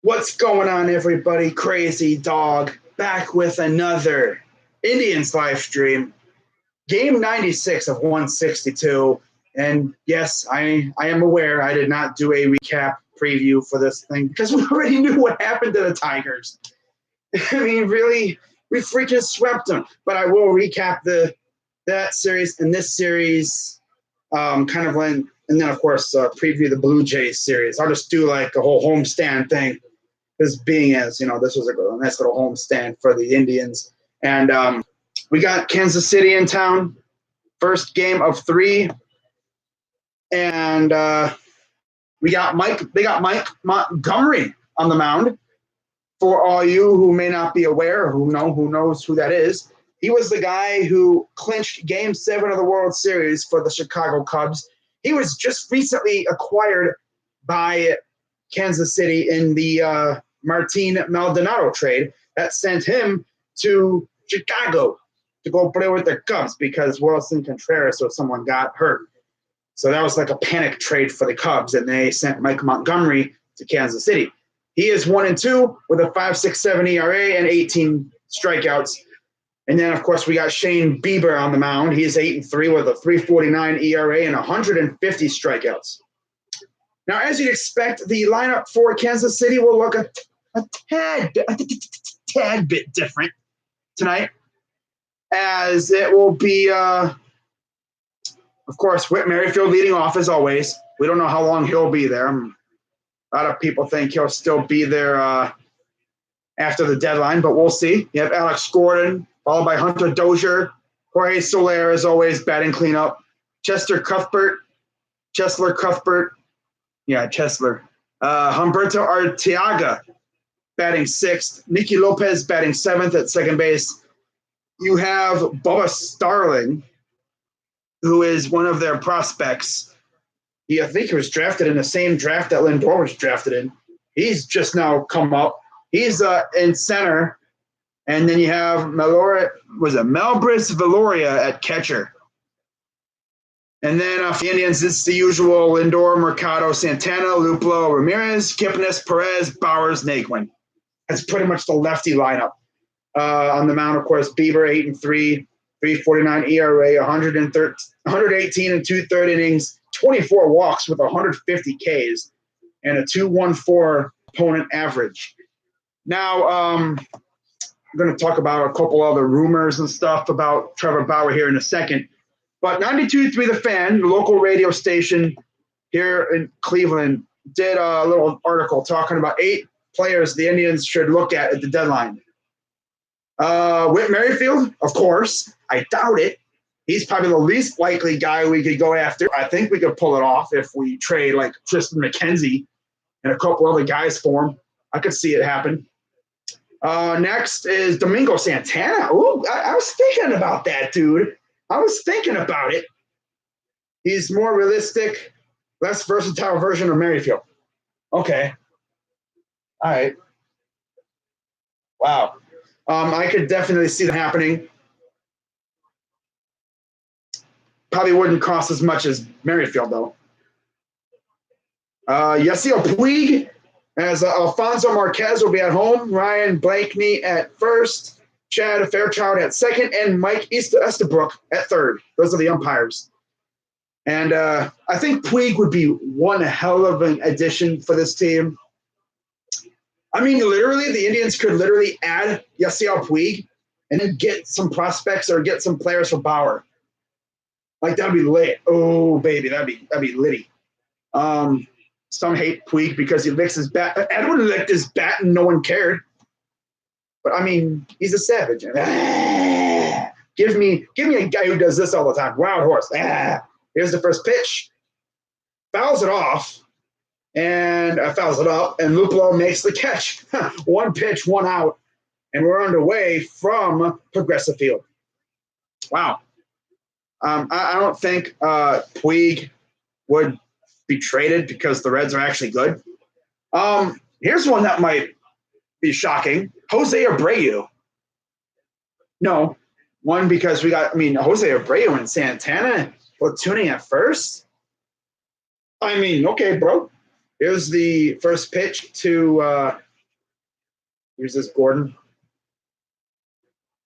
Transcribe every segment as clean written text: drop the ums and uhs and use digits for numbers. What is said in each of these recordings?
What's going on, everybody? Crazy Dog back with another Indians live stream. Game 96 of 162. And yes, I am aware I did not do a recap preview for this thing because we already knew what happened to the Tigers. I mean, really, we freaking swept them. But I will recap that series and this series, kind of when, and then of course preview the Blue Jays series. I'll just do like a whole homestand thing. This being as, this was a nice little homestand for the Indians. And we got Kansas City in town, first game of 3. And they got Mike Montgomery on the mound. For all you who may not be aware, who knows who that is, he was the guy who clinched Game 7 of the World Series for the Chicago Cubs. He was just recently acquired by Kansas City in the Martin Maldonado trade that sent him to Chicago to go play with the Cubs because Wilson Contreras or someone got hurt. So that was like a panic trade for the Cubs, and they sent Mike Montgomery to Kansas City. He is 1-2 with a 5.67 ERA and 18 strikeouts. And then, of course, we got Shane Bieber on the mound. He is 8-3 with a 3.49 ERA and 150 strikeouts. Now, as you'd expect, the lineup for Kansas City will look a tad bit different tonight, as it will be, of course, Whit Merrifield leading off as always. We don't know how long he'll be there. A lot of people think he'll still be there after the deadline, but we'll see. You have Alex Gordon, followed by Hunter Dozier. Jorge Soler, as always, batting cleanup. Chesler Cuthbert. Yeah, Chesler. Humberto Arteaga batting 6th. Nicky Lopez batting 7th at second base. You have Bubba Starling, who is one of their prospects. I think he was drafted in the same draft that Lindor was drafted in. He's just now come up. He's in center. And then you have Melbris Valoria at catcher. And then for the Indians, it's the usual Lindor, Mercado, Santana, Luplo, Ramirez, Kipnis, Perez, Bowers, Naquin. That's pretty much the lefty lineup. On the mound, of course, Bieber, 8-3, 3.49 ERA, 118 and 2/3 innings, 24 walks with 150 Ks, and a 2.14 opponent average. Now, I'm going to talk about a couple other rumors and stuff about Trevor Bauer here in a second. But 92.3 The Fan, the local radio station here in Cleveland, did a little article talking about 8 players the Indians should look at the deadline. Whit Merrifield, of course. I doubt it. He's probably the least likely guy we could go after. I think we could pull it off if we trade like Tristan McKenzie and a couple other guys for him. I could see it happen. Next is Domingo Santana. Ooh, I was thinking about that, dude. I was thinking about it. He's more realistic, less versatile version of Merrifield. Okay. All right. Wow. I could definitely see that happening. Probably wouldn't cost as much as Merrifield, though. Yasiel Puig, as Alfonso Marquez will be at home. Ryan Blakeney at first. Chad Fairchild at second. And Mike Estabrook at third. Those are the umpires. And I think Puig would be one hell of an addition for this team. I mean, literally, the Indians could literally add Yasiel Puig and then get some prospects or get some players for Bauer. Like, that'd be lit. Oh, baby, that'd be litty. Some hate Puig because he licks his bat. Edwin licked his bat and no one cared. But I mean, he's a savage. Give me a guy who does this all the time. Wild horse. Here's the first pitch. Fouls it off. And fouls it up. And Luplo makes the catch. 1 pitch, 1 out. And we're underway from Progressive Field. Wow. I don't think Puig would be traded because the Reds are actually good. Here's one that might be shocking. Jose Abreu. No. One, because we got, Jose Abreu and Santana platooning at first. Okay, bro. Here's the first pitch to Here's this Gordon.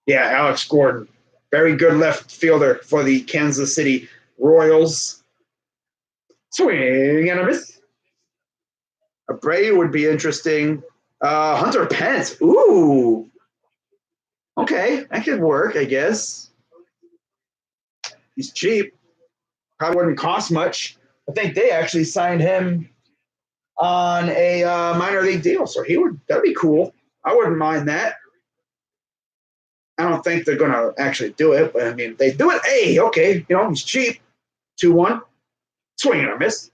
Yeah, Alex Gordon. Very good left fielder for the Kansas City Royals. Swing and a miss. Abreu would be interesting. Hunter Pence. Ooh. Okay, that could work, I guess. He's cheap. Probably wouldn't cost much. I think they actually signed him on a minor league deal, so that'd be cool. I wouldn't mind that. I don't think they're gonna actually do it, but I mean, if they do it, hey, okay, he's cheap. 2-1. Swing and a miss.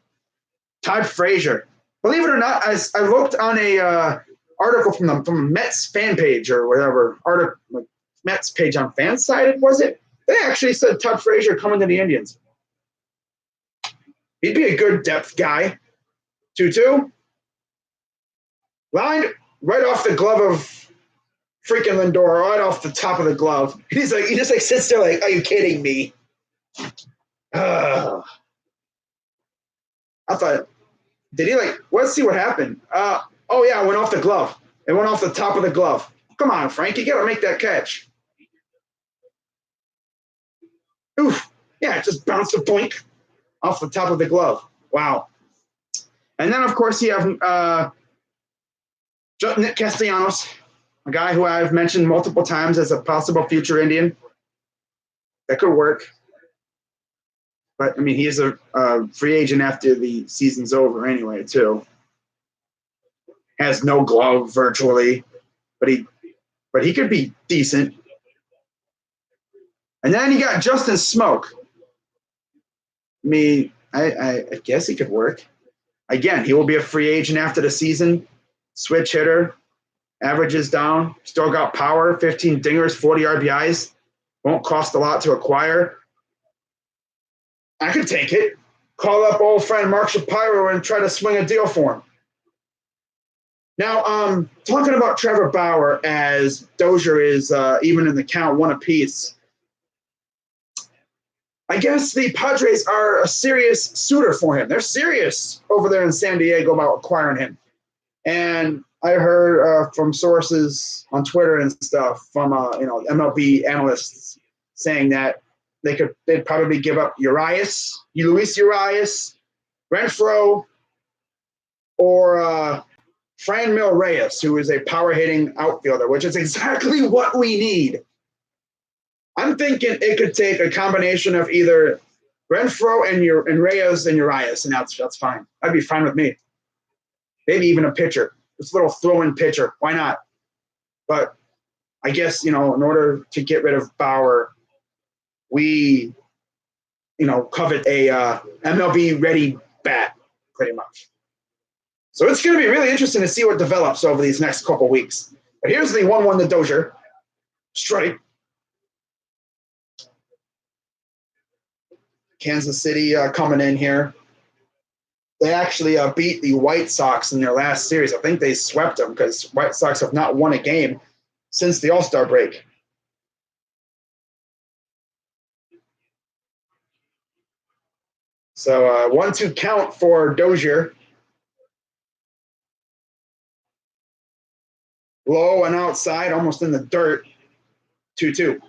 Todd Frazier. Believe it or not, I looked on a article from the Mets fan page or whatever Mets page on Fansided, was it? They actually said Todd Frazier coming to the Indians. He'd be a good depth guy. 2-2. Lined right off the glove of freaking Lindor, right off the top of the glove. He just sits there like, are you kidding me? I thought, did he let's see what happened. Oh yeah, it went off the glove. It went off the top of the glove. Come on, Frank, you gotta make that catch. Oof. Yeah, it just bounced a boink off the top of the glove. Wow. And then, of course, you have Nick Castellanos, a guy who I've mentioned multiple times as a possible future Indian. That could work. But, I mean, he is a free agent after the season's over anyway, too. Has no glove virtually, but he could be decent. And then you got Justin Smoak. I guess he could work. Again, he will be a free agent after the season. Switch hitter, averages down, still got power, 15 dingers, 40 RBIs. Won't cost a lot to acquire. I could take it. Call up old friend Mark Shapiro and try to swing a deal for him. Now, talking about Trevor Bauer, as Dozier is even in the count, one apiece. I guess the Padres are a serious suitor for him. They're serious over there in San Diego about acquiring him. And I heard from sources on Twitter and stuff from MLB analysts saying that they'd probably give up Luis Urias, Renfroe, or Franmil Reyes, who is a power-hitting outfielder, which is exactly what we need. I'm thinking it could take a combination of either Renfroe and Reyes and Urias, and that's fine. That'd be fine with me. Maybe even a pitcher, just a little throw-in pitcher. Why not? But I guess, in order to get rid of Bauer, we, covet a MLB-ready bat, pretty much. So it's going to be really interesting to see what develops over these next couple weeks. But here's the 1-1 to Dozier. Strike. Kansas City coming in here. They actually beat the White Sox in their last series. I think they swept them because White Sox have not won a game since the All-Star break. So 1-2 count for Dozier. Low and outside, almost in the dirt. 2-2.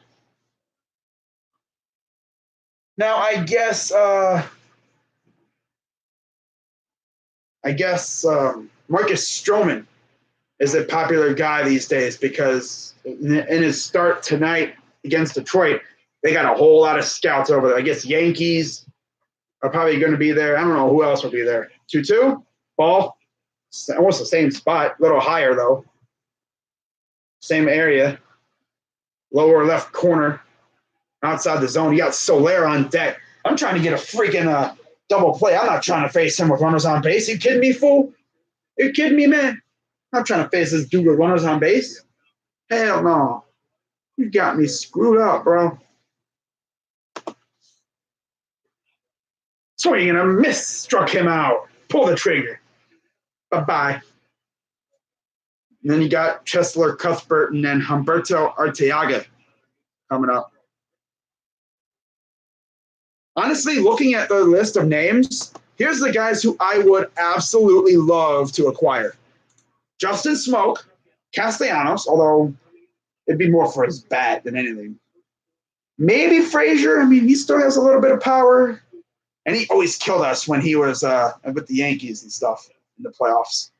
Now, I guess Marcus Stroman is a popular guy these days because in his start tonight against Detroit, they got a whole lot of scouts over there. I guess Yankees are probably going to be there. I don't know who else will be there. 2-2, ball, almost the same spot, a little higher though. Same area, lower left corner, outside the zone. You got Soler on deck. I'm trying to get a freaking double play. I'm not trying to face him with runners on base. You kidding me, fool? You kidding me, man? I'm not trying to face this dude with runners on base. Hell no. You got me screwed up, bro. Swing and a miss. Struck him out. Pull the trigger. Bye-bye. And then you got Cheslor Cuthbert and then Humberto Arteaga coming up. Honestly, looking at the list of names, here's the guys who I would absolutely love to acquire. Justin Smoak, Castellanos, although it'd be more for his bat than anything. Maybe Frazier. I mean, he still has a little bit of power. And he always killed us when he was with the Yankees and stuff in the playoffs.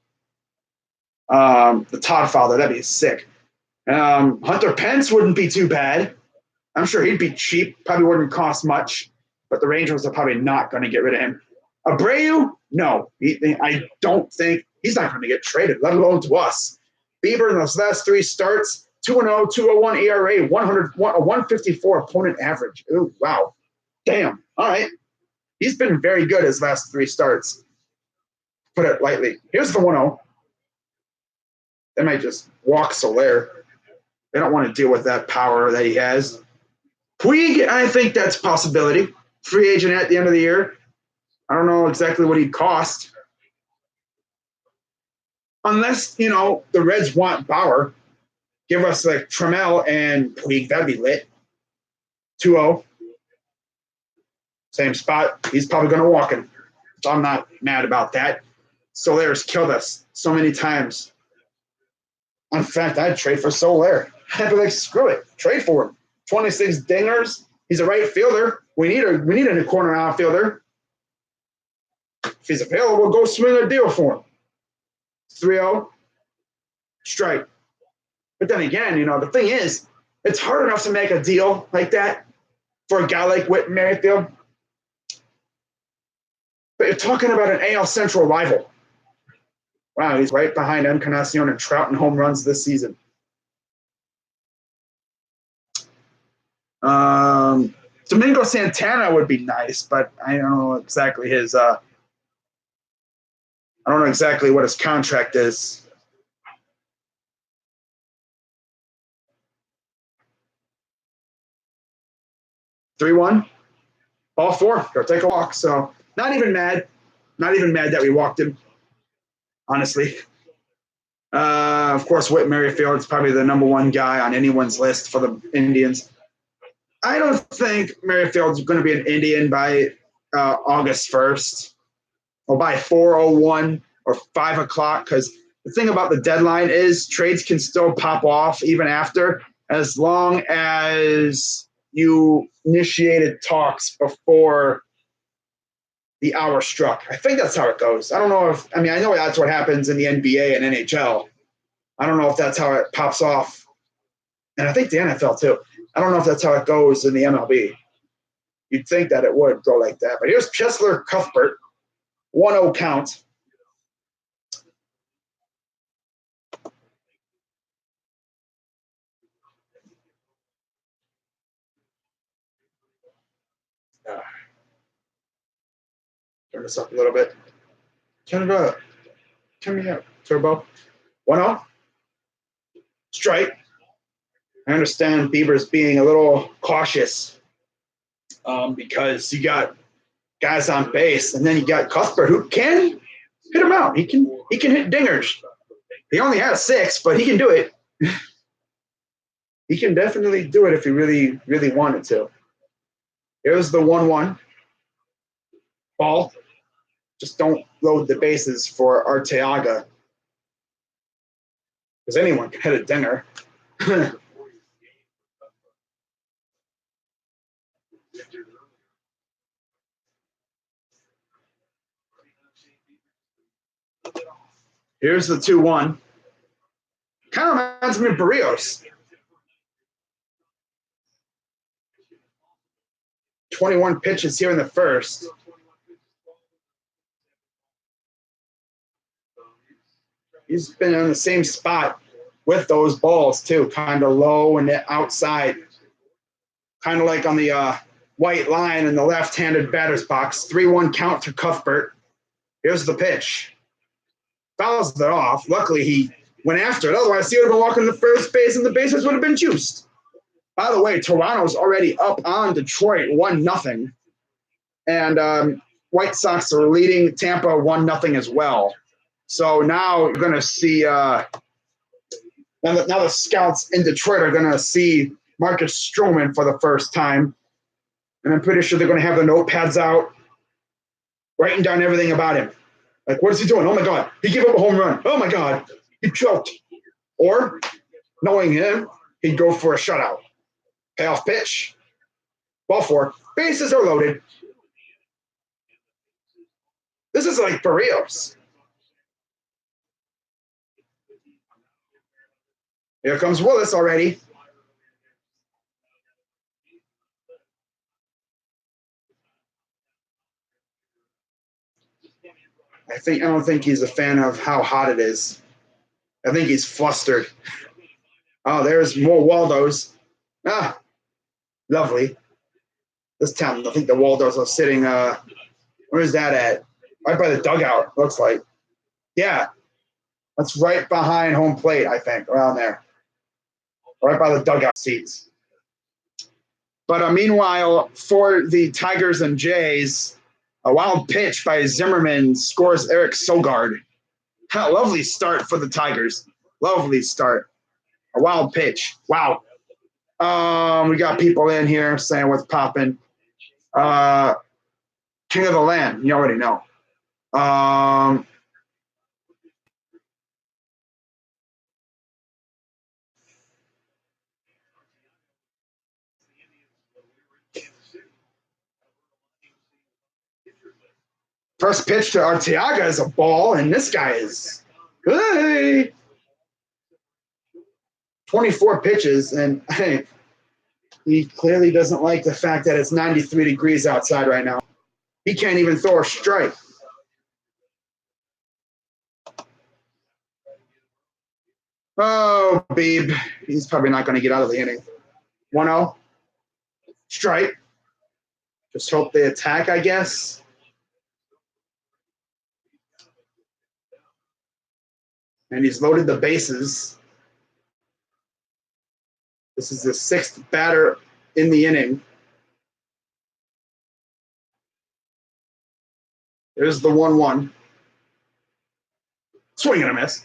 The Todd Father, that'd be sick. Hunter Pence wouldn't be too bad. I'm sure he'd be cheap. Probably wouldn't cost much. But the Rangers are probably not going to get rid of him. Abreu? No. I don't think he's not going to get traded, let alone to us. Bieber in those last 3 starts, 2-0, 2.01 ERA, 154 opponent average. Ooh, wow. Damn. All right. He's been very good his last 3 starts. Put it lightly. Here's the 1-0. They might just walk Soler. They don't want to deal with that power that he has. Puig, I think that's a possibility. Free agent at the end of the year. I don't know exactly what he'd cost. Unless, the Reds want Bauer. Give us like Trammell and Puig. That'd be lit. 2-0. Same spot. He's probably going to walk him. So I'm not mad about that. Soler's killed us so many times. In fact, I'd trade for Soler. I'd be like, screw it. Trade for him. 26 dingers. He's a right fielder. We need a corner outfielder. If he's available, we'll go swing a deal for him. 3-0. Strike. But then again, the thing is, it's hard enough to make a deal like that for a guy like Whit Merrifield. But you're talking about an AL Central rival. Wow, he's right behind Encarnacion and Trout in home runs this season. Domingo Santana would be nice, but I don't know exactly his. I don't know exactly what his contract is. Three-1. Ball 4. Go take a walk. So not even mad. Not even mad that we walked him. Honestly. Of course, Whit Merrifield is probably the number 1 guy on anyone's list for the Indians. I don't think Merrifield's going to be an Indian by August 1st or by 4:01 or 5 o'clock, because the thing about the deadline is trades can still pop off even after, as long as you initiated talks before the hour struck. I think that's how it goes. I don't know I know that's what happens in the NBA and NHL. I don't know if that's how it pops off. And I think the NFL too. I don't know if that's how it goes in the MLB. You'd think that it would go like that. But here's Cheslor Cuthbert. 1-0 count. Turn this up a little bit. Turn it up. Turn me up. Turbo. 1-0. Strike. I understand Bieber's being a little cautious because you got guys on base, and then you got Cuthbert who can hit him out. He can hit dingers. He only has 6, but he can do it. He can definitely do it if he really, really wanted to. Here's the 1-1. Ball. Just don't load the bases for Arteaga, because anyone can hit a dinger. Here's the 2-1. Kind of reminds me of Barrios. 21 pitches here in the first. He's been on the same spot with those balls too, kind of low and outside. Kind of like on the white line in the left-handed batter's box. 3-1 count to Cuthbert. Here's the pitch. Fouls it off. Luckily, he went after it. Otherwise, he would have been walking to first base, and the bases would have been juiced. By the way, Toronto's already up on Detroit 1-0. And White Sox are leading Tampa 1-0 as well. So now you're going to see now the scouts in Detroit are going to see Marcus Stroman for the first time. And I'm pretty sure they're going to have the notepads out, writing down everything about him. Like, what is he doing? Oh, my God. He gave up a home run. Oh, my God. He choked. Or, knowing him, he'd go for a shutout. Payoff pitch. Ball four. Bases are loaded. This is like Barrios. Here comes Willis already. I don't think he's a fan of how hot it is. I think he's flustered. Oh, there's more Waldos. Ah, lovely. This town, I think the Waldos are sitting, where is that at? Right by the dugout, looks like. Yeah, that's right behind home plate, I think, around there. Right by the dugout seats. But meanwhile, for the Tigers and Jays, a wild pitch by Zimmerman scores Eric Sogard. Lovely start for the Tigers. Lovely start. A wild pitch. Wow. We got people in here saying what's popping. King of the Land, you already know. First pitch to Arteaga is a ball, and this guy is good. 24 pitches, and hey, he clearly doesn't like the fact that it's 93 degrees outside right now. He can't even throw a strike. Oh, Beebe. He's probably not going to get out of the inning. 1-0. Strike. Just hope they attack, I guess. And he's loaded the bases. This is the sixth batter in the inning. There's the 1-1. Swing and a miss.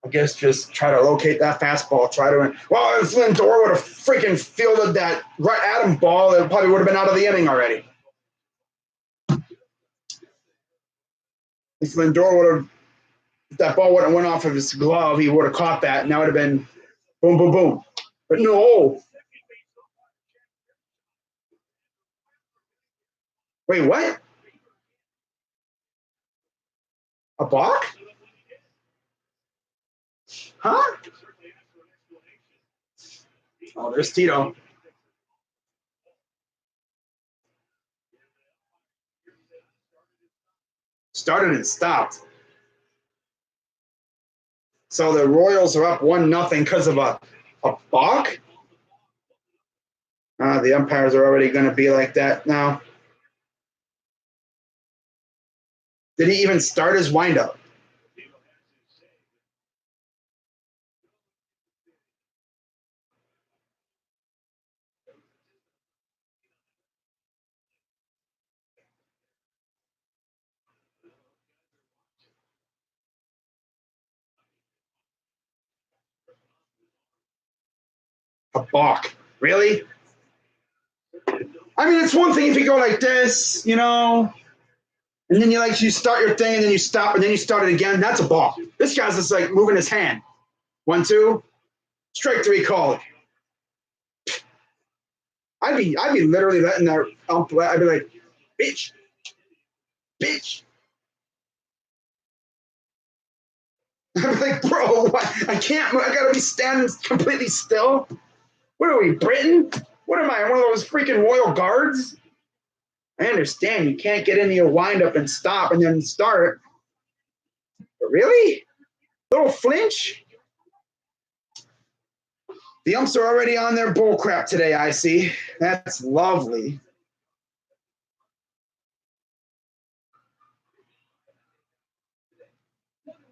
I guess just try to locate that fastball. Well, if Lindor would have freaking fielded that right at him ball, it probably would have been out of the inning already. If Lindor would have, if that ball would have went off of his glove, he would have caught that, and that would have been boom, boom, boom. But no. Wait, what? A balk? Huh? Oh, there's Tito. Started and stopped. So the Royals are up 1-0 because of a balk? The umpires are already going to be like that now. Did he even start his windup? A balk. Really? I mean, it's one thing if you go like this, you know, and then you start your thing and then you stop and then you start it again. That's a balk. This guy's just like moving his hand. 1-2. Strike three called. I'd be literally letting that umpire. I'd be like, bitch. I'd be like, bro, what? I can't. I gotta be standing completely still. What are we, Britain? What am I, one of those freaking royal guards? I understand you can't get into your windup and stop and then start. But really? Little flinch? The umps are already on their bull crap today, I see. That's lovely.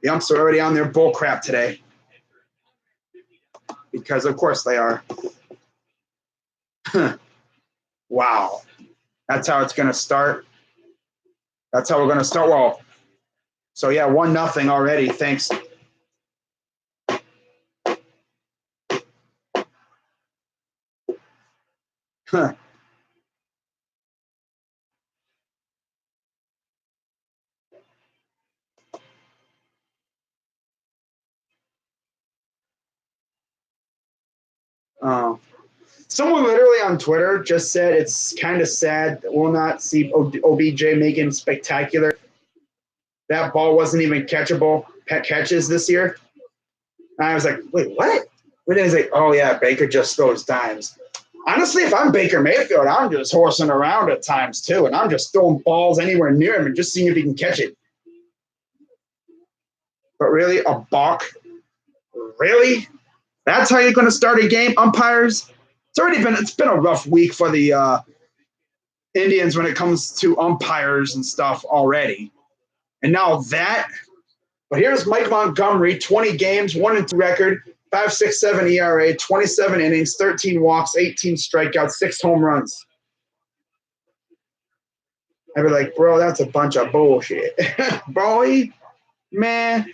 The umps are already on their bull crap today. Because, of course, they are. Wow. That's how it's going to start. That's how we're going to start. Well, so, yeah, 1-0 already. Thanks. Huh. Uh, Someone literally on Twitter just said it's kind of sad that we'll not see OBJ making spectacular. That ball wasn't even catchable catches this year. And I was like, wait, what? And then he's like, oh yeah, Baker just throws dimes. Honestly, if I'm Baker Mayfield, I'm just horsing around at times too, and I'm just throwing balls anywhere near him and just seeing if he can catch it. But really, a balk? Really? That's how you're going to start a game, umpires? It's been a rough week for the Indians when it comes to umpires and stuff already. And now that. But here's Mike Montgomery, 20 games, 1-2 record, 5.67 ERA, 27 innings, 13 walks, 18 strikeouts, 6 home runs. I'd be like, bro, that's a bunch of bullshit. Boy, man.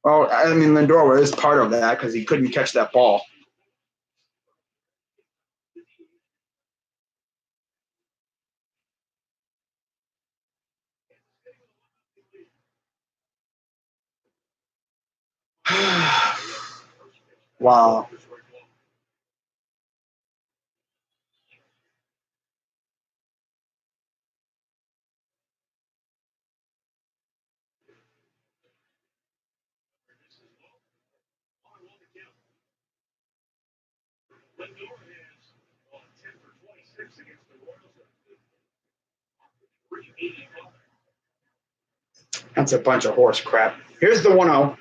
Well, I mean, Lindor is part of that because he couldn't catch that ball. Wow. That's a bunch of horse crap. Here's the 1-0.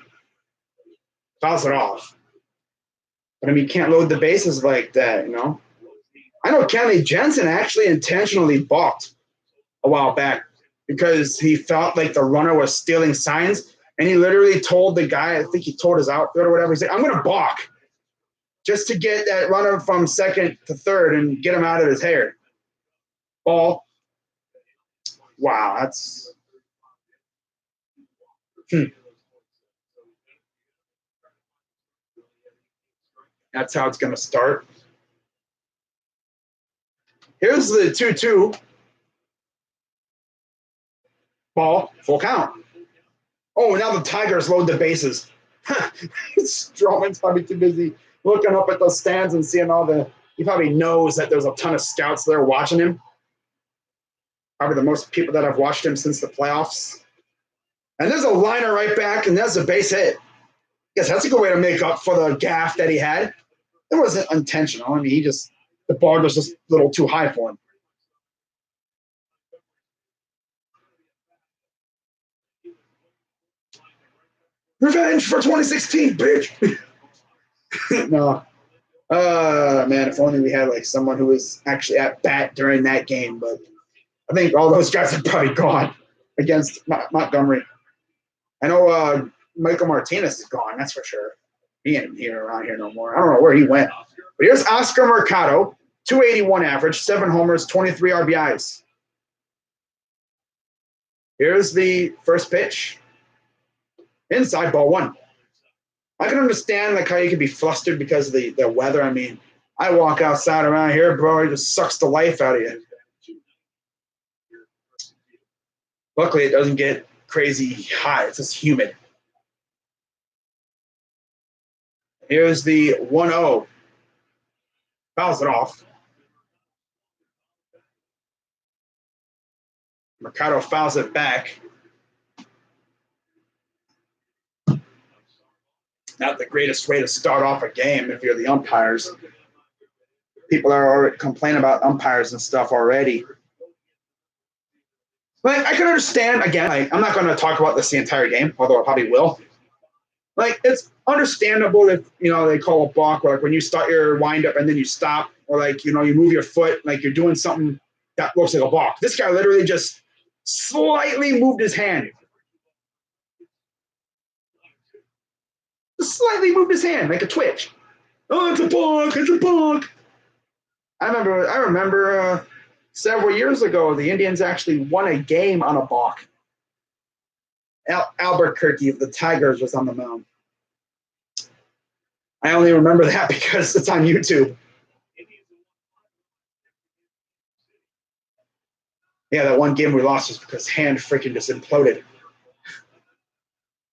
Fouls it off. But I mean, you can't load the bases like that, you know? I know Kenley Jensen actually intentionally balked a while back because he felt like the runner was stealing signs. And he literally told the guy, I think he told his outfield or whatever, he said, I'm going to balk just to get that runner from second to third and get him out of his hair. Ball. Wow, that's. That's how it's going to start. Here's the 2-2. Ball, full count. Oh, now the Tigers load the bases. Stroman's probably too busy looking up at those stands and seeing all the. He probably knows that there's a ton of scouts there watching him. Probably the most people that have watched him since the playoffs. And there's a liner right back, and that's a base hit. Yes, that's a good way to make up for the gaff that he had. It wasn't intentional. I mean, the ball was just a little too high for him. Revenge for 2016, bitch. No. Man, if only we had like someone who was actually at bat during that game. But I think all those guys are probably gone against Montgomery. I know Michael Martinez is gone. That's for sure. He ain't here around here no more. I don't know where he went. But here's Oscar Mercado, 281 average, 7 homers, 23 RBIs. Here's the first pitch. Inside, ball 1. I can understand like how you can be flustered because of the weather. I mean, I walk outside around here, bro, it just sucks the life out of you. Luckily, it doesn't get crazy hot. It's just humid. Here's the 1-0. Fouls it off. Mercado fouls it back. Not the greatest way to start off a game if you're the umpires. People are already complaining about umpires and stuff already. Like, I can understand, again, like, I'm not going to talk about this the entire game, although I probably will. Like, it's understandable if, you know, they call a balk, or like when you start your windup and then you stop, or like, you know, you move your foot, like you're doing something that looks like a balk. This guy literally just slightly moved his hand. Just slightly moved his hand, like a twitch. Oh, it's a balk, it's a balk. I remember several years ago, the Indians actually won a game on a balk. Albuquerque of the Tigers was on the mound. I only remember that because it's on YouTube. Yeah, that one game we lost was because hand freaking just imploded.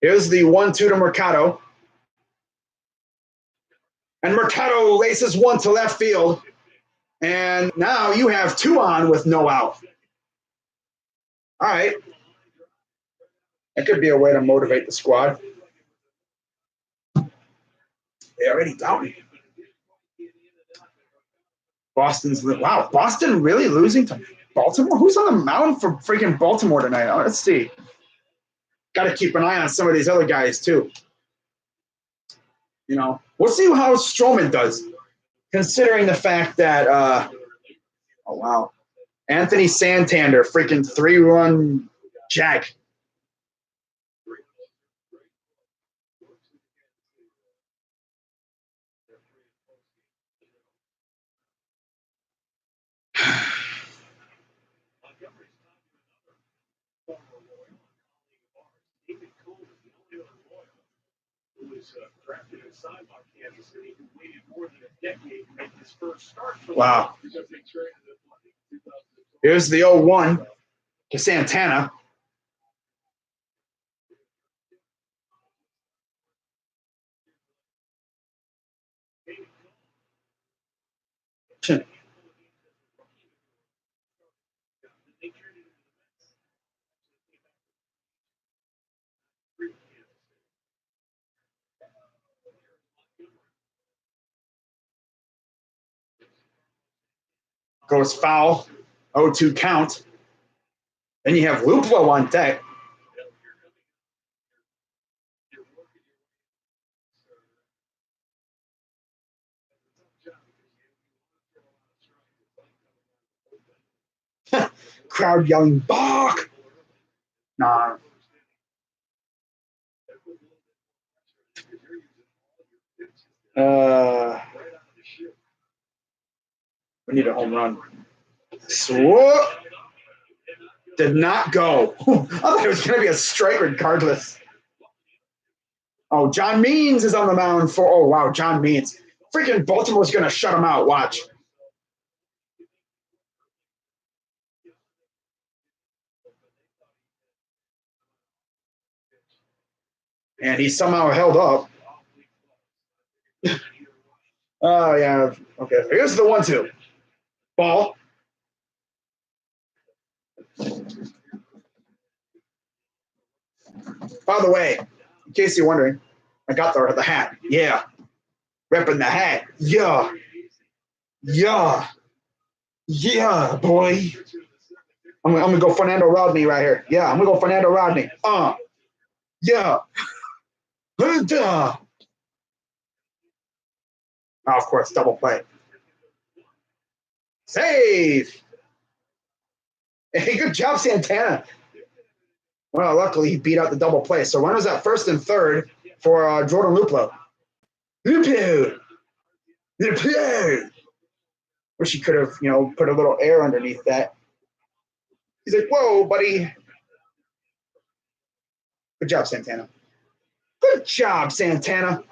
Here's the 1-2 to Mercado. And Mercado laces one to left field. And now you have 2 on with no out. All right. That could be a way to motivate the squad. They already down me. Wow, Boston really losing to Baltimore? Who's on the mound for freaking Baltimore tonight? Oh, let's see. Got to keep an eye on some of these other guys, too. You know, we'll see how Stroman does, considering the fact that, oh, wow. Anthony Santander, freaking 3-run jack. Wow. Here's the 0-1 to Santana. Goes foul, 0-2 count. Then you have Luplo on deck. Crowd yelling, "Bach!" Nah. We need a home run. Swoop! Did not go. I thought it was going to be a strike regardless. Oh, John Means is on the mound for, oh, wow, John Means. Freaking Baltimore's going to shut him out. Watch. And he somehow held up. Oh, yeah. Okay, here's the 1-2. Ball. By the way, in case you're wondering, I got the hat. Yeah. Repping the hat. Yeah. Yeah. Yeah, boy. I'm going to go Fernando Rodney right here. Yeah, I'm going to go Fernando Rodney. Yeah. Oh, of course, double play. Save. Hey, good job, Santana. Well, luckily he beat out the double play. So runners at first and third for Jordan Luplo. Luplo. Wish he could have, put a little air underneath that. He's like, whoa, buddy. Good job, Santana. Good job, Santana.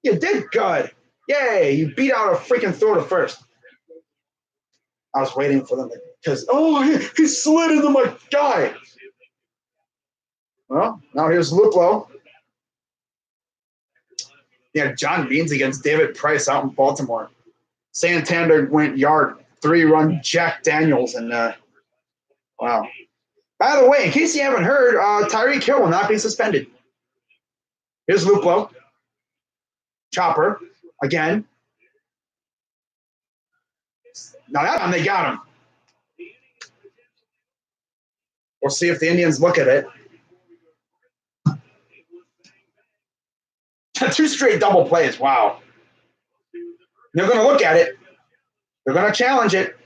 You did good. Yay, you beat out a freaking throw to first. I was waiting for them because, he slid into my guy. Well, now here's Luplo. Yeah, John Means against David Price out in Baltimore. Santander went yard, 3-run Jack Daniels, and wow. By the way, in case you haven't heard, Tyreek Hill will not be suspended. Here's Luplo. Chopper again. Now that time they got him. We'll see if the Indians look at it. 2 straight double plays. Wow. They're going to look at it. They're going to challenge it.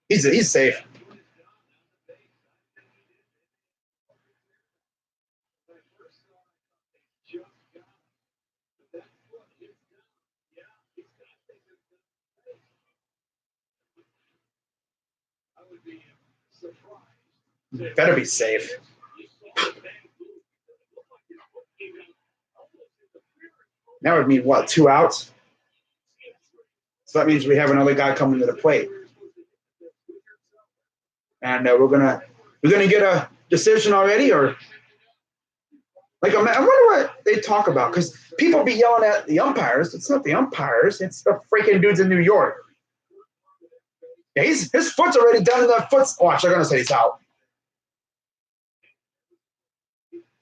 He's safe. Better be safe. That would mean what? 2 outs? So that means we have another guy coming to the plate. And we're gonna get decision already, or like I wonder what they talk about because people be yelling at the umpires. It's not the umpires. It's the freaking dudes in New York. Yeah, his foot's already done in that foot. Watch, they're gonna say he's out.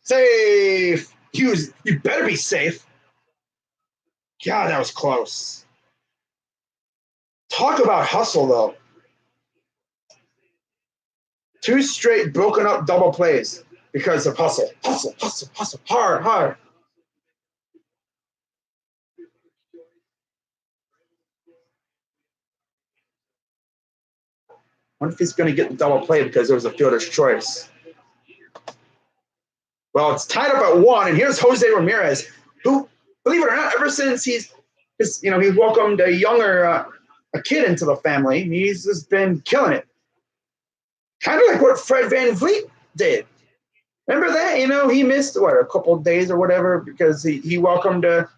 Safe. Hughes, you better be safe. God, that was close. Talk about hustle, though. 2 straight broken up double plays because of hustle. Hustle, hustle, hustle. Hard, hard. I wonder if he's going to get the double play because there was a fielder's choice. Well, it's tied up at 1, and here's Jose Ramirez, who, believe it or not, ever since he's welcomed a kid into the family, he's just been killing it. Kind of like what Fred VanVleet did. Remember that? He missed a couple of days or whatever because he welcomed a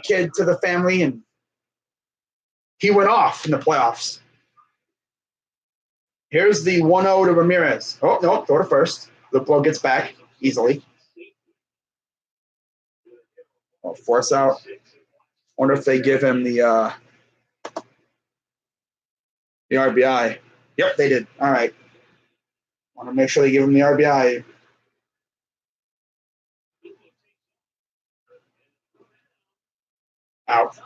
kid to the family, and he went off in the playoffs. Here's the 1-0 to Ramirez. Oh, no, throw to first. The ball gets back easily. Oh, force out. Wonder if they give him the RBI. Yep, they did. All right. Want to make sure they give him the RBI. Out.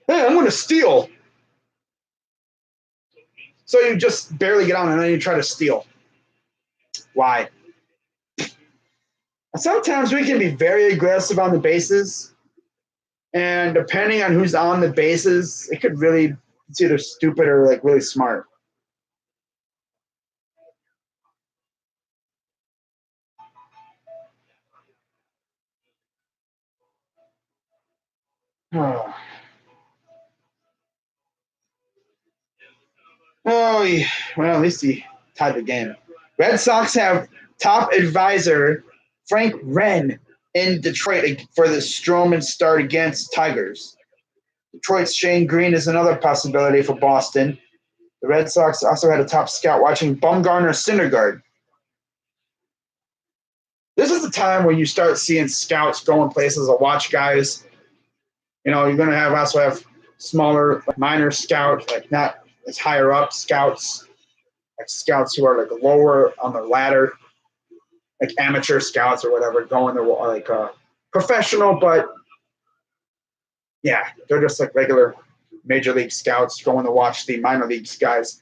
Hey, I'm going to steal. So you just barely get on and then you try to steal. Why? Sometimes we can be very aggressive on the bases. And depending on who's on the bases, it could really, it's either stupid or like really smart. Oh, yeah. Well, at least he tied the game. Red Sox have top advisor Frank Wren in Detroit for the Stroman start against Tigers. Detroit's Shane Green is another possibility for Boston. The Red Sox also had a top scout watching Bumgarner Syndergaard. This is the time where you start seeing scouts going places to watch guys. You're going to also have smaller, minor scouts, like not as higher up scouts, like scouts who are like lower on the ladder, like amateur scouts or whatever, going to like professional, but yeah, they're just like regular major league scouts going to watch the minor league guys.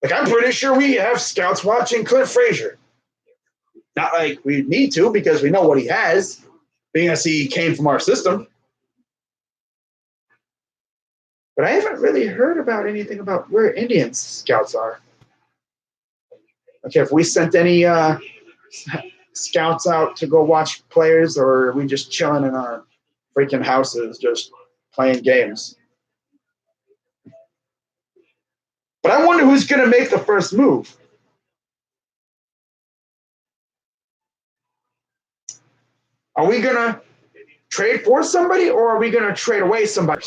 Like I'm pretty sure we have scouts watching Clint Frazier. Not like we need to because we know what he has, being as he came from our system. But I haven't really heard about anything about where Indians scouts are. Okay, if we sent any scouts out to go watch players, or are we just chilling in our freaking houses just playing games? But I wonder who's going to make the first move. Are we going to trade for somebody, or are we going to trade away somebody?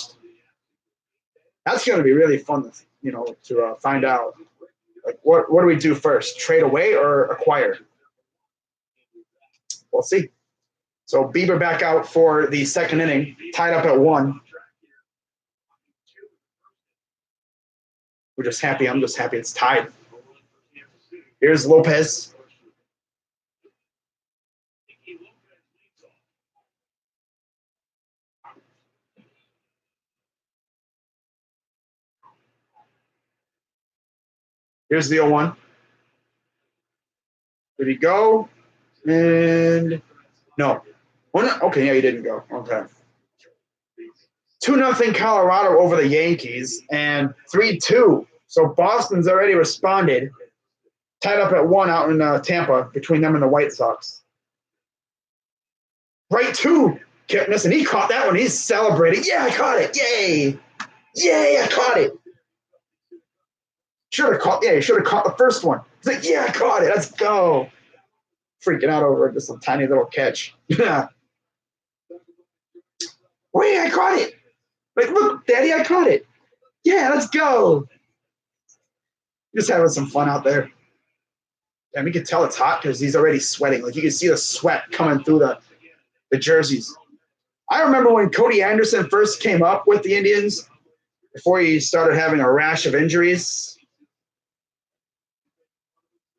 That's going to be really fun, to find out. Like, what do we do first? Trade away or acquire? We'll see. So Bieber back out for the second inning, tied up at 1. We're just happy. I'm just happy it's tied. Here's Lopez. Here's the 0-1. Did he go? And no. Oh, no. Okay, yeah, he didn't go. Okay. 2-0 Colorado over the Yankees, and 3-2. So Boston's already responded. Tied up at 1 out in Tampa between them and the White Sox. Right to Kipnis, and he caught that one. He's celebrating. Yeah, I caught it. Yay. Yay, I caught it. Should have caught. Yeah, you should have caught the first one. He's like, yeah, I caught it. Let's go. Freaking out over just a tiny little catch. Wait, I caught it. Like, look, Daddy, I caught it. Yeah, let's go. Just having some fun out there. And you can tell it's hot because he's already sweating. Like you can see the sweat coming through the jerseys. I remember when Cody Anderson first came up with the Indians, before he started having a rash of injuries.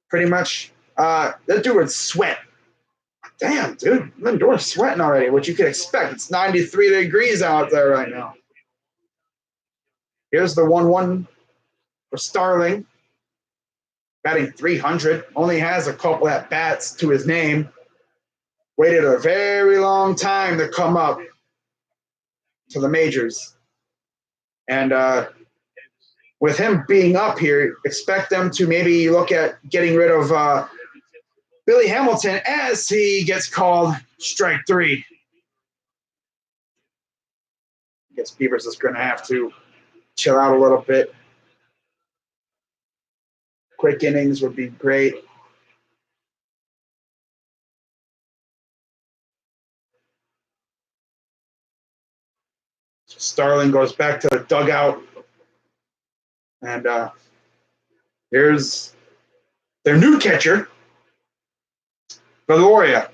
Pretty much, that dude would sweat. Damn, dude, Lindor's sweating already, which you could expect. It's 93 degrees out there right now. Here's the 1-1 for Starling. Batting 300. Only has a couple at bats to his name. Waited a very long time to come up to the majors. And with him being up here, expect them to maybe look at getting rid of Billy Hamilton as he gets called strike 3. I guess Beavers is going to have to chill out a little bit. Quick innings would be great. Starling goes back to the dugout. And here's their new catcher, Valoria. I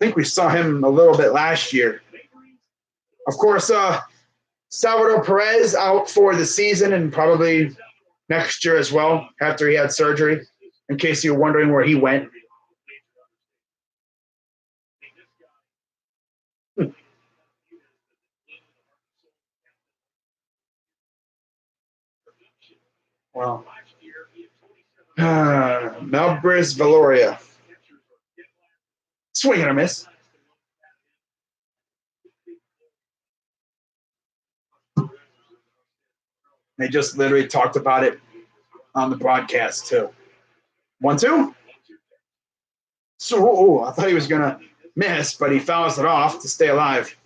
think we saw him a little bit last year. Of course, Salvador Perez out for the season and probably next year as well after he had surgery, in case you're wondering where he went. Wow. Melbris Valoria. Swing and a miss. They just literally talked about it on the broadcast too. 1-2. So I thought he was gonna miss, but he fouls it off to stay alive.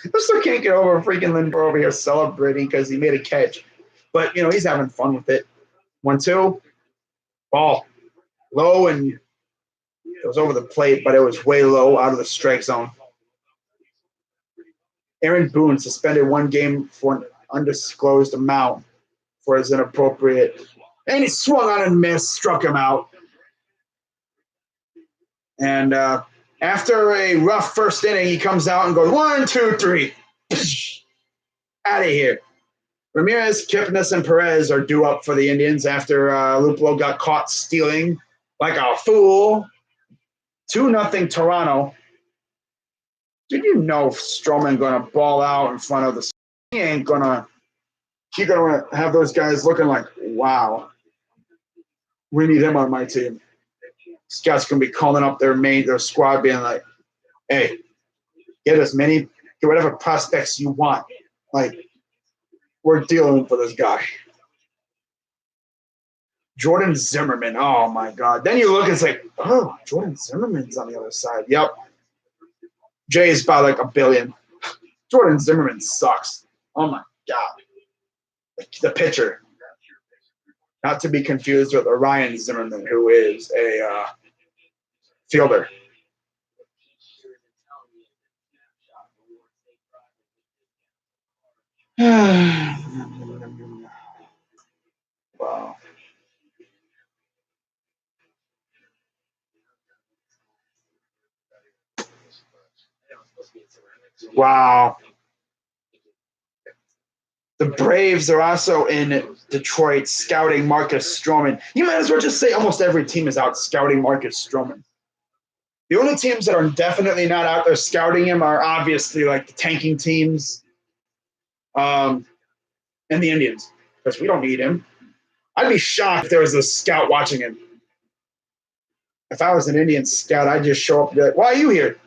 I still can't get over freaking Lindor over here celebrating because he made a catch. But, you know, he's having fun with it. 1-2. Ball. Low, and it was over the plate, but it was way low out of the strike zone. Aaron Boone suspended 1 game for an undisclosed amount for his inappropriate. And he swung on and missed, struck him out. And after a rough first inning, he comes out and goes 1, 2, 3. Out of here. Ramirez, Kipnis, and Perez are due up for the Indians after Luplow got caught stealing like a fool. 2-0 Toronto. Did you know Stroman going to ball out in front of the? He's gonna have those guys looking like, wow, we need him on my team. Scott's gonna be calling up their squad, being like, hey, get whatever prospects you want. Like, we're dealing for this guy. Jordan Zimmermann. Oh my God. Then you look, it's like, oh, Jordan Zimmermann's on the other side. Yep. Jay's by like $1 billion. Jordan Zimmermann sucks. Oh my God. The pitcher. Not to be confused with Orion Zimmerman, who is a fielder. Wow. Wow. The Braves are also in Detroit scouting Marcus Stroman. You might as well just say almost every team is out scouting Marcus Stroman. The only teams that are definitely not out there scouting him are obviously like the tanking teams and the Indians, because we don't need him. I'd be shocked if there was a scout watching him. If I was an Indian scout, I'd just show up and be like, why are you here?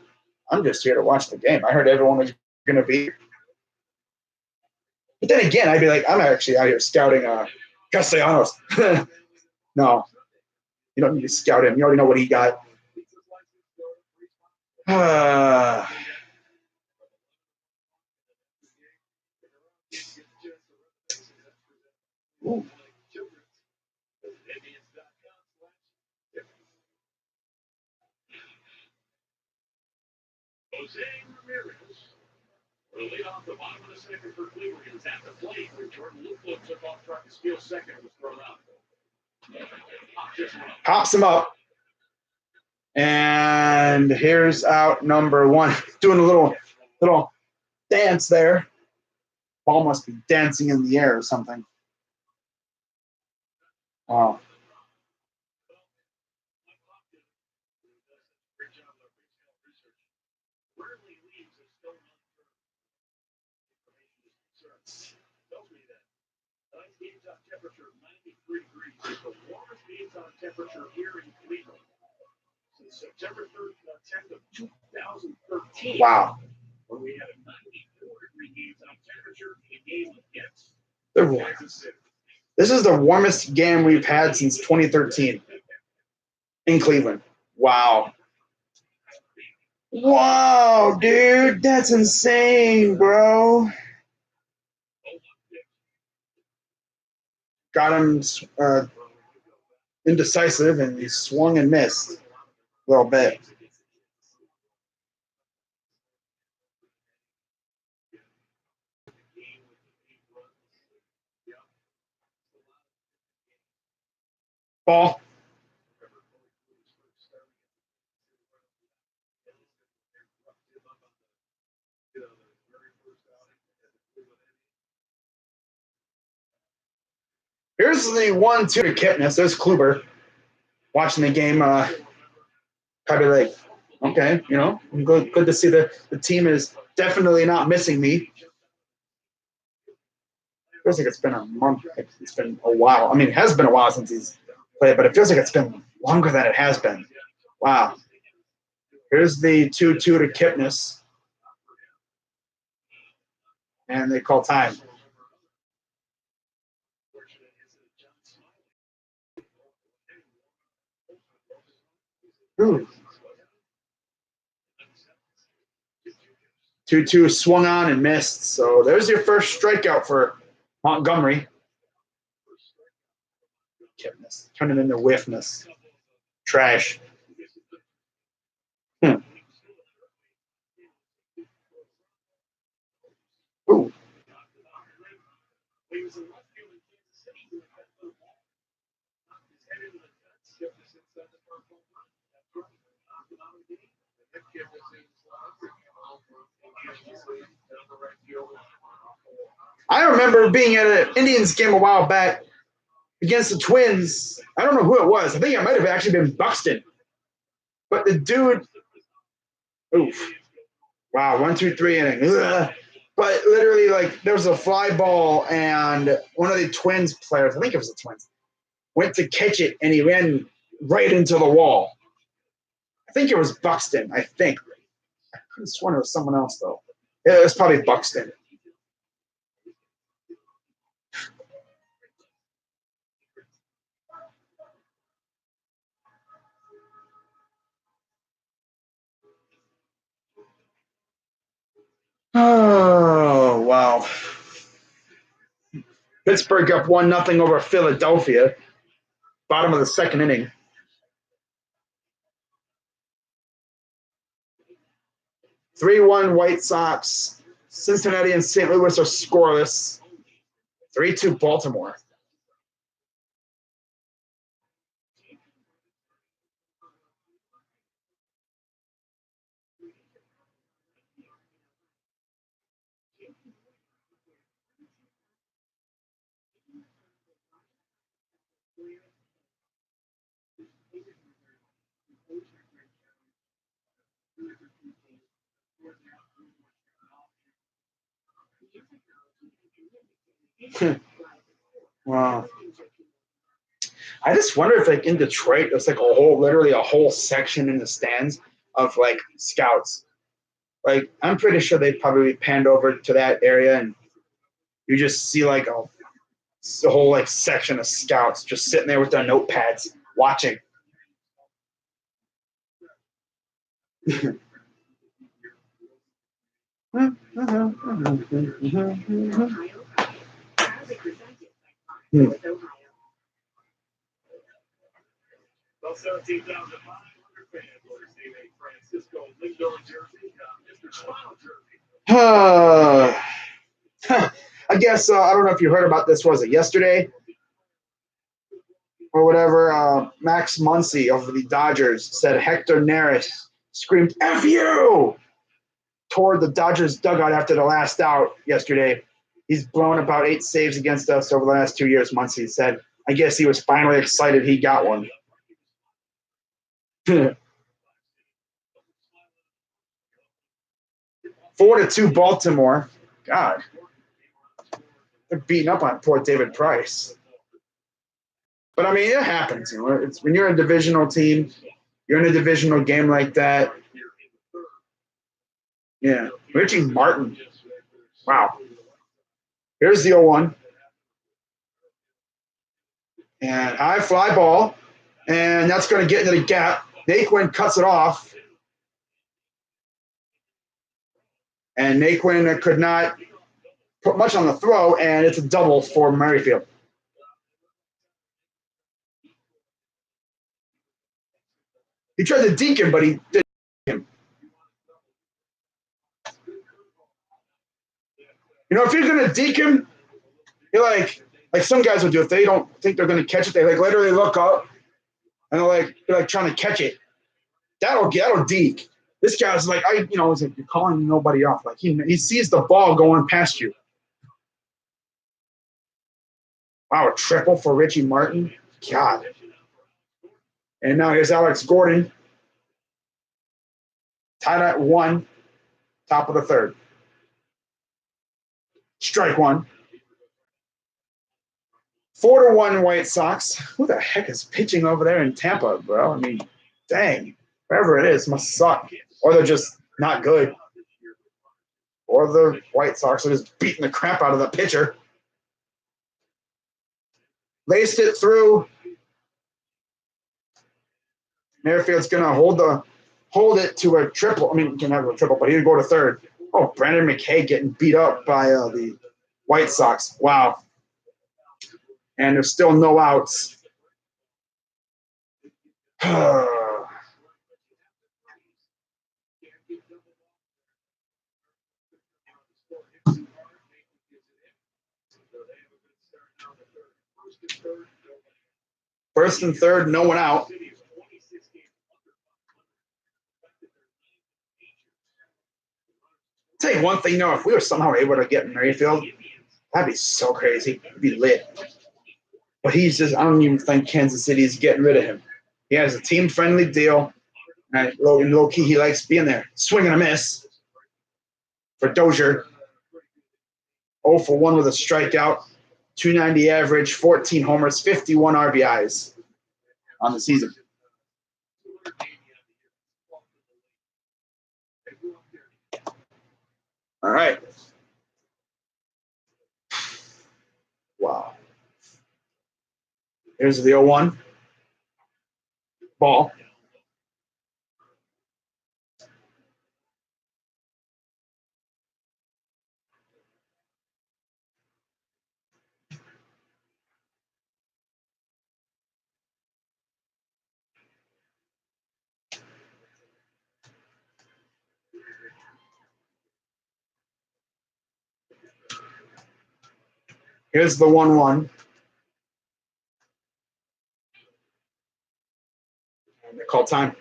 I'm just here to watch the game. I heard everyone was going to be here. But then again, I'd be like, I'm actually out here scouting Castellanos. No, you don't need to scout him. You already know what he got. Ooh. Lead off the bottom of the second for Cleveland. He was at the plate when Jordan Luplow took off trying to steal second and was thrown out. Pops him up. And here's out number one. Doing a little dance there. Ball must be dancing in the air or something. Wow. Temperature here in Cleveland since September 10th of 2013. Wow. When we had a 94-degree games on temperature in game against Kansas City. This is the warmest game we've had since 2013 in Cleveland. Wow. Wow, dude, that's insane, bro. Got him indecisive, and he swung and missed a little bit. Ball. Here's the 1-2 to Kipnis. There's Kluber watching the game. Probably like, okay, you know, good to see the team is definitely not missing me. Feels like it's been a month. It's been a while. I mean, it has been a while since he's played, but it feels like it's been longer than it has been. Wow. Here's the 2-2 to Kipnis. And they call time. Ooh. 2-2 swung on and missed. So there's your first strikeout for Montgomery. Kipnis. Turn it into whiffness. Trash. Ooh. I remember being at an Indians game a while back against the Twins. I don't know who it was. I think it might have actually been Buxton. But the dude, oof. Wow, 1-2-3 inning. Ugh. But literally, like, there was a fly ball, and one of the Twins players, I think it was the Twins, went to catch it, and he ran right into the wall. I think it was Buxton, I think. I could have sworn it was someone else, though. Yeah, it was probably Buxton. Oh, wow. Pittsburgh up 1-0 over Philadelphia. Bottom of the second inning. 3-1 White Sox. Cincinnati and St. Louis are scoreless. 3-2 Baltimore. Wow. I just wonder if, like, in Detroit, there's like literally a whole section in the stands of like scouts. Like, I'm pretty sure they probably panned over to that area, and you just see like a whole like section of scouts just sitting there with their notepads watching. Well, 17,500 fans will receive a Francisco Lindor jersey, Mr. Smile jersey. I guess I don't know if you heard about this. Was it yesterday or whatever? Max Muncy of the Dodgers said Hector Neris screamed "F you" toward the Dodgers dugout after the last out yesterday. He's blown about 8 saves against us over the last 2 years. Muncy said, "I guess he was finally excited he got one." 4-2 Baltimore. God, they're beating up on poor David Price. But I mean, it happens. You know, it's when you're a divisional team, you're in a divisional game like that. Yeah, Richie Martin. Wow. Here's the 0-1. And high fly ball, and that's going to get into the gap. Naquin cuts it off, and Naquin could not put much on the throw, and it's a double for Merrifield. He tried to deke him, but he didn't. You know, if you're going to deke him, you're like some guys will do. If they don't think they're going to catch it, they like literally look up and they're like trying to catch it. That'll deke. This guy's like, it's like you're calling nobody off. Like he sees the ball going past you. Wow, a triple for Richie Martin. God. And now here's Alex Gordon. Tied at 1, top of the third. Strike 1. 4-1 White Sox. Who the heck is pitching over there in Tampa, bro? I mean, dang. Wherever it is, must suck. Or they're just not good. Or the White Sox are just beating the crap out of the pitcher. Laced it through. Merrifield's going to hold it to a triple. I mean, can have a triple, but he'd go to third. Oh, Brandon McKay getting beat up by the White Sox. Wow. And there's still no outs. First and third, no one out. Tell you one thing, though, if we were somehow able to get Merrifield, that'd be so crazy. It'd be lit. But I don't even think Kansas City is getting rid of him. He has a team-friendly deal. And low key, he likes being there. Swing and a miss for Dozier. 0 for 1 with a strikeout. 290 average, 14 homers, 51 RBIs on the season. All right. Wow. Here's the 0-1. Ball. Here's the 1-1. And they call time.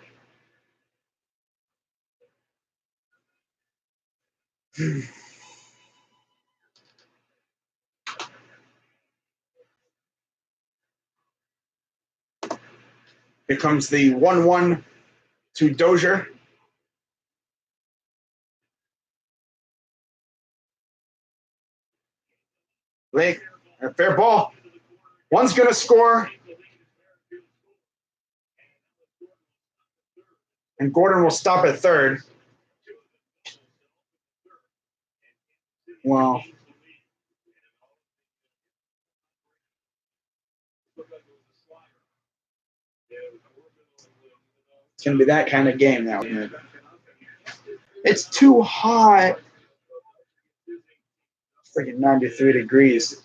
Here comes the 1-1 to Dozier. Lake, a fair ball. One's going to score. And Gordon will stop at third. Wow. It's going to be that kind of game now. It's too hot. Freaking 93 degrees.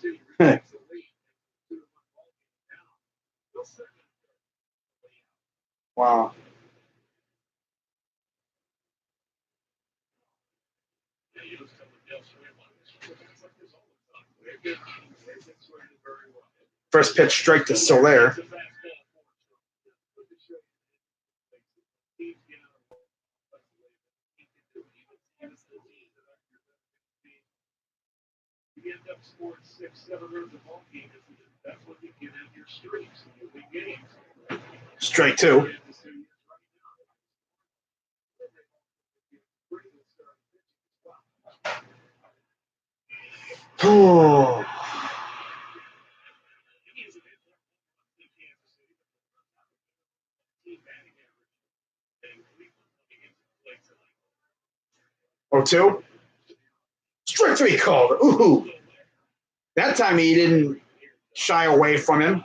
Wow. First pitch strike to Soler. You end up scoring 6-7 runs a ball game. That's what you get in your streaks and your big games. Strike two. Oh. Oh, two. Strike three called. Ooh. That time he didn't shy away from him.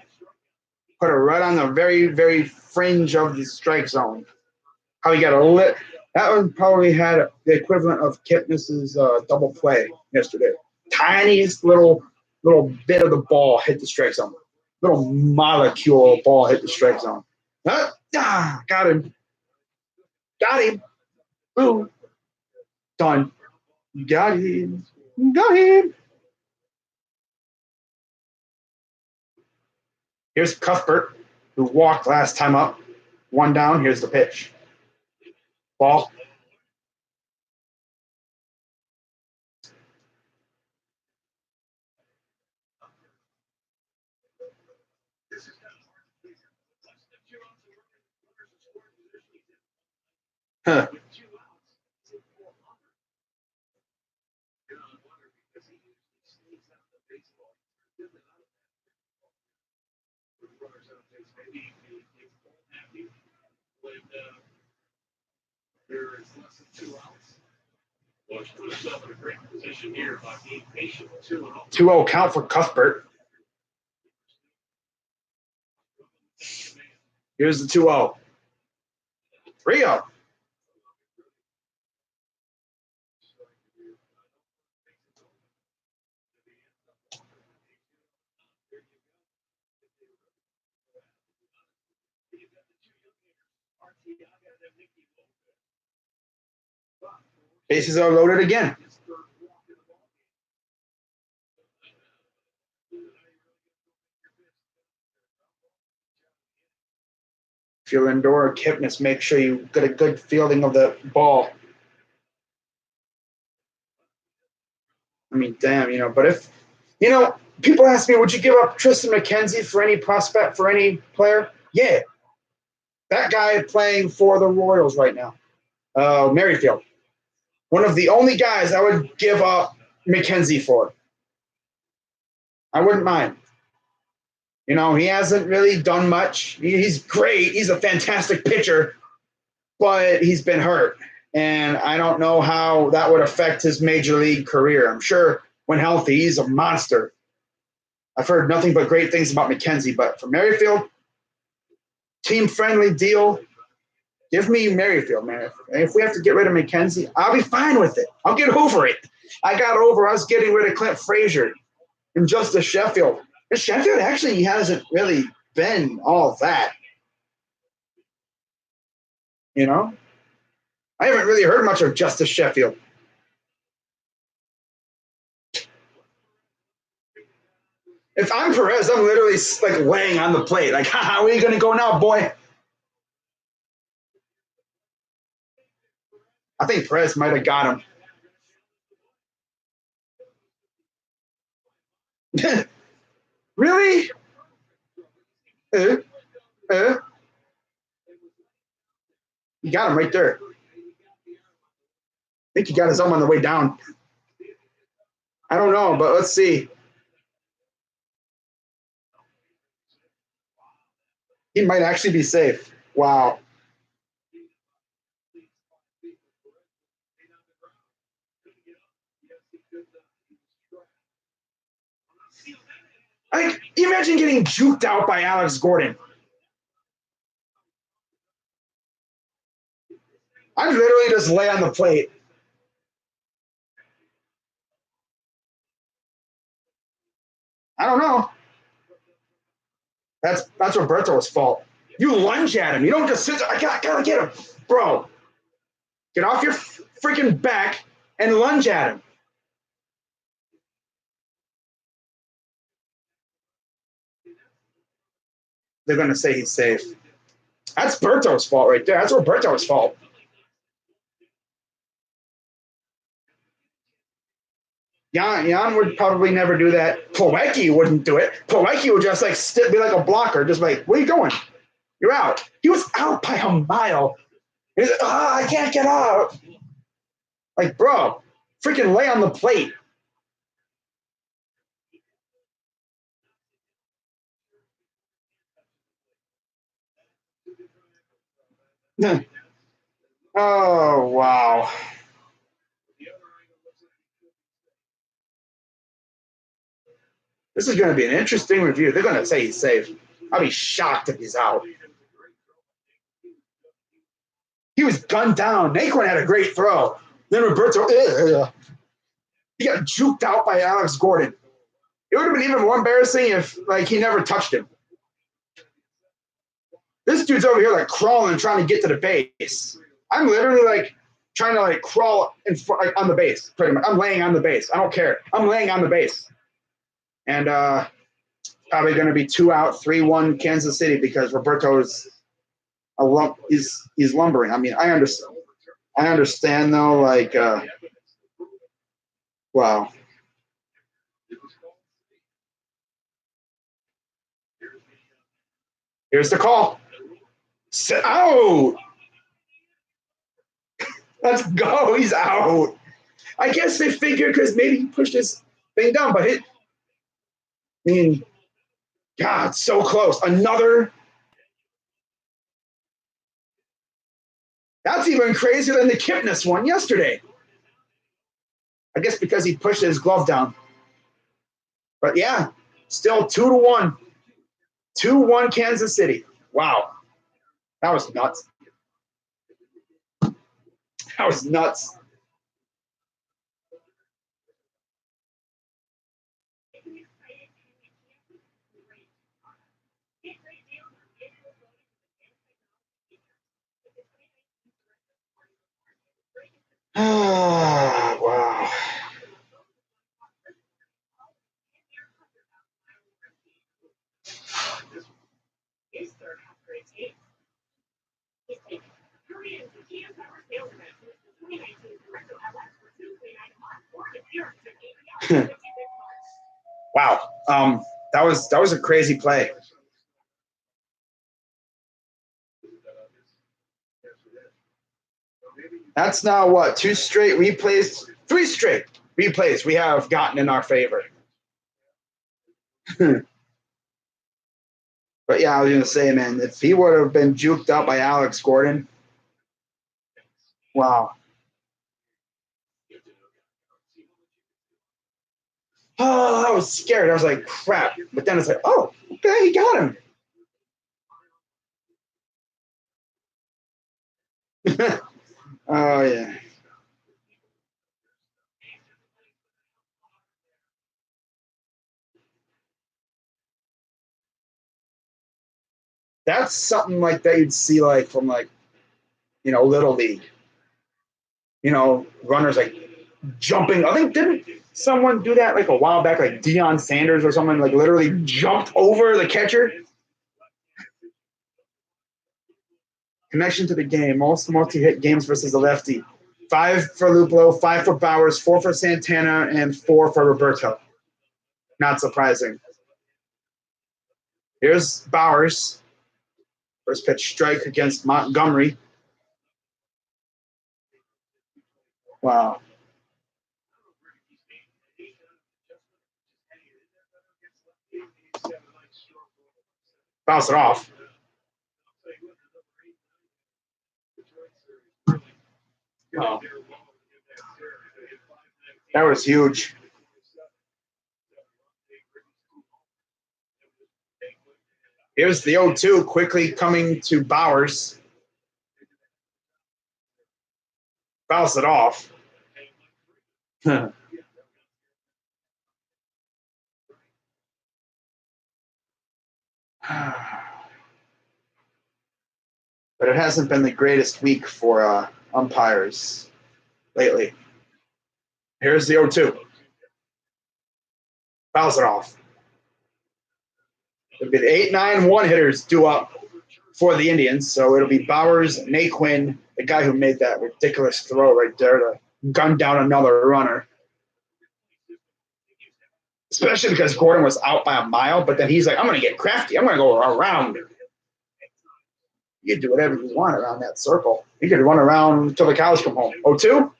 Put it right on the very, very fringe of the strike zone. How he got a lit. That one probably had the equivalent of Kipnis's double play yesterday. Tiniest little bit of the ball hit the strike zone. Little molecule of ball hit the strike zone. Got him. Got him. Boom. Done. Got him. Got him. Here's Cuthbert, who walked last time up. One down. Here's the pitch. Ball. Huh. There is less than 2 outs. Bush put himself in a great position here by being patient. 2-0. 2-0 count for Cuthbert. Here's the 2-0. 3-0. Bases are loaded again. If you're indoor, Kipnis, make sure you get a good fielding of the ball. I mean, damn, but if, people ask me, would you give up Tristan McKenzie for any prospect, for any player? Yeah. That guy playing for the Royals right now, Merrifield. One of the only guys I would give up McKenzie for. I wouldn't mind. He hasn't really done much. He's great. He's a fantastic pitcher, but he's been hurt. And I don't know how that would affect his major league career. I'm sure when healthy, he's a monster. I've heard nothing but great things about McKenzie, but for Merrifield, team-friendly deal, give me Merrifield, man. If we have to get rid of McKenzie, I'll be fine with it. I'll get over it. I got over us getting rid of Clint Frazier and Justice Sheffield. And Sheffield actually hasn't really been all that. I haven't really heard much of Justice Sheffield. If I'm Perez, I'm literally like laying on the plate. Like, how are you going to go now, boy? I think Perez might have got him. Really? You got him right there. I think he got his arm on the way down. I don't know, but let's see. He might actually be safe. Wow. You imagine getting juked out by Alex Gordon. I'd literally just lay on the plate. I don't know. That's Roberto's fault. You lunge at him. You don't just sit there. I gotta get him. Bro, get off your freaking back and lunge at him. They're going to say he's safe. That's Berto's fault right there. That's Roberto's fault. Jan would probably never do that. Plawecki wouldn't do it. Plawecki would just like be like a blocker, just like, where are you going? You're out. He was out by a mile. He's like, I can't get out. Like, bro, freaking lay on the plate. Oh, wow. This is going to be an interesting review. They're going to say he's safe. I'll be shocked if he's out. He was gunned down. Naquin had a great throw. Then Roberto, he got juked out by Alex Gordon. It would have been even more embarrassing if like he never touched him. This dude's over here like crawling, trying to get to the base. I'm literally like trying to like crawl in front, like, on the base. Pretty much, I'm laying on the base. I don't care. I'm laying on the base, and probably going to be 2 out, 3-1 Kansas City because Roberto's a lump. He's lumbering. I mean, I understand. I understand though. Like, wow. Here's the call. Out. Let's go. He's out. I guess they figured because maybe he pushed his thing down, but I mean, God, so close. Another. That's even crazier than the Kipnis one yesterday. I guess because he pushed his glove down. But yeah, still 2-1. 2-1 Kansas City. Wow. That was nuts. That was nuts. Ah, wow. Wow. That was a crazy play. That's now what? 2 straight replays, 3 straight replays we have gotten in our favor. But yeah, I was gonna say, man, if he would have been juked out by Alex Gordon, wow. Oh, I was scared. I was like, crap. But then it's like, oh, okay, he got him. Oh yeah. That's something like that you'd see like from like, Little League. Runners like jumping. I think didn't someone do that like a while back, like Deion Sanders or someone like literally jumped over the catcher? Connection to the game. Most multi-hit games versus the lefty. 5 for Luplow, 5 for Bowers, 4 for Santana, and 4 for Roberto. Not surprising. Here's Bowers. First pitch strike against Montgomery. Wow. Bounce it off. Oh. That was huge. Here's the 0-2 quickly coming to Bowers. Bounce it off. But it hasn't been the greatest week for umpires lately. Here's the 0-2. Fouls it off. It'll be the 8-9 one-hitters due up for the Indians. So it'll be Bowers, Naquin, the guy who made that ridiculous throw right there to gun down another runner. Especially because Gordon was out by a mile, but then he's like, I'm going to get crafty. I'm going to go around. You can do whatever you want around that circle. You could run around until the cows come home. 0-2.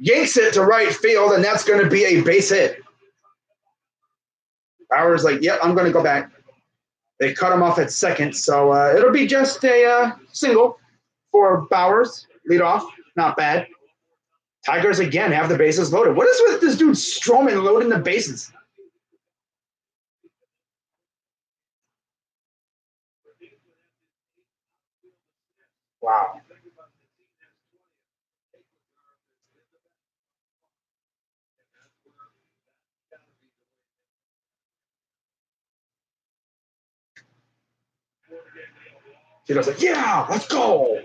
Yanks it to right field, and that's going to be a base hit. Bowers like, yep, I'm going to go back. They cut him off at second, so it'll be just a single for Bowers. Lead off, not bad. Tigers again have the bases loaded. What is with this dude Stroman loading the bases? Wow. Tito's like, yeah, let's go.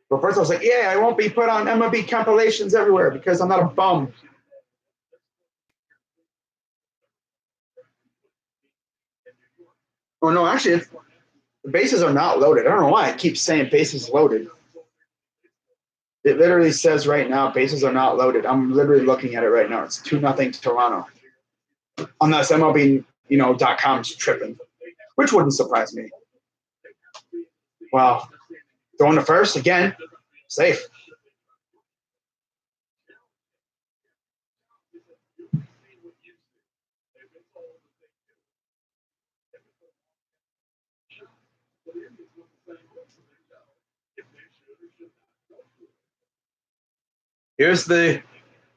Roberto's like, yeah, I won't be put on MLB compilations everywhere because I'm not a bum. Oh, no, actually, the bases are not loaded. I don't know why I keep saying bases loaded. It literally says right now, bases are not loaded. I'm literally looking at it right now. It's 2-0 Toronto. Unless MLB, .com's tripping, which wouldn't surprise me. Wow. Going to first again. Safe. Here's the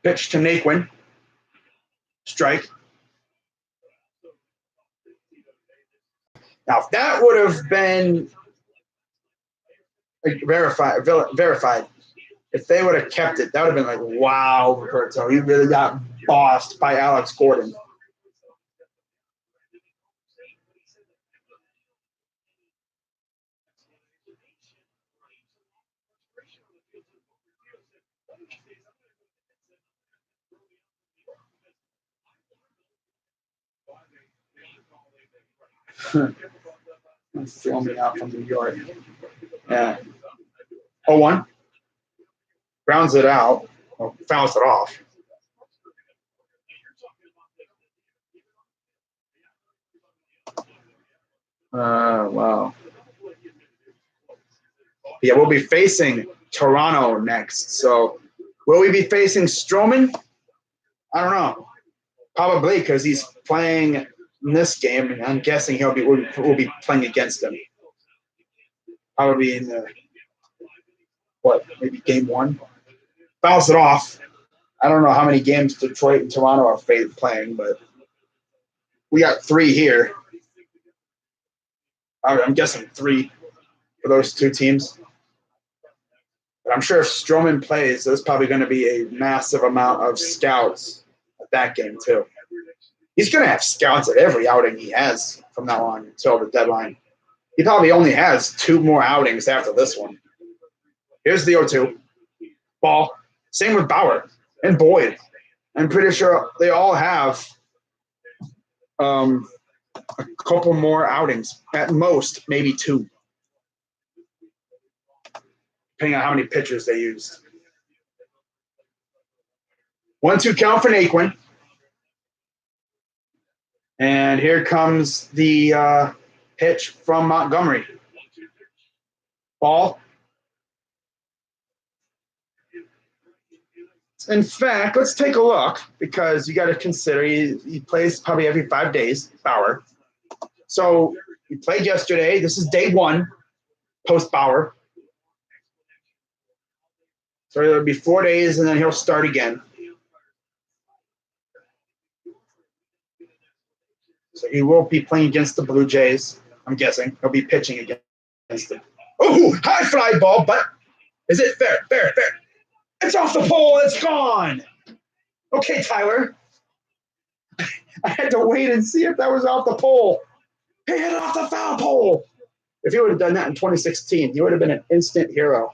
pitch to Naquin. Strike. Now, if that would have been verified, if they would have kept it, that would have been like, wow, Roberto, you really got bossed by Alex Gordon. Filming out from New York. Yeah. 0-1. Grounds it out. Or fouls it off. Wow. Yeah, we'll be facing Toronto next. So will we be facing Stroman? I don't know. Probably because he's playing in this game, and I'm guessing we'll be playing against him. Probably in maybe game 1. Fouls it off. I don't know how many games Detroit and Toronto are playing, but we got 3 here. I'm guessing 3 for those 2 teams. But I'm sure if Stroman plays, there's probably going to be a massive amount of scouts at that game too. He's going to have scouts at every outing he has from now on until the deadline. He probably only has 2 more outings after this one. Here's the 0-2. Ball. Same with Bauer and Boyd. I'm pretty sure they all have a couple more outings. At most, maybe 2. Depending on how many pitchers they used. 1-2 count for Naquin. And here comes the pitch from Montgomery. Ball. In fact, let's take a look because you got to consider he plays probably every 5 days, Bauer. So he played yesterday. This is day 1 post Bauer. So it'll be 4 days, and then he'll start again. So he will be playing against the Blue Jays, I'm guessing. He'll be pitching against them. Oh, high fly ball, but is it fair? Fair. It's off the pole. It's gone. Okay, Tyler. I had to wait and see if that was off the pole. He hit it off the foul pole. If he would have done that in 2016, he would have been an instant hero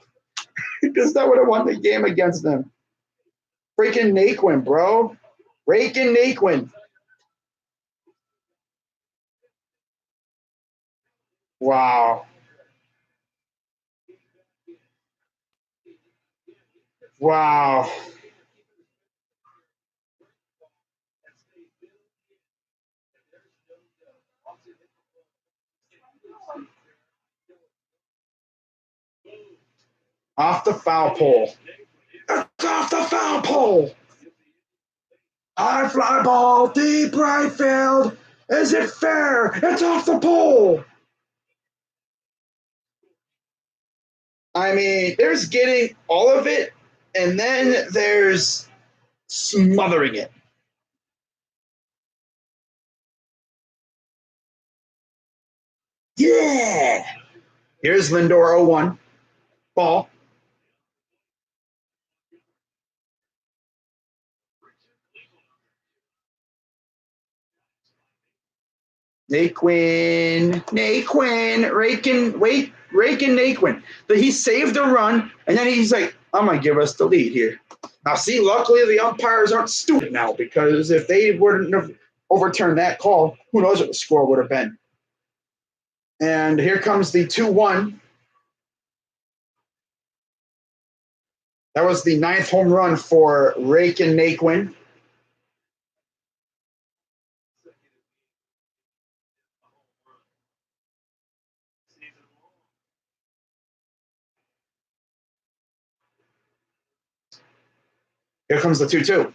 because that would have won the game against them. Freaking Naquin, bro. Raking Naquin. Wow. Wow. Off the foul pole. It's off the foul pole. High fly ball, deep right field. Is it fair? It's off the pole. I mean, there's getting all of it, and then there's smothering it. Yeah. Here's Lindor 0-1. Ball. Naquin, Raking Naquin. But he saved the run, and then he's like, I'm going to give us the lead here. Now, see, luckily the umpires aren't stupid now, because if they wouldn't have overturned that call, who knows what the score would have been. And here comes the 2-1. That was the 9th home run for Raking Naquin. Here comes the 2-2.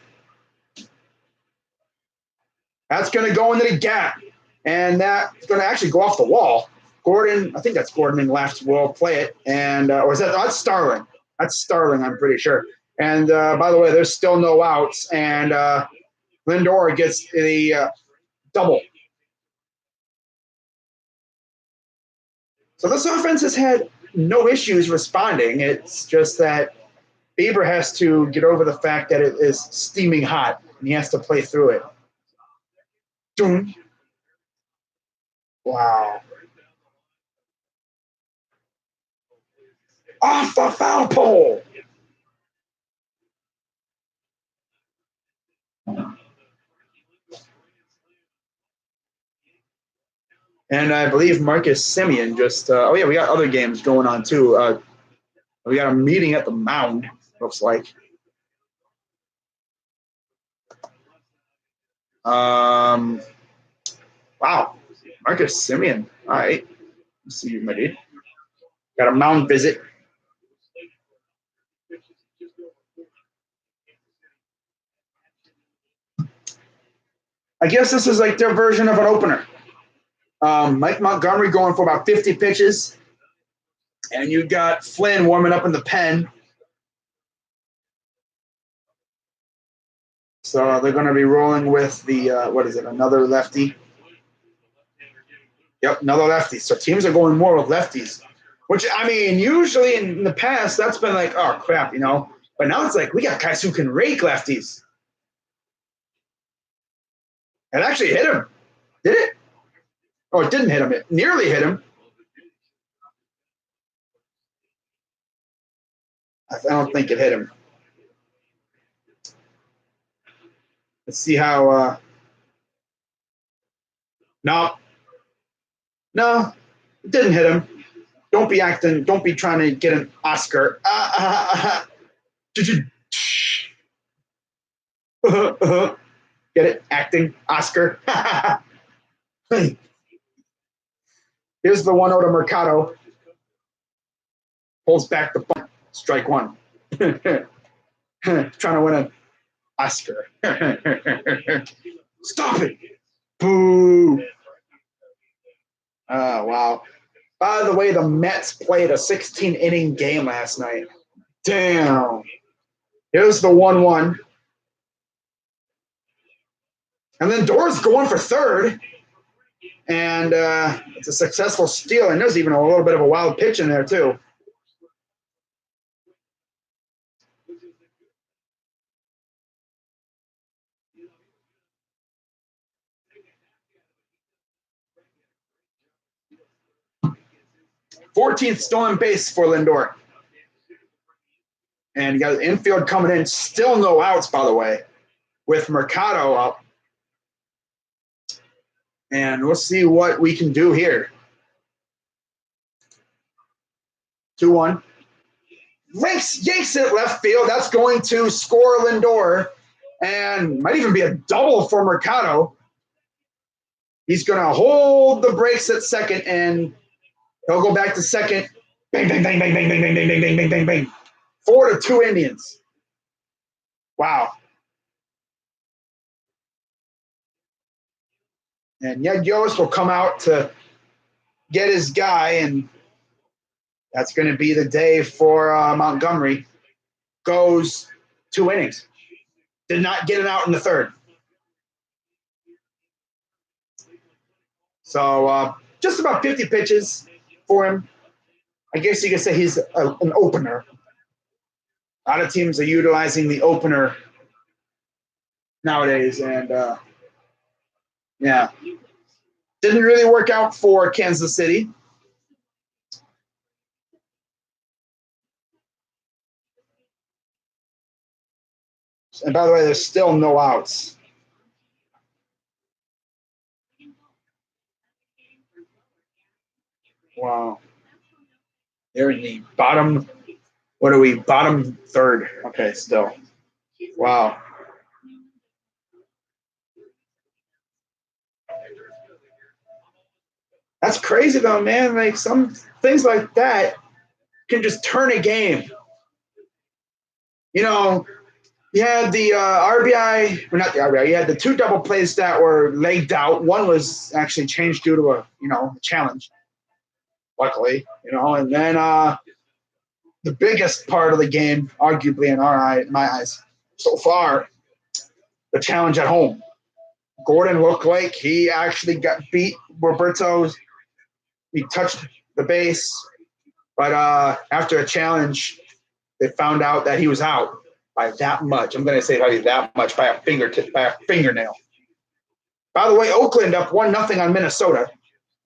That's going to go into the gap, and that's going to actually go off the wall. Gordon, I think that's Gordon in left, will play it. And, or is that, that's Starling. That's Starling, I'm pretty sure. And by the way, there's still no outs, and Lindor gets the double. So this offense has had no issues responding. It's just that Bieber has to get over the fact that it is steaming hot, and he has to play through it. Doom. Wow. Off the foul pole. And I believe Marcus Semien just, we got other games going on too. We got a meeting at the mound, looks like. Wow. Marcus Semien. All right. Let's see you, my dude. Got a mound visit. I guess this is like their version of an opener. Mike Montgomery going for about 50 pitches. And you got Flynn warming up in the pen. So they're going to be rolling with the, another lefty. Yep, another lefty. So teams are going more with lefties, which, I mean, usually in the past, that's been like, oh, crap, you know. But now it's like, we got guys who can rake lefties. It actually hit him. Did it? Oh, it didn't hit him. It nearly hit him. I don't think it hit him. Let's see how. No, it didn't hit him. Don't be acting. Don't be trying to get an Oscar. Get it? Acting Oscar. Here's the 1-0 to Mercado. Pulls back the bunt. Strike one. Trying to win an Oscar. Stop it. Boo. Oh, wow. By the way, the Mets played a 16-inning game last night. Damn. Here's the 1-1. And then Dora's going for third. And it's a successful steal. And there's even a little bit of a wild pitch in there, too. '14th stolen base for Lindor. And you got the infield coming in. Still no outs, by the way, with Mercado up. And we'll see what we can do here. 2-1. Yanks it left field. That's going to score Lindor. And might even be a double for Mercado. He's going to hold the brakes at second, and he'll go back to second. Bang, bang, bang, bang, bang, bang, bang, bang, bang, bang, bang, bang, bang. 4-2 Indians. Wow. And Ned Yost will come out to get his guy, and that's going to be the day for Montgomery. Goes 2 innings. Did not get it out in the third. So just about 50 pitches for him. I guess you could say he's an opener. A lot of teams are utilizing the opener nowadays, and yeah, didn't really work out for Kansas City. And by the way, there's still no outs. Wow. They're in the bottom. What are we? Bottom third. Okay, still. Wow. That's crazy though, man. Like some things like that can just turn a game. You know, you had the RBI, or not the RBI, you had the 2 double plays that were legged out. One was actually changed due to a challenge, luckily, and then the biggest part of the game, arguably in my eyes, so far, the challenge at home. Gordon looked like he actually got beat. Roberto, he touched the base, but after a challenge, they found out that he was out by that much. I'm going to say probably that much, by a fingernail. By the way, Oakland up 1-0 on Minnesota.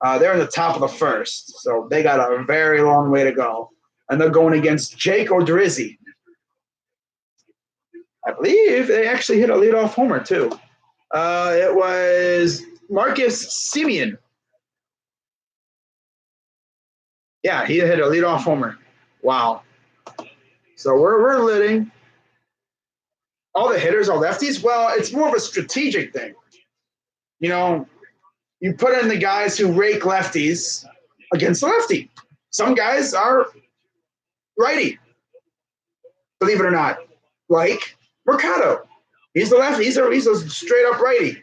They're in the top of the first, so they got a very long way to go. And they're going against Jake Odorizzi. I believe they actually hit a leadoff homer, too. It was Marcus Semien. Yeah, he hit a leadoff homer. Wow. So we're leading. All the hitters are lefties. Well, it's more of a strategic thing. You put in the guys who rake lefties against the lefty. Some guys are righty, believe it or not, like Mercado. He's the lefty. He's a straight up righty.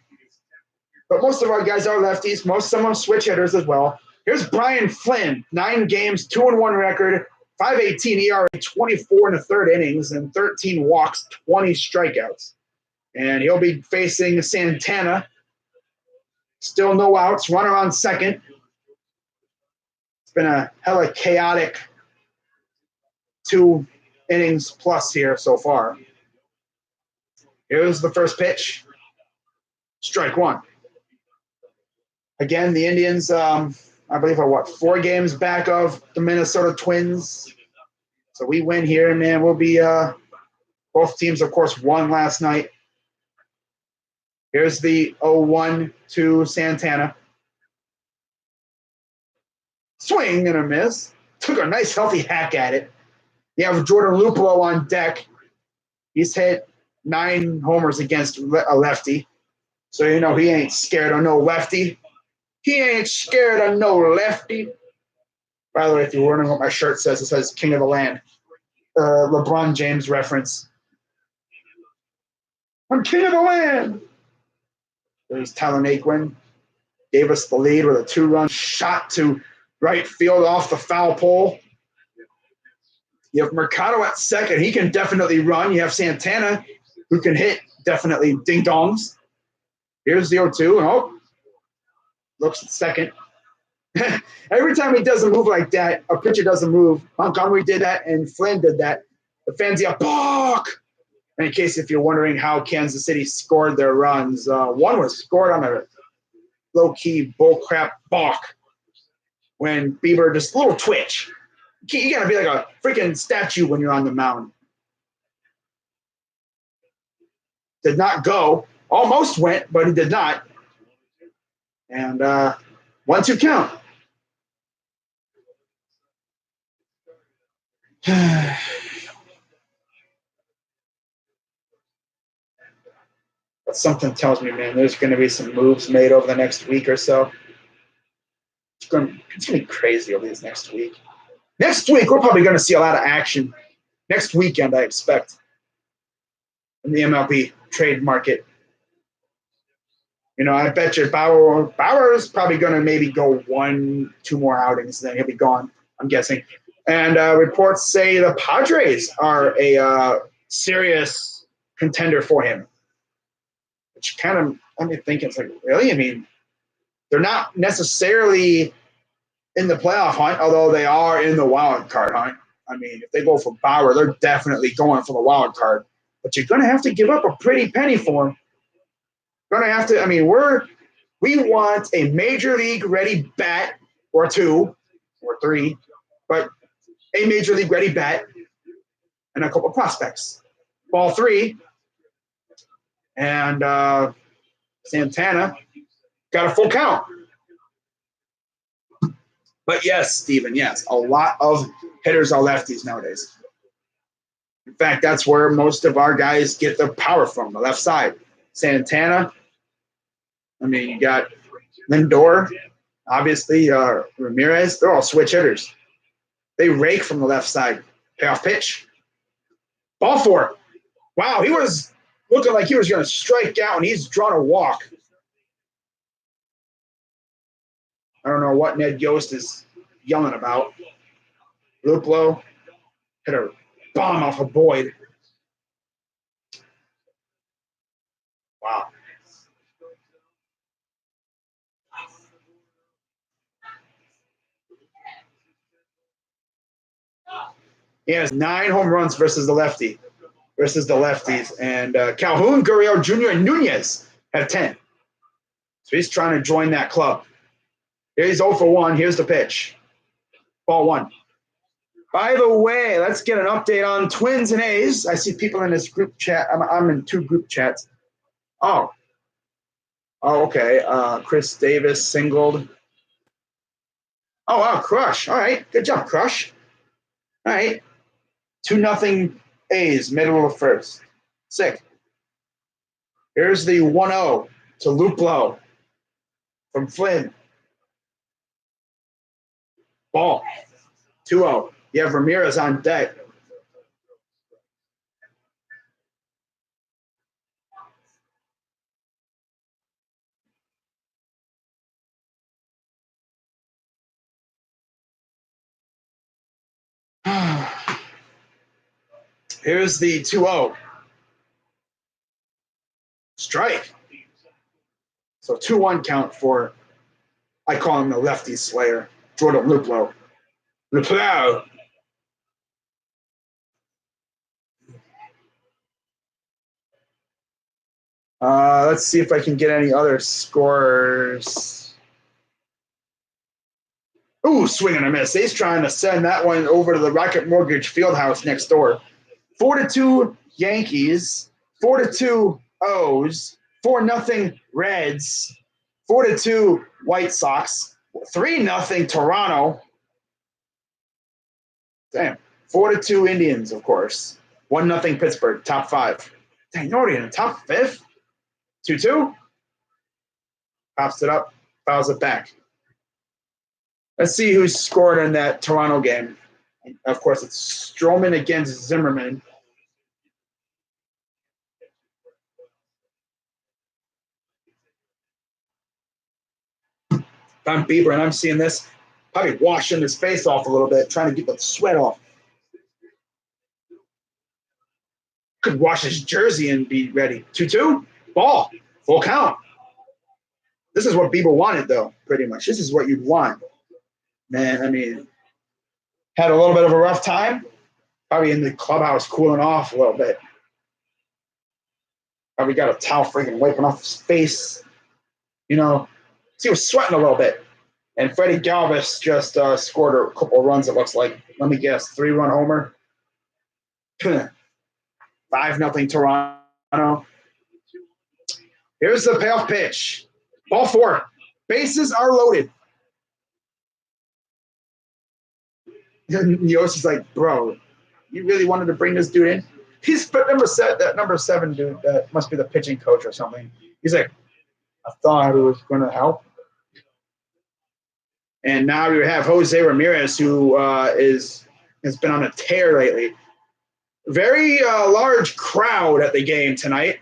But most of our guys are lefties. Some are switch hitters as well. Here's Brian Flynn, 9 games, 2-1 record, 5.18 ERA, 24 in the third innings, and 13 walks, 20 strikeouts. And he'll be facing Santana. Still no outs, runner on second. It's been a hella chaotic 2 innings plus here so far. Here's the first pitch. Strike 1. Again, the Indians, I believe, are 4 games back of the Minnesota Twins. So we win here, man. We'll be both teams, of course, won last night. Here's the 0-1 to Santana. Swing and a miss. Took a nice, healthy hack at it. You have Jordan Lupolo on deck. He's hit 9 homers against a lefty. So he ain't scared of no lefty. He ain't scared of no lefty. By the way, if you're wondering what my shirt says, it says King of the Land. LeBron James reference. I'm King of the Land. There's Tyler Naquin. Gave us the lead with a 2-run shot to right field off the foul pole. You have Mercado at second. He can definitely run. You have Santana, who can hit definitely ding-dongs. Here's the 0-2. Oh, looks at second. Every time he doesn't move like that, a pitcher doesn't move. Montgomery did that, and Flynn did that. The fans yell, balk! In case if you're wondering how Kansas City scored their runs, one was scored on a low-key bullcrap balk when Bieber just a little twitch. You got to be like a freaking statue when you're on the mound. did not go. Almost went, but he did not. And 1-2 count. But something tells me, man, there's going to be some moves made over the next week or so. It's going to be crazy over this next week. Next week, we're probably going to see a lot of action. Next weekend, I expect, in the MLB trade market. You know, I bet you Bauer is probably going to maybe go 1-2 more outings, then he'll be gone, I'm guessing. And reports say the Padres are a serious contender for him. Which kind of, I'm thinking, it's like, really? I mean, they're not necessarily in the playoff hunt, although they are in the wild card hunt. I mean, if they go for Bauer, they're definitely going for the wild card. But you're going to have to give up a pretty penny for him. Going to have to, I mean, we want a major league ready bat or 2 or 3, but a major league ready bat and a couple prospects. Ball 3. And Santana got a full count. But yes, Steven, yes, a lot of hitters are lefties nowadays. In fact, that's where most of our guys get their power from, the left side. Santana, I mean, you got Lindor, obviously, Ramirez, they're all switch hitters. They rake from the left side. Payoff pitch. Ball 4. Wow, he was looking like he was going to strike out, and he's drawn a walk. I don't know what Ned Yost is yelling about. Luplow hit a bomb off of Boyd. Wow. He has 9 home runs versus the lefties. And Calhoun, Gurriel Jr., and Nunez have 10. So he's trying to join that club. Here's 0 for 1. Here's the pitch. Ball 1. By the way, let's get an update on Twins and A's. I see people in this group chat. I'm in 2 group chats. Oh, okay. Chris Davis singled. Oh, wow, Crush. All right. Good job, Crush. All right. 2-0 A's, middle of first. Sick. Here's the 1-0 to Luplow from Flynn. Ball. 2-0. You have Ramirez on deck. Here's the 2-0. Strike. So 2-1 count for, I call him the lefty slayer, Jordan Luplow. Luplow. Let's see if I can get any other scores. Ooh, swing and a miss. He's trying to send that one over to the Rocket Mortgage Fieldhouse next door. 4-2 Yankees. 4-2 O's. 4-0 Reds. 4-2 White Sox. 3-0 Toronto. Damn. 4-2 Indians, of course. 1-0 Pittsburgh. Top 5. Dang, you're already in the top 5th. 2-2. Pops it up. Fouls it back. Let's see who scored in that Toronto game. Of course, it's Stroman against Zimmerman. If I'm Bieber and I'm seeing this, probably washing his face off a little bit, trying to get the sweat off. Could wash his jersey and be ready. 2-2. Ball. Full count. This is what Bieber wanted, though, pretty much. This is what you'd want. Man, I mean, had a little bit of a rough time. Probably in the clubhouse cooling off a little bit. Probably got a towel freaking wiping off his face. You know, he was sweating a little bit. And Freddie Galvis just scored a couple of runs, it looks like. Let me guess, 3-run homer. 5-0 Toronto. Here's the payoff pitch. Ball 4. Bases are loaded. Yoshi's like, bro, you really wanted to bring this dude in? He's put that number 7 dude. That must be the pitching coach or something. He's like, I thought it was going to help. And now we have Jose Ramirez, who has been on a tear lately. Very large crowd at the game tonight.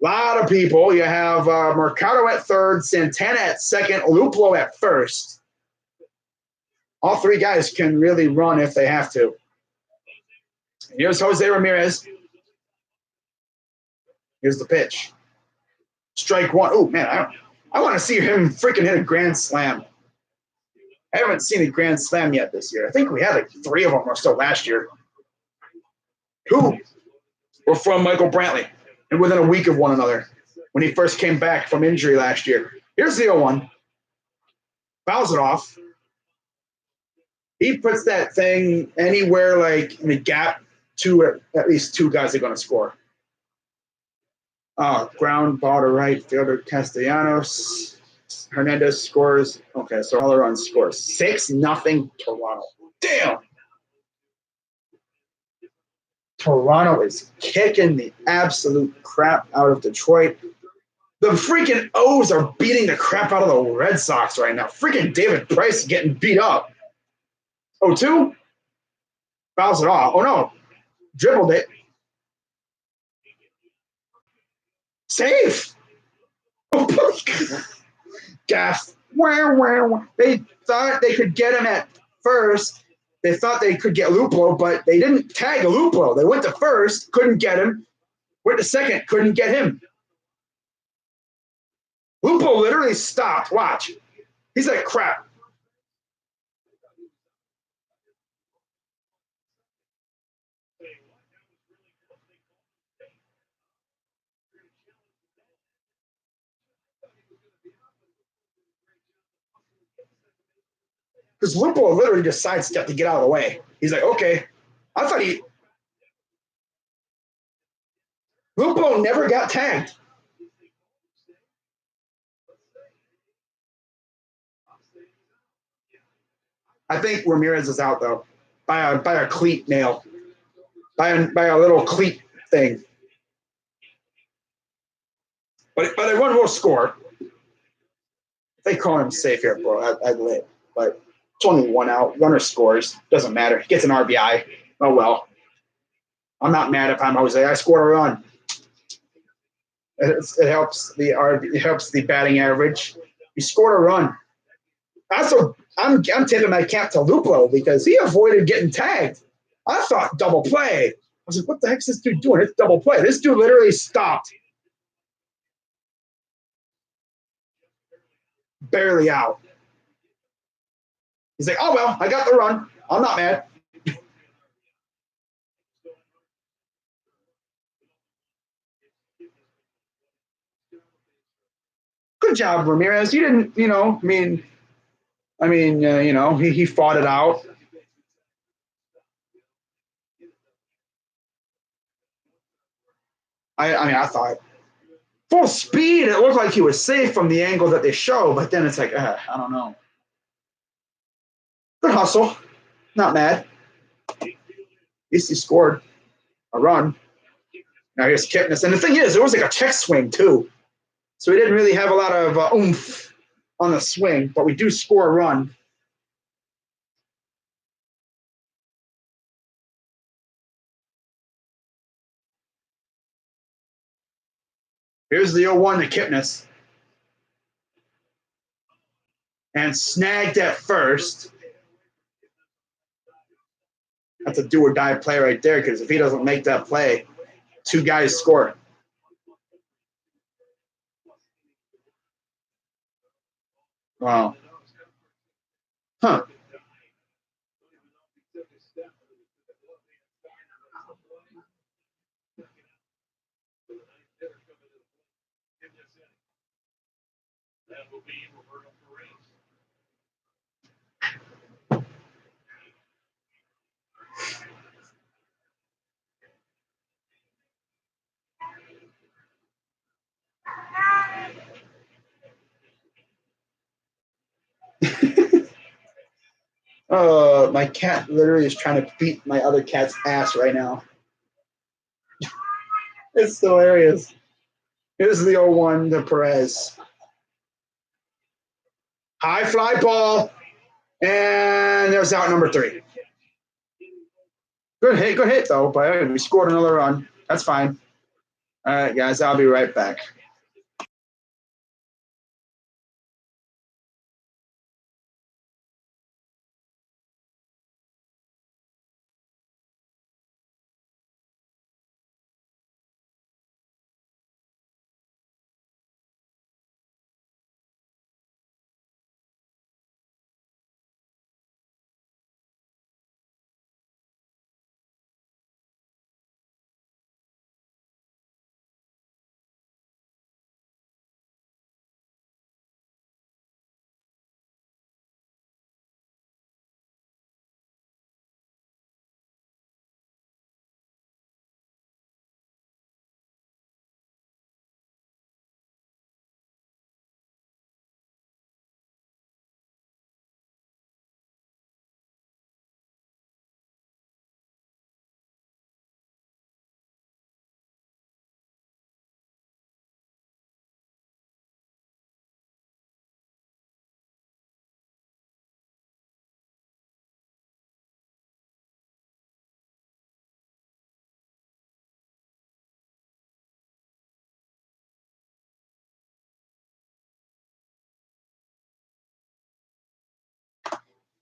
A lot of people. You have Mercado at third, Santana at second, Luplo at first. All 3 guys can really run if they have to. Here's Jose Ramirez. Here's the pitch. Strike 1. Oh, man, I want to see him freaking hit a grand slam. I haven't seen a grand slam yet this year. I think we had like 3 of them or so last year. 2 were from Michael Brantley and within a week of one another when he first came back from injury last year. Here's the 0-1. Fouls it off. He puts that thing anywhere like in the gap to at least 2 guys are going to score. Ground ball to right fielder Castellanos. Hernandez scores. Okay, so all around scores 6-0 Toronto. Damn. Toronto is kicking the absolute crap out of Detroit. The freaking O's are beating the crap out of the Red Sox right now. Freaking David Price is getting beat up. 0-2. Fouls it off. Oh, no. Dribbled it. Safe. Gaff. They thought they could get him at first. They thought they could get Luplo, but they didn't tag a Luplo. They went to first, couldn't get him. Went to second, couldn't get him. Lupo literally stopped. Watch. He's like, crap. Because Lupo literally just sidestepped to get out of the way. He's like, okay. I thought Lupo never got tagged. I think Ramirez is out, though, by a cleat nail. By a little cleat thing. But everyone will score. If they call him safe here, bro, I'd live. But it's only 1 out. Runner scores. Doesn't matter. He gets an RBI. Oh, well. I'm not mad if I'm Jose. I scored a run. It helps the batting average. He scored a run. Also, I'm tipping my cap to Luplo because he avoided getting tagged. I thought double play. I was like, what the heck's this dude doing? It's double play. This dude literally stopped. Barely out. He's like, oh, well, I got the run. I'm not mad. Good job, Ramirez. You didn't, he fought it out. I thought full speed. It looked like he was safe from the angle that they show, but then it's like, I don't know. Good hustle. Not mad. At least he scored a run. Now here's Kipnis. And the thing is, it was like a check swing, too. So we didn't really have a lot of oomph on the swing, but we do score a run. Here's the 0-1 to Kipnis. And snagged at first. That's a do or die play right there, because if he doesn't make that play, 2 guys score. Wow. Huh. That will be Roberto Perez. My cat literally is trying to beat my other cat's ass right now. It's hilarious. Here's the 0-1 to Perez. High fly ball. And there's out number 3. Good hit though, but we scored another run. That's fine. All right, guys, I'll be right back.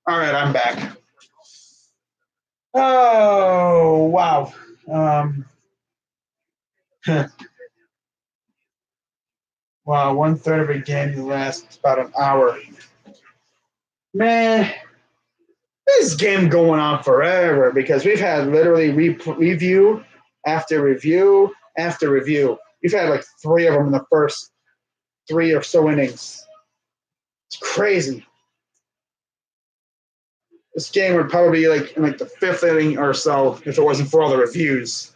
All right, I'm back. Oh, wow. Wow, 1/3 of a game lasts about an hour. Man, this game going on forever because we've had literally review after review after review. We've had like 3 of them in the first 3 or so innings. It's crazy. This game would probably be like in like the 5th inning or so if it wasn't for all the reviews.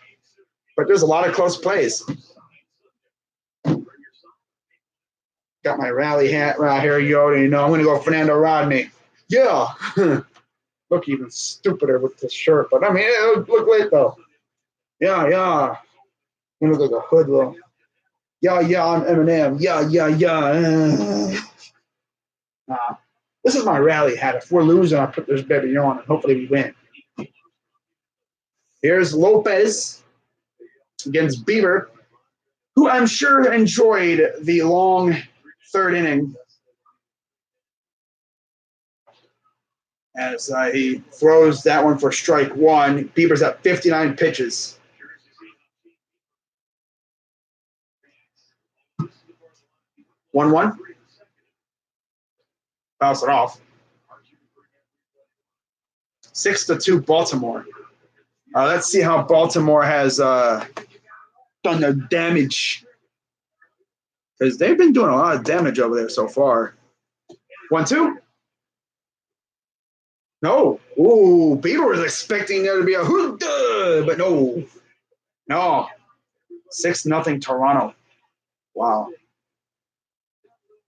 But there's a lot of close plays. Got my rally hat right here, Yoda. You know, I'm going to go Fernando Rodney. Yeah. Look even stupider with this shirt. But, I mean, it look great, though. Yeah. I'm going to look like a hoodlum. Yeah, I'm Eminem. Yeah. This is my rally hat. If we're losing, I'll put this baby on, and hopefully we win. Here's Lopez against Bieber, who I'm sure enjoyed the long 3rd inning as he throws that one for strike 1. Bieber's at 59 pitches. One. Bounce it off. 6-2 Baltimore. Let's see how Baltimore has done their damage. Because they've been doing a lot of damage over there so far. 1-2. No. Ooh, Bieber was expecting there to be a hood, but no. 6-0 Toronto. Wow.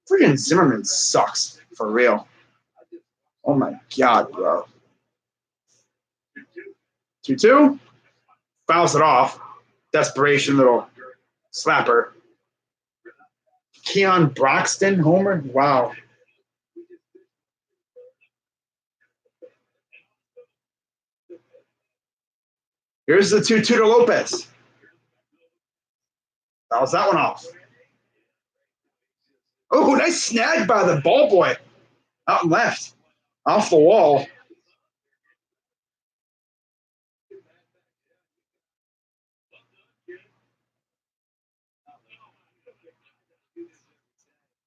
Freaking Zimmerman sucks, for real. Oh my God, bro. 2-2. Fouls it off. Desperation little slapper. Keon Broxton, homer. Wow. Here's the 2-2 to Lopez. Fouls that one off. Oh, nice snag by the ball boy. Out and left. Off the wall.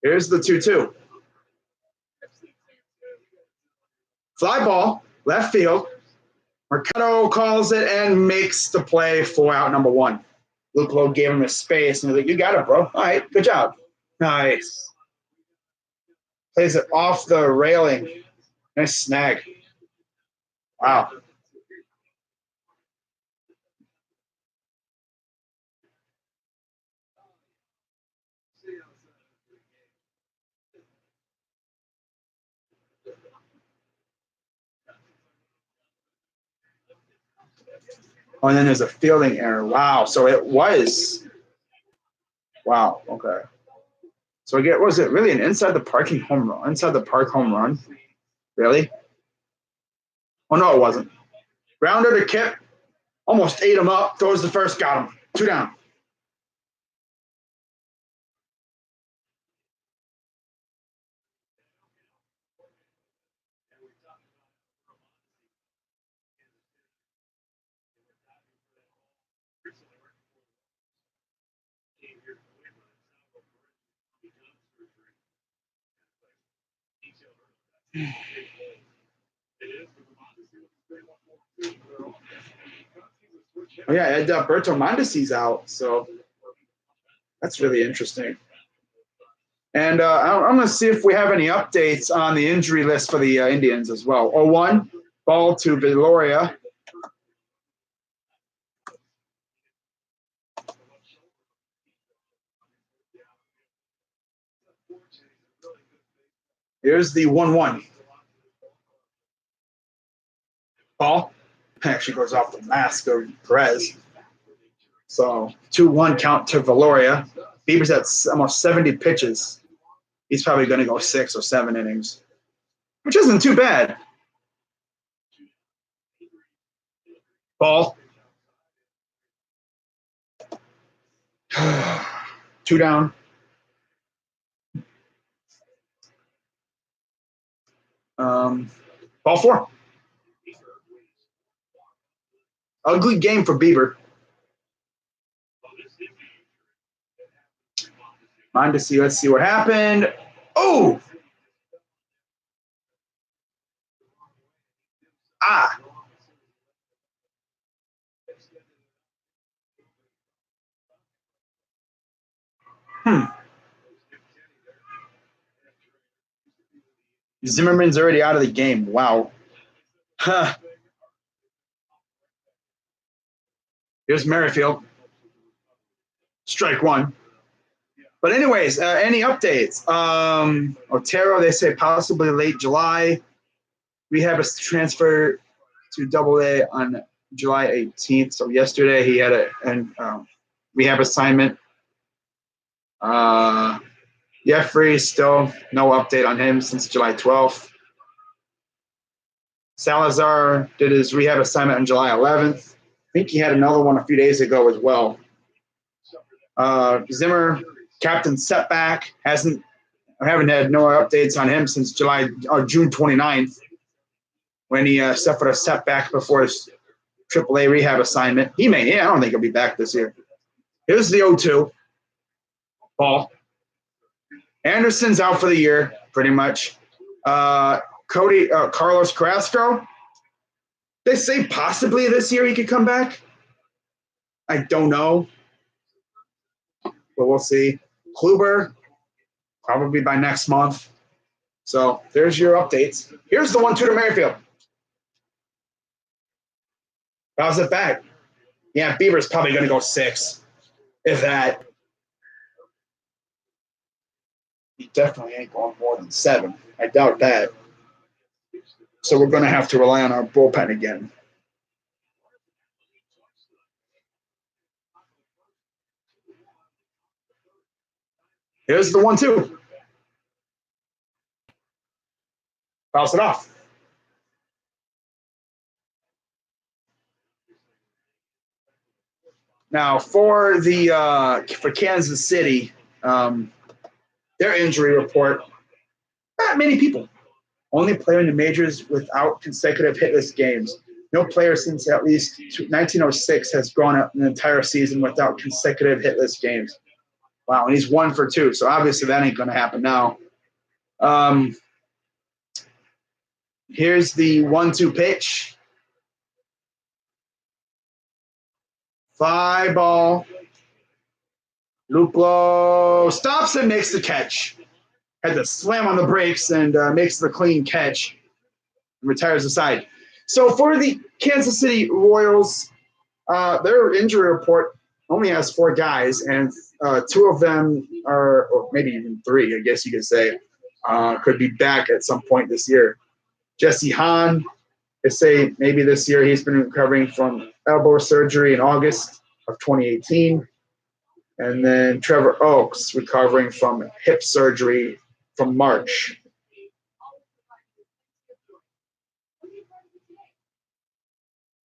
Here's the 2-2. Fly ball, left field. Mercado calls it and makes the play for out number 1. Luplo gave him a space, and he's like, you got it, bro. All right, good job. Nice. Plays it off the railing. Nice snag. Wow. Oh, and then there's a fielding error. Wow. So it was. Wow. Okay. So again, was it really an inside the parking home run? Inside the park home run? Really? Oh no, it wasn't. Grounder to Kip. Almost ate him up. Throws the first. Got him. 2 down. Oh yeah, Edberto Mondesi's out, so that's really interesting. And I'm going to see if we have any updates on the injury list for the Indians as well. 0-1, ball to Viloria. Here's the 1-1. Ball actually goes off the mask of Perez. So 2-1 count to Viloria. Bieber's at almost 70 pitches. He's probably going to go 6 or 7 innings, which isn't too bad. Ball. 2 down. Ball 4. Ugly game for Bieber. Mondesi, let's see what happened. Oh! Ah! Zimmerman's already out of the game. Wow. Huh. Here's Merrifield. Strike 1. But anyways, any updates? Otero, they say possibly late July. We have a transfer to Double-A on July 18th. So yesterday he had a rehab assignment. Jeffrey, still no update on him since July 12th. Salazar did his rehab assignment on July 11th. I think he had another one a few days ago as well. Zimmer, captain setback, haven't had no updates on him since June 29th, when he suffered a setback before his AAA rehab assignment. I don't think he'll be back this year. Here's the 0-2. Ball. Anderson's out for the year, pretty much. Carlos Carrasco, they say possibly this year he could come back. I don't know, but we'll see. Kluber, probably by next month. So there's your updates. Here's the 1-2 to Merrifield. How's it back? Yeah, Bieber's probably going to go 6, if that. He definitely ain't going more than 7. I doubt that. So we're going to have to rely on our bullpen again. Here's the 1-2. Bounce it off. Now for Kansas City, their injury report, not many people. Only player in the majors without consecutive hitless games. No player since at least 1906 has gone an entire season without consecutive hitless games. Wow, and he's 1 for 2, so obviously that ain't going to happen now. Here's the 1-2 pitch. Fly ball. Luplo stops and makes the catch. Had to slam on the brakes and makes the clean catch and retires the side. So for the Kansas City Royals, their injury report only has 4 guys, and 2 of them are, or maybe even 3, I guess you could say, could be back at some point this year. Jesse Hahn, They say maybe this year he's been recovering from elbow surgery in August of 2018. And then Trevor Oaks recovering from hip surgery from March.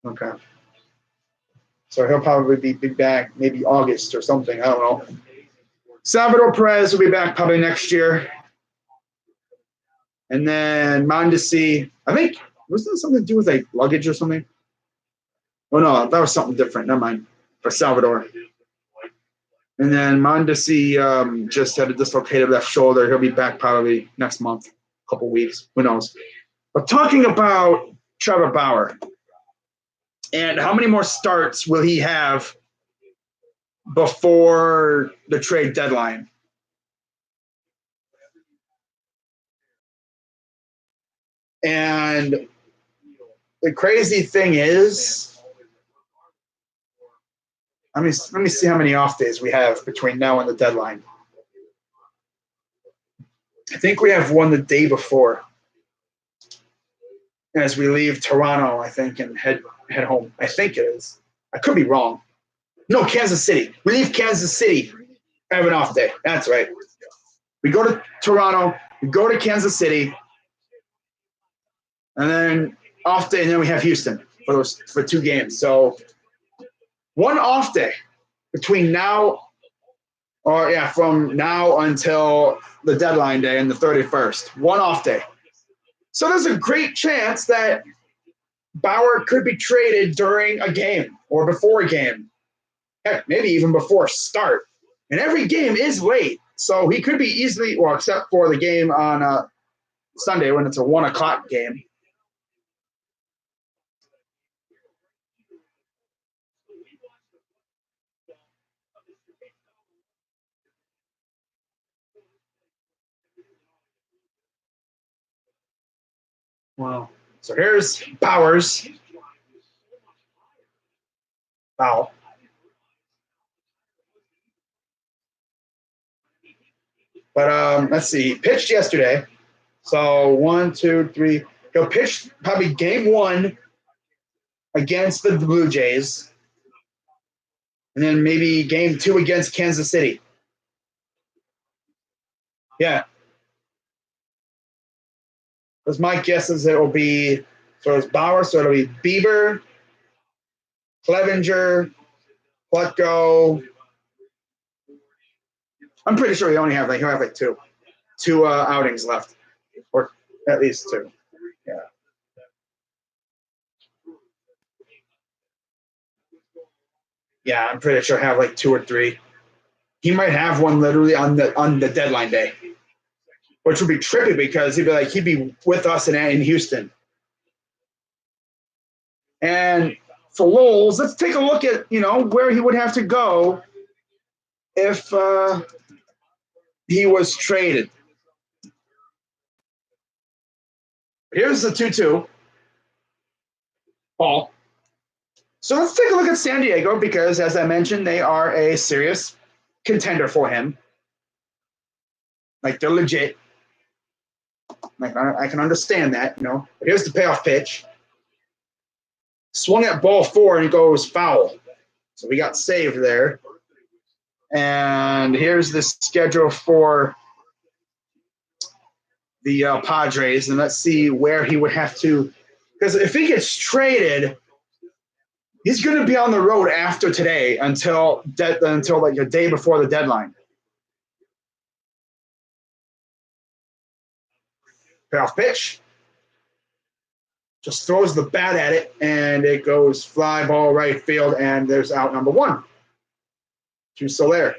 Okay. So he'll probably be back maybe August or something. I don't know. Salvador Perez will be back probably next year. And then Mondesi, I think, wasn't it something to do with like luggage or something? Oh, no, that was something different. Never mind. For Salvador. And then Mondesi just had a dislocated left shoulder. He'll be back probably next month, a couple weeks. Who knows? But talking about Trevor Bauer and how many more starts will he have before the trade deadline? And the crazy thing is, let me see how many off days we have between now and the deadline. I think we have one the day before as we leave Toronto, I think, and head home. I think it is. I could be wrong. No, Kansas City. We leave Kansas City. I have an off day. That's right. We go to Toronto. We go to Kansas City. And then off day, and then we have Houston for 2 games. So one off day between now, from now until the deadline day and the 31st. One off day. So there's a great chance that Bauer could be traded during a game or before a game. Heck, maybe even before start. And every game is late. So he could be easily, well, except for the game on Sunday when it's a 1 o'clock game. Wow. So here's Bauer's. Wow. But let's see. He pitched yesterday. So 1, 2, 3. He'll pitch probably game 1 against the Blue Jays. And then maybe game 2 against Kansas City. Yeah. Because my guess is it will be, so it's Bauer, so it'll be Bieber, Clevinger, Plutko. I'm pretty sure he'll have like two outings left, or at least 2. Yeah. Yeah, I'm pretty sure he'll have like 2 or 3. He might have one literally on the deadline day, which would be trippy because he'd be with us in Houston. And for Lowell, let's take a look at where he would have to go if he was traded. Here's the 2-2. Paul. So let's take a look at San Diego because, as I mentioned, they are a serious contender for him. Like, they're legit. Like, I can understand that, But here's the payoff pitch. Swung at ball 4 and it goes foul. So we got saved there. And here's the schedule for the Padres. And let's see where he would have to. Because if he gets traded, he's going to be on the road after today until like a day before the deadline. Payoff pitch. Just throws the bat at it, and it goes fly ball right field, and there's out number 1 to Soler.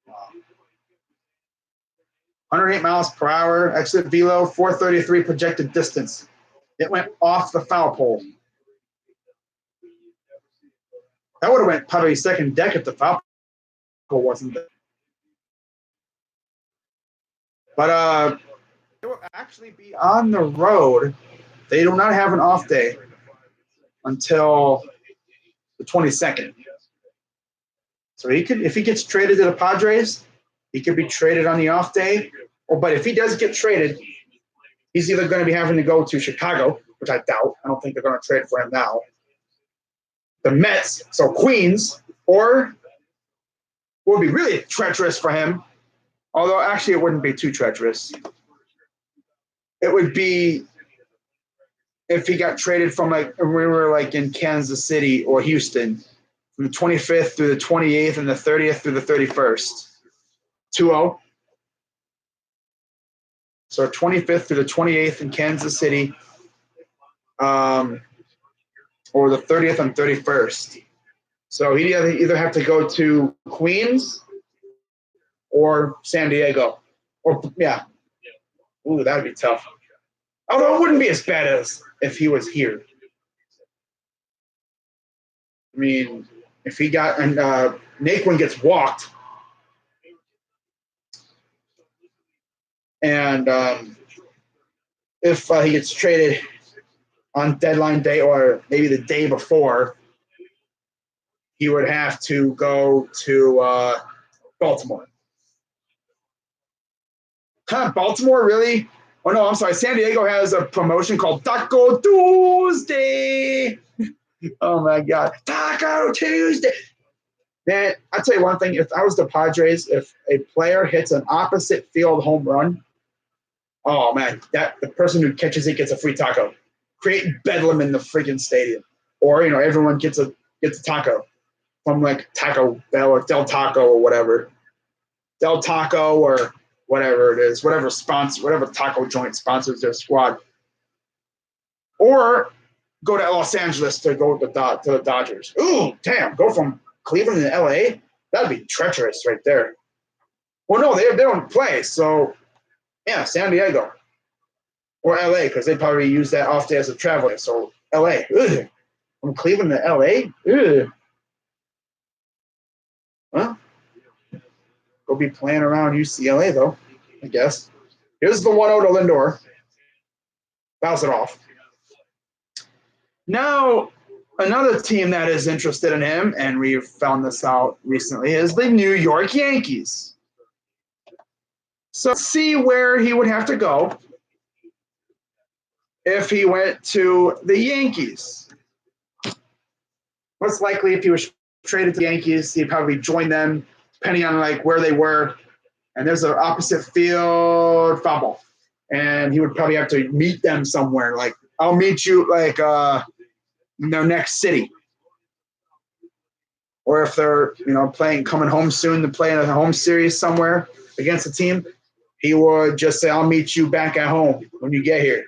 Wow. 108 miles per hour, exit velo, 433 projected distance. It went off the foul pole. That would have went probably second deck if the foul pole wasn't there. But they will actually be on the road. They do not have an off day until the 22nd. So if he gets traded to the Padres, He could be traded on the off day. But if he does get traded, he's either going to be having to go to Chicago, which I doubt. I don't think they're going to trade for him now. The Mets, so Queens, or would be really treacherous for him. Although actually it wouldn't be too treacherous. It would be if he got traded from we were in Kansas City or Houston from the 25th through the 28th and the 30th through the 31st. 2-0. So 25th through the 28th in Kansas City, or the 30th and 31st. So he'd either have to go to Queens or San Diego. Or, yeah. Ooh, that would be tough. Although it wouldn't be as bad as if he was here. I mean, if he got – and Naquin gets walked – and if he gets traded on deadline day or maybe the day before, he would have to go to Baltimore. Baltimore, really? Oh, no, I'm sorry. San Diego has a promotion called Taco Tuesday. Oh, my God. Taco Tuesday. Man, I'll tell you one thing. If I was the Padres, if a player hits an opposite field home run, oh, man, the person who catches it gets a free taco. Create bedlam in the freaking stadium. Or, everyone gets a taco from Taco Bell or Del Taco or whatever. Del Taco or whatever it is, whatever taco joint sponsors their squad. Or go to Los Angeles to go to the Dodgers. Ooh, damn, go from Cleveland to L.A.? That'd be treacherous right there. Well, no, they don't play, so – yeah, San Diego or L.A. because they probably use that off day as a traveler. So L.A. Ugh. From Cleveland to L.A. Ugh. Well, go be playing around UCLA though, I guess. Here's the 1-0 to Lindor. Bounce it off. Now, another team that is interested in him, and we've found this out recently, is the New York Yankees. So let's see where he would have to go if he went to the Yankees. Most likely, if he was traded to the Yankees, he'd probably join them, depending on where they were. And there's an opposite field foul ball, and he would probably have to meet them somewhere. I'll meet you in their next city. Or if they're coming home soon to play in a home series somewhere against a team, he would just say, I'll meet you back at home when you get here.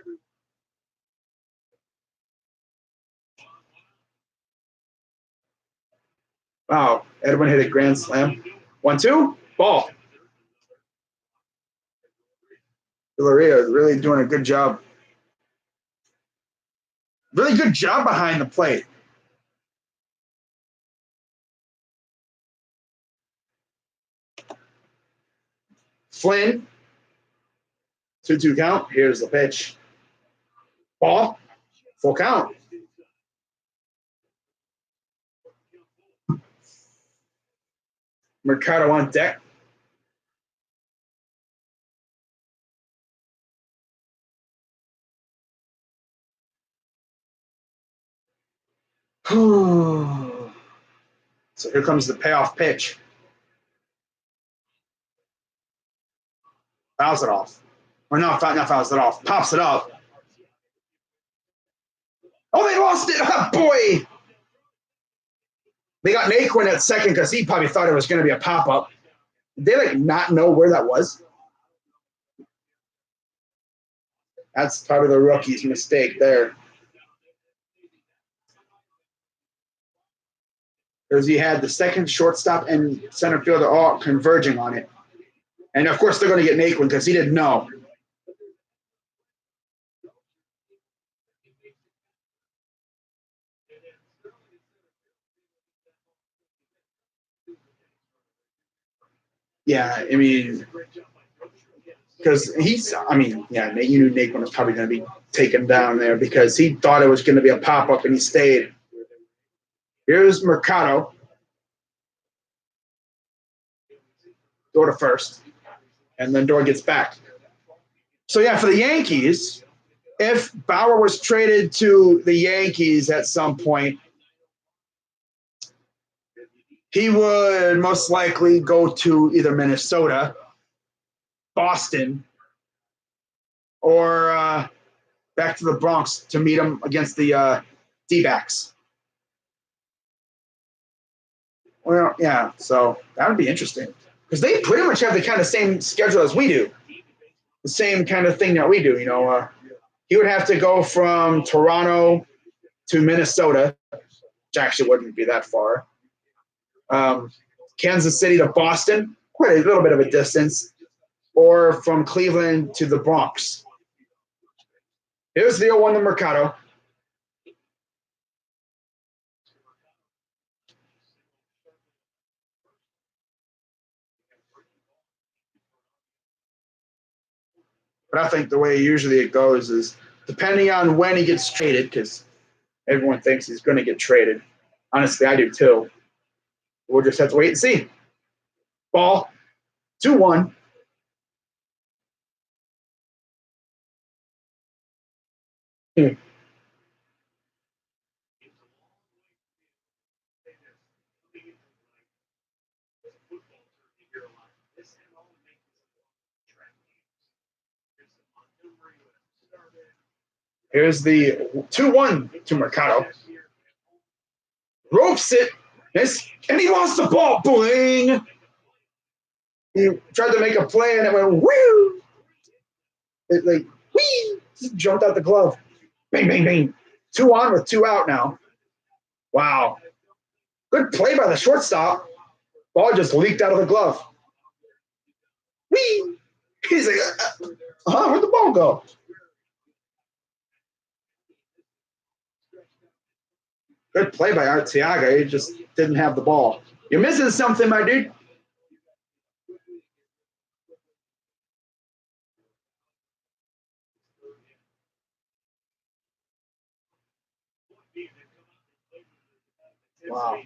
Wow, Edwin hit a grand slam. 1-2, ball. Villarreal is really doing a good job. Really good job behind the plate. Flynn. 2-2 count. Here's the pitch. Ball. Full count. Mercado on deck. So here comes the payoff pitch. Fouls it off. Or not fouls it off. Pops it up. Oh, they lost it. Oh, boy. They got Naquin at second because he probably thought it was going to be a pop-up. Did they not know where that was? That's probably the rookie's mistake there. Because he had the second shortstop and center fielder all converging on it. And, of course, they're going to get Naquin because he didn't know. Yeah, I mean, because you knew Naquin was probably going to be taken down there because he thought it was going to be a pop-up and he stayed. Here's Mercado. go to first, and Lindor gets back. So yeah, for the Yankees, if Bauer was traded to the Yankees at some point, he would most likely go to either Minnesota, Boston, or back to the Bronx to meet him against the D-backs. Well, yeah, so that would be interesting because they pretty much have the kind of same schedule as we do, the same kind of thing that we do. He would have to go from Toronto to Minnesota, which actually wouldn't be that far. Kansas City to Boston, quite a little bit of a distance, or from Cleveland to the Bronx. Here's the 0-1 to Mercado. But I think the way usually it goes is depending on when he gets traded, because everyone thinks he's going to get traded. Honestly, I do too. We'll just have to wait and see. Ball, 2-1. Here's the 2-1 to Mercado. Ropes it. And he lost the ball. Bling. He tried to make a play and it went woo. It like whee. Just jumped out the glove. Bang, bang, bang. 2 on with 2 out now. Wow. Good play by the shortstop. Ball just leaked out of the glove. Whee. He's like, where'd the ball go? Good play by Arteaga. He just didn't have the ball. You're missing something, my dude. Wow.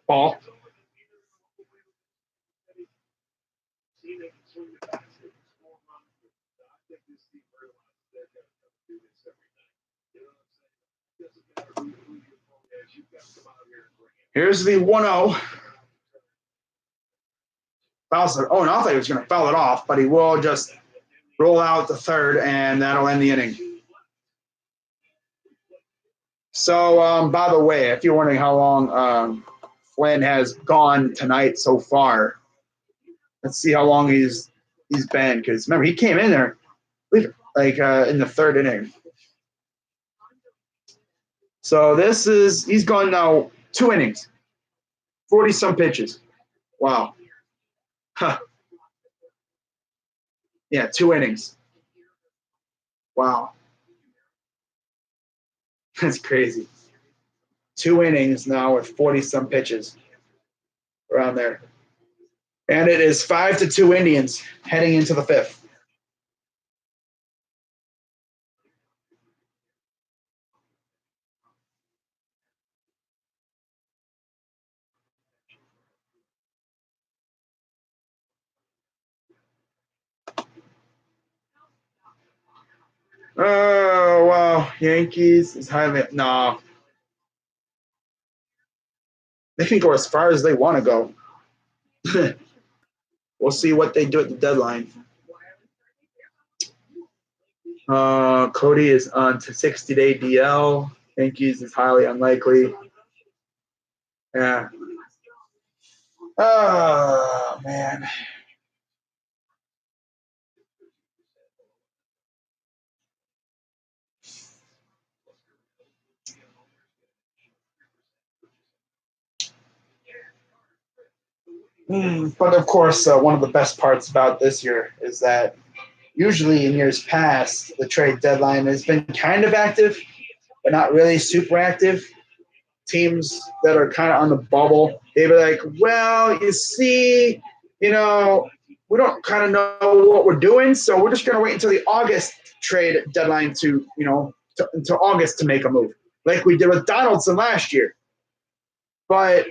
Ball. Here's the 1-0. Fouls it. Oh, no, I thought he was going to foul it off, but he will just roll out the third, and that'll end the inning. So, by the way, if you're wondering how long Flynn has gone tonight so far, let's see how long he's been. Because remember, he came in there like in the third inning. So he's gone now 2 innings, 40-some pitches. Wow. Huh. Yeah, 2 innings. Wow. That's crazy. 2 innings now with 40-some pitches around there. And it is 5-2 Indians heading into the 5th. Oh, wow. Yankees is highly. No. They can go as far as they want to go. We'll see what they do at the deadline. Cody is on to 60-day DL. Yankees is highly unlikely. Yeah. Oh, man. But of course, one of the best parts about this year is that usually in years past, the trade deadline has been kind of active, but not really super active. Teams that are kind of on the bubble, they'd be like, well, you see, we don't kind of know what we're doing, so we're just going to wait until the August trade deadline until August to make a move, like we did with Donaldson last year. But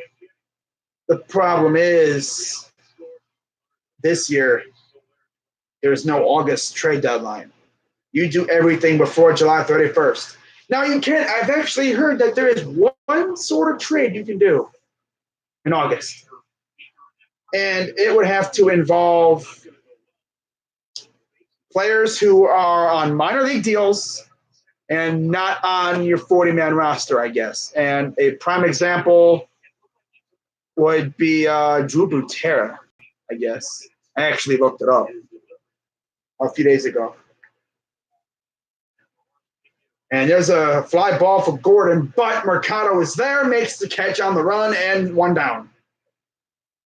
The problem is this year there's no August trade deadline. You do everything before July 31st. Now you can't. I've actually heard that there is one sort of trade you can do in August, and it would have to involve players who are on minor league deals and not on your 40-man roster, I guess. And a prime example would be Drew Butera, I guess. I actually looked it up a few days ago. And there's a fly ball for Gordon, but Mercado is there, makes the catch on the run, and one down.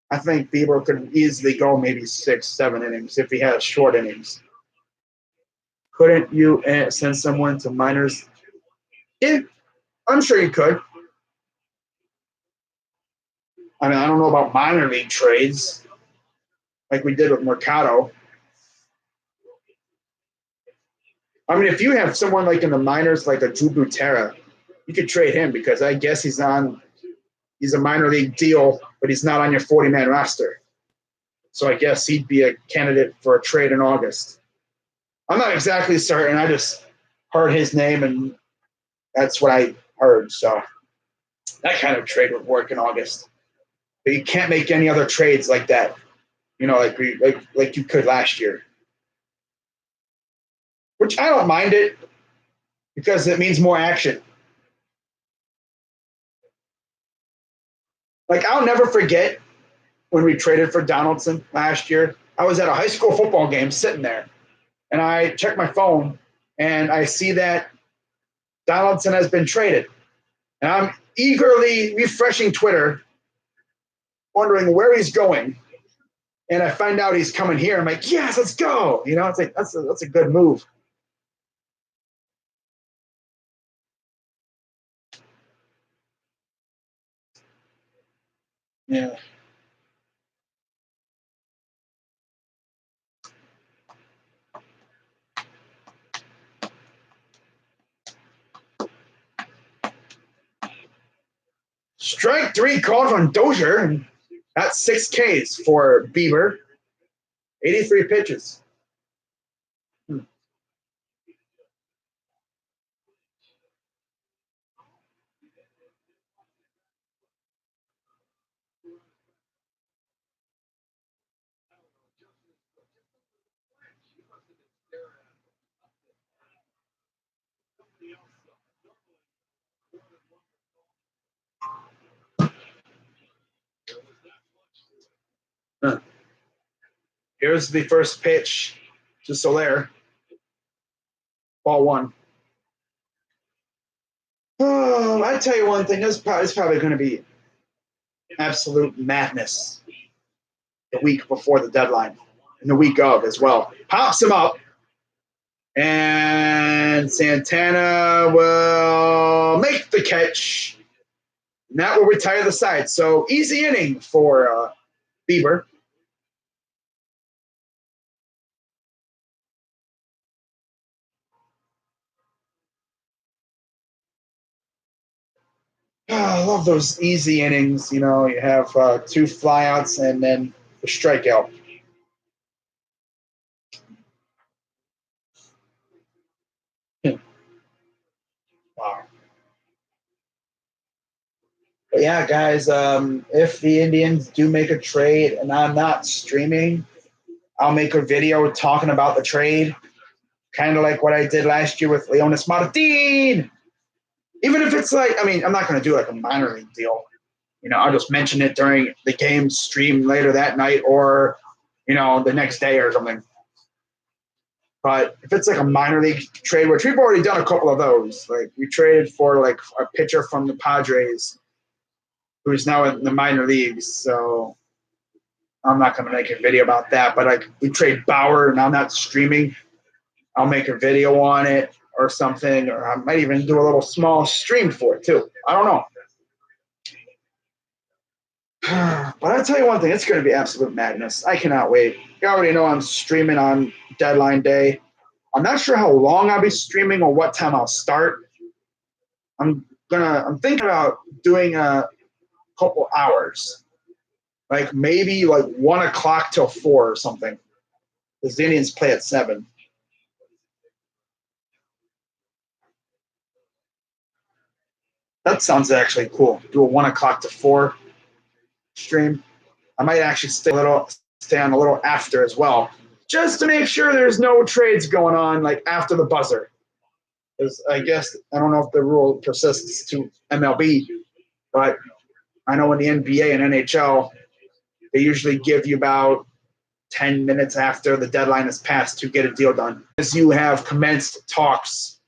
I think Bieber could easily go maybe 6, 7 innings if he had short innings. Couldn't you send someone to minors? Yeah, I'm sure you could. I mean, I don't know about minor league trades like we did with Mercado. I mean, if you have someone like in the minors, like a Drew Butera, you could trade him because I guess he's a minor league deal, but he's not on your 40-man roster. So I guess he'd be a candidate for a trade in August. I'm not exactly certain. I just heard his name, and that's what I heard. So that kind of trade would work in August. But you can't make any other trades like that, like you could last year. Which I don't mind it because it means more action. Like, I'll never forget when we traded for Donaldson last year. I was at a high school football game sitting there, and I check my phone, and I see that Donaldson has been traded. And I'm eagerly refreshing Twitter, wondering where he's going. And I find out he's coming here. I'm like, yes, let's go. It's like that's a good move. Yeah. Strike 3 called on Dozier, and that's 6 Ks for Bieber. 83 pitches. Here's the first pitch to Soler. Ball 1. Oh, I tell you one thing. This is probably going to be absolute madness the week before the deadline and the week of as well. Pops him up, and Santana will make the catch. And that will retire the side. So easy inning for Bieber. Oh, I love those easy innings. You have 2 flyouts and then a strikeout. Wow. But yeah, guys, if the Indians do make a trade and I'm not streaming, I'll make a video talking about the trade, kind of like what I did last year with Leonis Martin. Even if it's like, I'm not going to do like a minor league deal. I'll just mention it during the game stream later that night or, the next day or something. But if it's like a minor league trade, which we've already done a couple of those, like we traded for like a pitcher from the Padres who's now in the minor leagues. So I'm not going to make a video about that. But like we trade Bauer and I'm not streaming. I'll make a video on it or something, or I might even do a little small stream for it too. I don't know. But I'll tell you one thing, it's going to be absolute madness. I cannot wait. You already know I'm streaming on deadline day. I'm not sure how long I'll be streaming or what time I'll start. I'm thinking about doing a couple hours. like maybe like 1 o'clock till 4 or something. Because the Indians play at 7. That sounds actually cool. Do a 1 o'clock to 4 stream. I might actually stay on a little after as well, just to make sure there's no trades going on like after the buzzer. Because I guess I don't know if the rule persists to MLB, but I know in the NBA and NHL they usually give you about 10 minutes after the deadline is passed to get a deal done. As you have commenced talks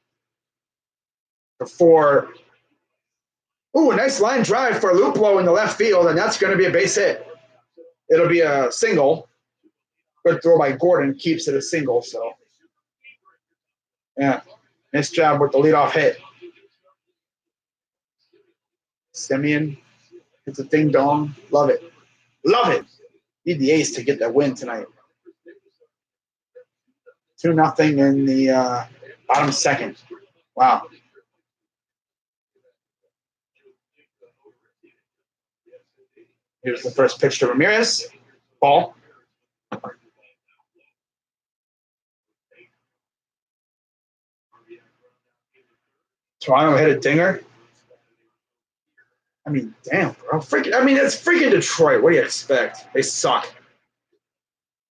before. Ooh, a nice line drive for Luplow in the left field, and that's going to be a base hit. It'll be a single. Good throw by Gordon keeps it a single. So, yeah, nice job with the leadoff hit. Semien hits a ding dong. Love it. Love it. Need the ace to get that win tonight. 2-0 in the bottom second. Wow. Here's the first pitch to Ramirez. Ball. Toronto hit a dinger. I mean, damn, bro. It's freaking Detroit. What do you expect? They suck.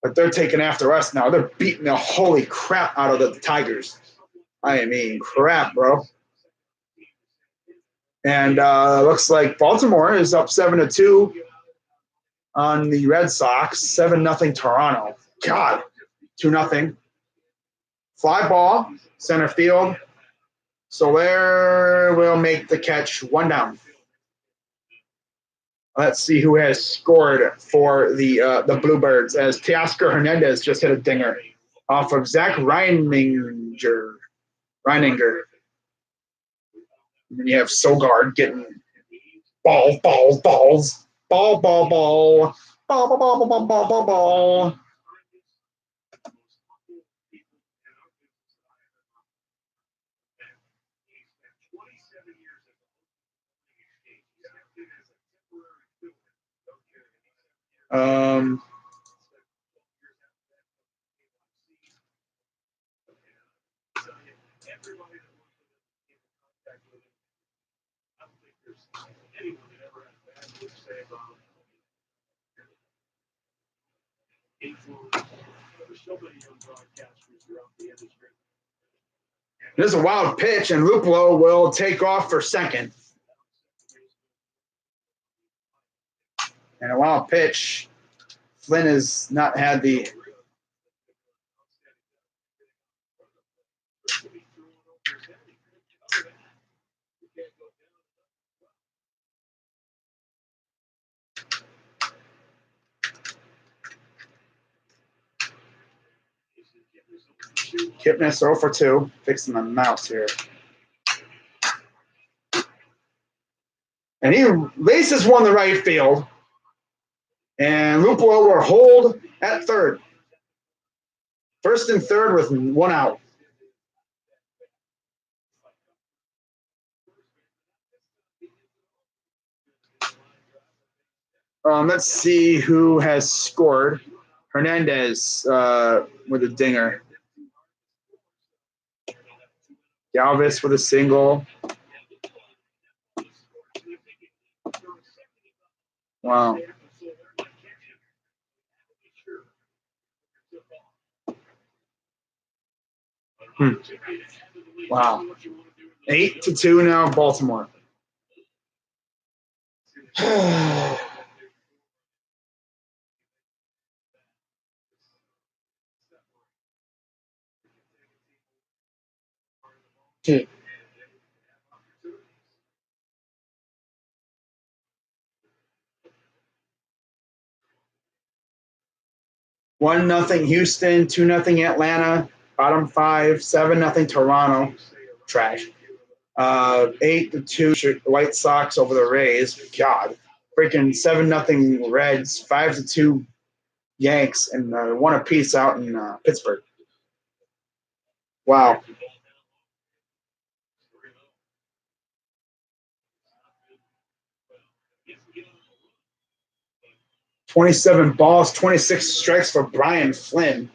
But they're taking after us now. They're beating the holy crap out of the Tigers. I mean, crap, bro. And looks like Baltimore is up 7-2 on the Red Sox. 7-0 Toronto. God, 2-0. Fly ball, center field. Soler will make the catch. 1 down. Let's see who has scored for the Bluebirds, as Teoscar Hernandez just hit a dinger off of Zach Reininger. And then you have Sogard getting balls. Ball, ball, ball, ball, ball, ball, ball, ball, ball, ball. This is a wild pitch, and Luplow will take off for second. And a wild pitch. Flynn has not had the Kipnis 0 for 2. Fixing the mouse here. And he races one the right field. And Luplow will hold at third. First and third with 1 out. Let's see who has scored. Hernandez with a dinger. Galvis with a single. Wow. Wow. 8-2 now, Baltimore. Okay. 1-0 Houston, 2-0 Atlanta, bottom 5, 7-0 Toronto, trash. 8-2 White Sox over the Rays. God, freaking 7-0 Reds, 5-2 Yanks, and 1 apiece out in Pittsburgh. Wow. 27 balls, 26 strikes for Brian Flynn.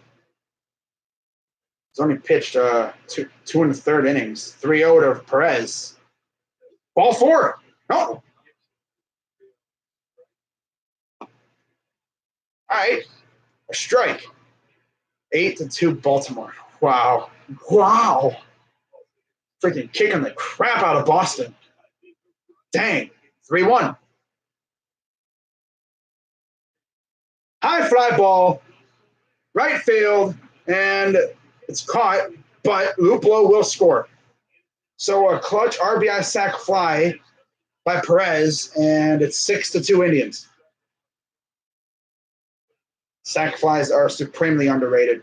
He's only pitched two and a third innings. 3-0 to Perez. Ball 4. No. All right. A strike. 8-2 Baltimore. Wow. Wow. Freaking kicking the crap out of Boston. Dang. 3-1. High fly ball. Right field. And it's caught, but Luplow will score. So a clutch RBI sac fly by Perez, and it's 6-2 Indians. Sac flies are supremely underrated.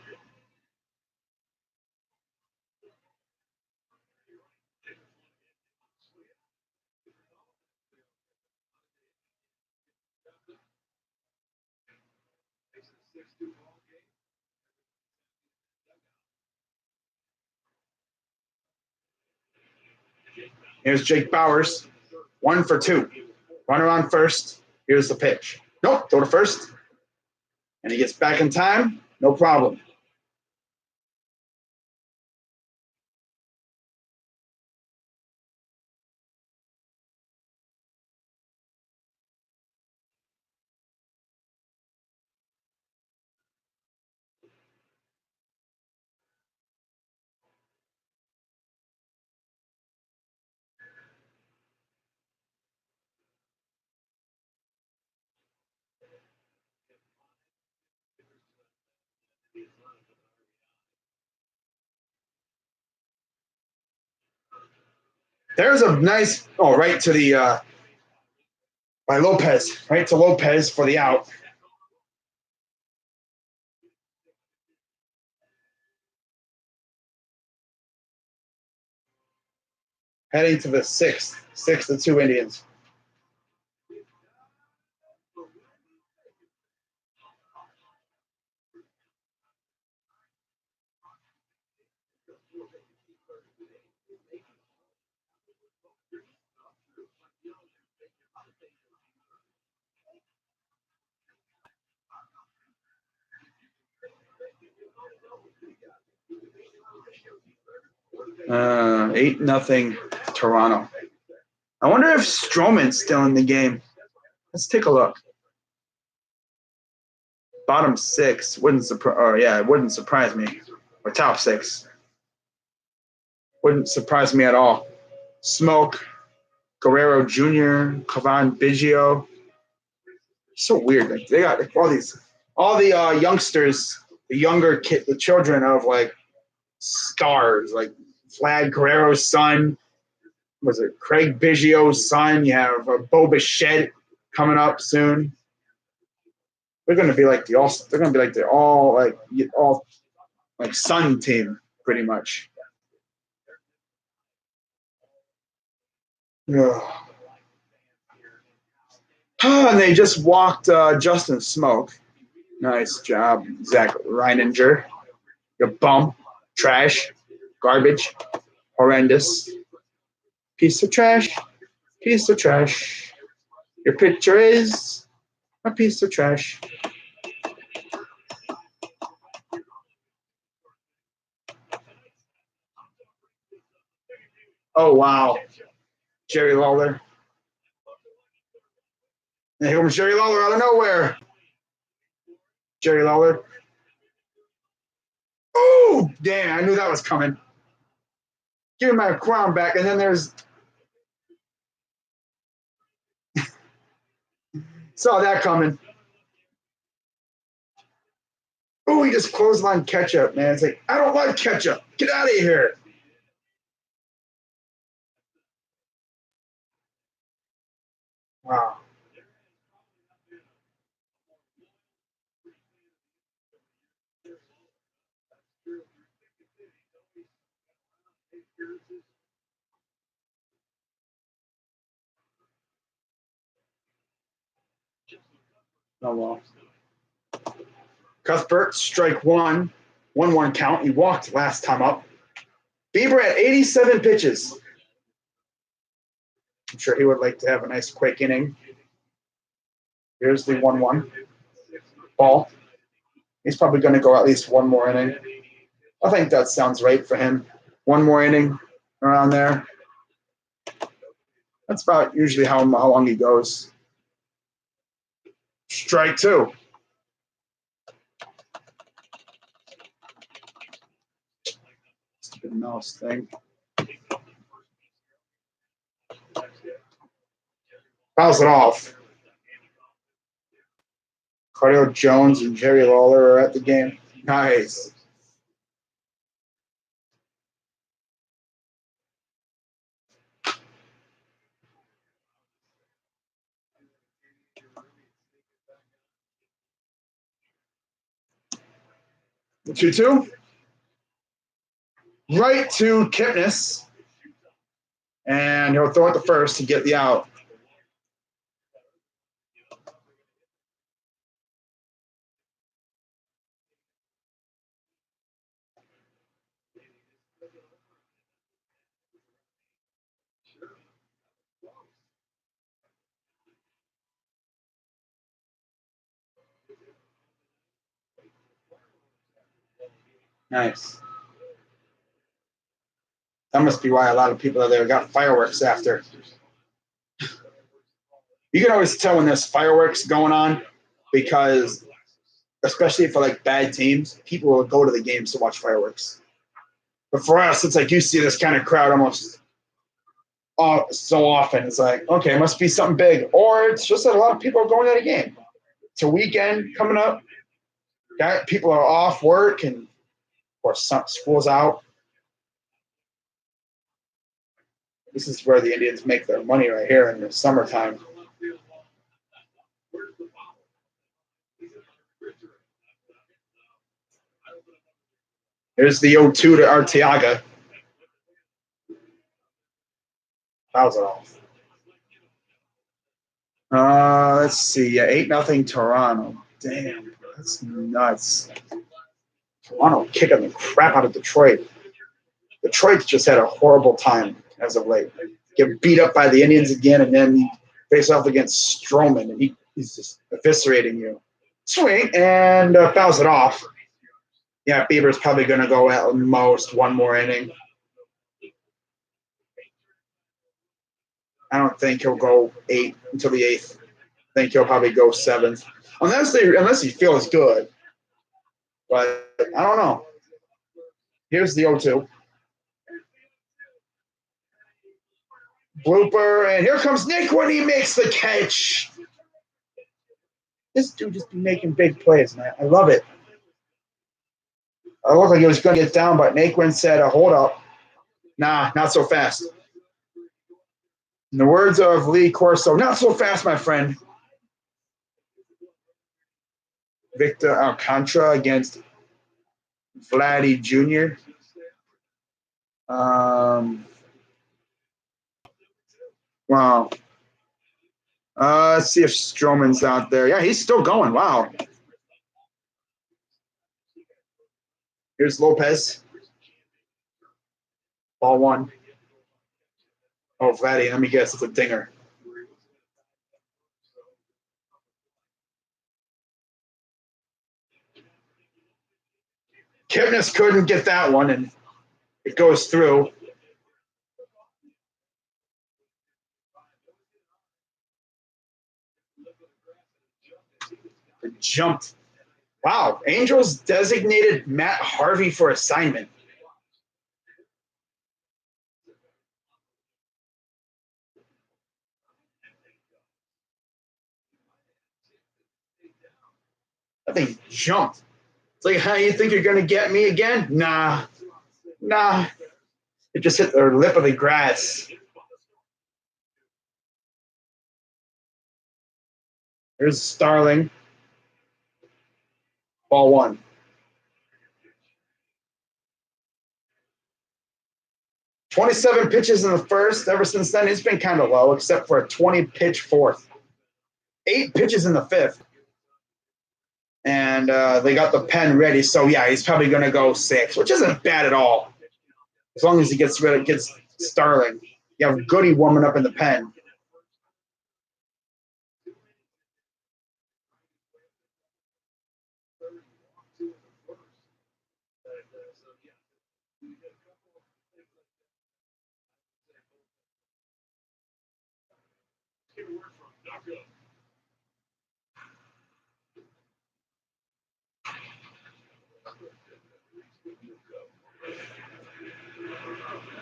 Here's Jake Bauers. 1 for 2. Runner on first. Here's the pitch. Nope, throw to first. And he gets back in time. No problem. There's a nice, right to the, by Lopez, right to Lopez for the out. Heading to the 6th, 6-2 Indians. Uh, 8-0 Toronto. I wonder if Stroman's still in the game. Let's take a look. Bottom 6 wouldn't surprise. Oh yeah, it wouldn't surprise me. Or top 6 wouldn't surprise me at all. Smoke, Guerrero Jr., Cavan Biggio. So weird. Like they got like, all the youngsters, the younger kid, the children of like stars, like Vlad Guerrero's son. Was it Craig Biggio's son? You have Bo Bichette coming up soon. They're going to be like they're going to be like the all Sun team pretty much. Yeah. And they just walked Justin Smoke. Nice job, Zach Reininger. You bum, trash, garbage, horrendous, piece of trash, piece of trash. Your picture is a piece of trash. Oh, wow. Jerry Lawler. And here comes Jerry Lawler out of nowhere. Jerry Lawler. Oh, damn. I knew that was coming. Give me my crown back. And then there's. Saw that coming. Oh, he just clotheslined ketchup, man. It's like, I don't like ketchup. Get out of here. Wow. Oh, well. Cuthbert, strike 1. 1-1 count. He walked last time up. Bieber at 87 pitches. I'm sure he would like to have a nice quick inning. Here's the 1-1. Paul. He's probably going to go at least one more inning. I think that sounds right for him. One more inning around there. That's about usually how long he goes. Strike two. Stupid mouse thing. Fouls it off. Cardale Jones and Jerry Lawler are at the game. Nice. The 2-2. Right to Kipnis. And he'll throw it to first to get the out. Nice. That must be why a lot of people out there got fireworks after. You can always tell when there's fireworks going on because, especially for like bad teams, people will go to the games to watch fireworks. But for us, it's like you see this kind of crowd almost so often. It's like, okay, it must be something big. Or it's just that a lot of people are going to the game. It's a weekend coming up. People are off work and, of course, school's out. This is where the Indians make their money right here in the summertime. Here's the 0-2 to Arteaga. Fouls it off. Let's see. Yeah, 8-0 Toronto. Damn, that's nuts. Toronto kicking the crap out of Detroit. Detroit's just had a horrible time as of late. Get beat up by the Indians again, and then face off against Stroman, and he's just eviscerating you. Swing, and fouls it off. Yeah, Bieber's probably going to go at most one more inning. I don't think he'll go 8 until the 8th. I think he'll probably go 7th. Unless he feels good. But I don't know. Here's the 0-2. Blooper, and here comes Nick when he makes the catch. This dude just be making big plays, man. I love it. I looked like he was going to get down, but Naquin said, hold up. Nah, not so fast. In the words of Lee Corso, not so fast, my friend. Victor Alcantara against Vladdy Jr. Wow. Let's see if Stroman's out there. Yeah, he's still going. Wow. Here's Lopez. Ball one. Oh, Vladdy, let me guess. It's a dinger. Kipnis couldn't get that one, and it goes through. It jumped. Wow, Angels designated Matt Harvey for assignment. That thing jumped. It's like, how you think you're going to get me again? Nah. It just hit the lip of the grass. Here's Starling. Ball one. "27 pitches in the first. Ever since then, it's been kind of low, except for a 20-pitch fourth. 8 pitches in the fifth. And they got the pen ready. So, yeah, he's probably going to go 6, which isn't bad at all. As long as he gets Starling. You have Goody warming up in the pen. Get a word from Knocko.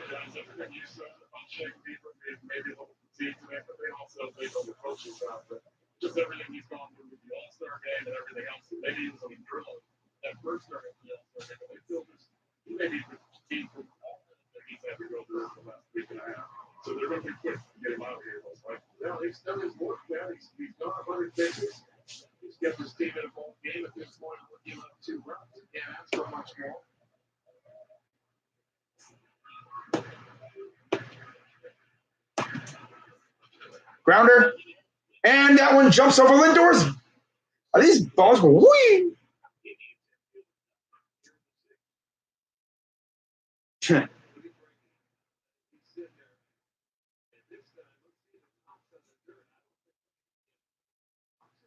Guys, I forgot you said about Shane Bieber maybe a little fatigued today, but they also played on the coaching side. But just everything he's gone through with the All-Star game and everything else, and maybe he was on the drill that first start of the All-Star game, but they feel this maybe fatigued from all that he's had to go through for the last week and a half. So they're going to be quick to get him out of here. Like, well, he's done his work, man. He's done 100 pitches. He's kept his team in a ball game at this point. We're giving up 2 runs. He can't ask for much more. Grounder. And that one jumps over Lindor's. Are these balls going whee?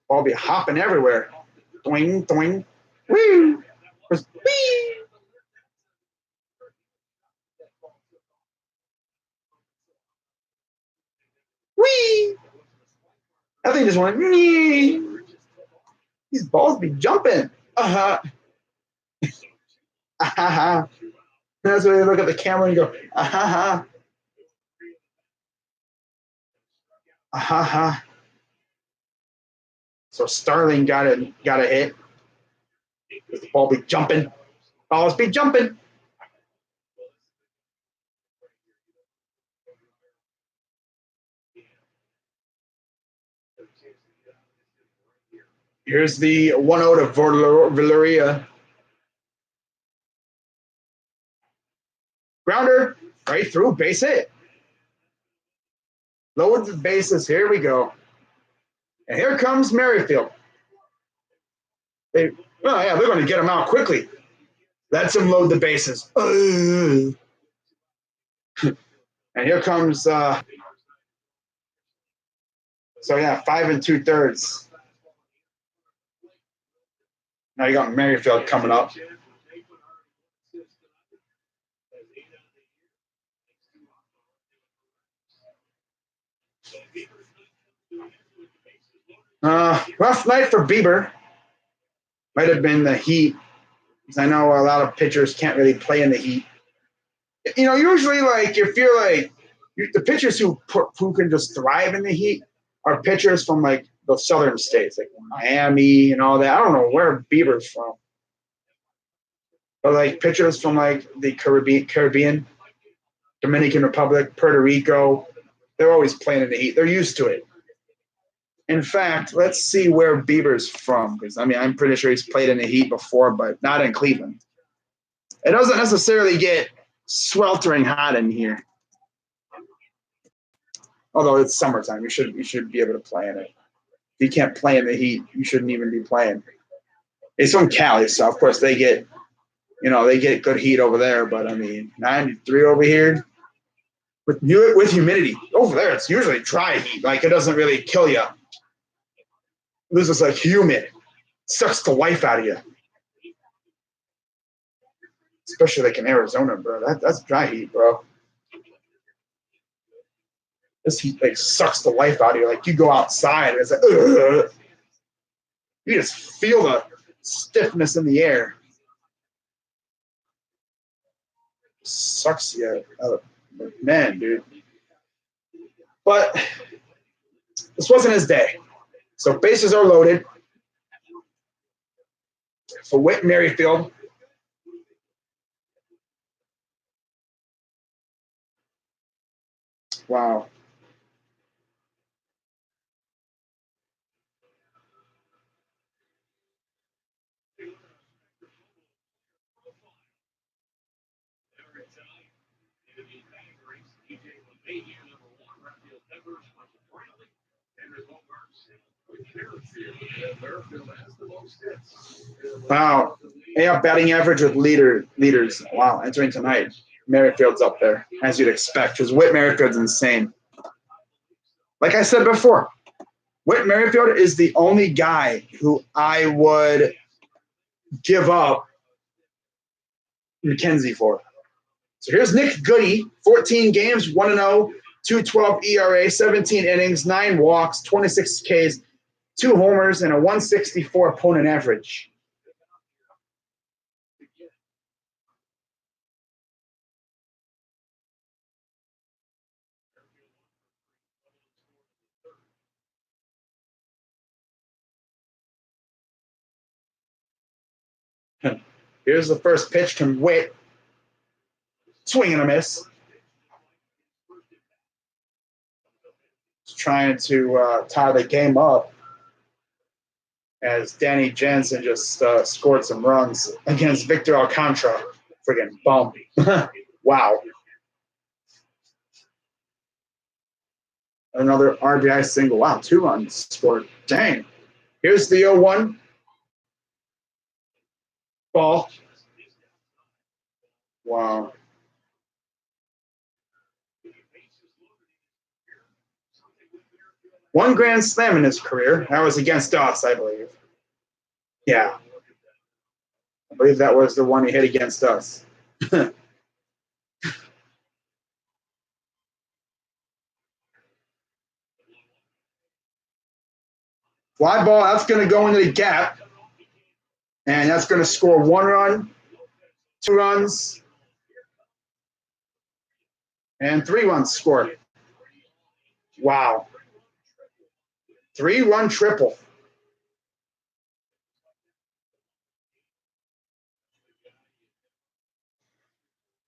Ball be hopping everywhere. Doing, doing. Woo! Whee! Whee! That thing just went, nee. These balls be jumping. Uh-huh. Uh-huh. That's when they look at the camera and go, uh-huh. Uh-huh. So Starling got a hit. The ball be jumping. Balls be jumping. Here's the 1-0 to Villarreal. Grounder, right through, base hit. Load the bases. Here we go. And here comes Merrifield. They're going to get him out quickly. Let's him load the bases. And here comes, 5 2/3. Now you got Merrifield coming up. Rough night for Bieber. Might have been the heat, because I know a lot of pitchers can't really play in the heat. You know, usually, like, if you're like the pitchers who can just thrive in the heat are pitchers from like the southern states, like Miami and all that. I don't know where Bieber's from, but like pitchers from like the Caribbean, Dominican Republic, Puerto Rico, they're always playing in the heat. They're used to it. In fact, let's see where Bieber's from, because I mean, I'm pretty sure he's played in the heat before, but not in Cleveland. It doesn't necessarily get sweltering hot in here. Although it's summertime, you should be able to play in it. If you can't play in the heat, you shouldn't even be playing. It's from Cali, so of course they get good heat over there. But I mean, 93 over here with humidity. Over there, it's usually dry heat. Like, it doesn't really kill you. This is like humid. It sucks the life out of you. Especially like in Arizona, bro. That's dry heat, bro. This heat like sucks the life out of you. Like, you go outside and it's like, ugh. You just feel the stiffness in the air. Sucks you. Man, dude. But this wasn't his day. So bases are loaded for Whit Merrifield. Wow. Wow. Yeah, batting average with leaders. Wow, entering tonight. Merrifield's up there, as you'd expect, because Whit Merrifield's insane. Like I said before, Whit Merrifield is the only guy who I would give up McKenzie for. So here's Nick Goody, 14 games, 1-0, .212 ERA, 17 innings, 9 walks, 26 Ks, 2 homers, and a 164 opponent average. Here's the first pitch from Witt. Swing and a miss. Just trying to tie the game up as Danny Jansen just scored some runs against Victor Alcantara. Friggin' bum. Wow. Another RBI single. Wow, 2 runs scored. Dang. Here's the 0-1. Ball. Wow. One grand slam in his career. That was against us, I believe. Yeah. I believe that was the one he hit against us. Fly ball, that's going to go into the gap. And that's going to score 1 run, 2 runs, and 3 runs scored. Wow. 3-run triple.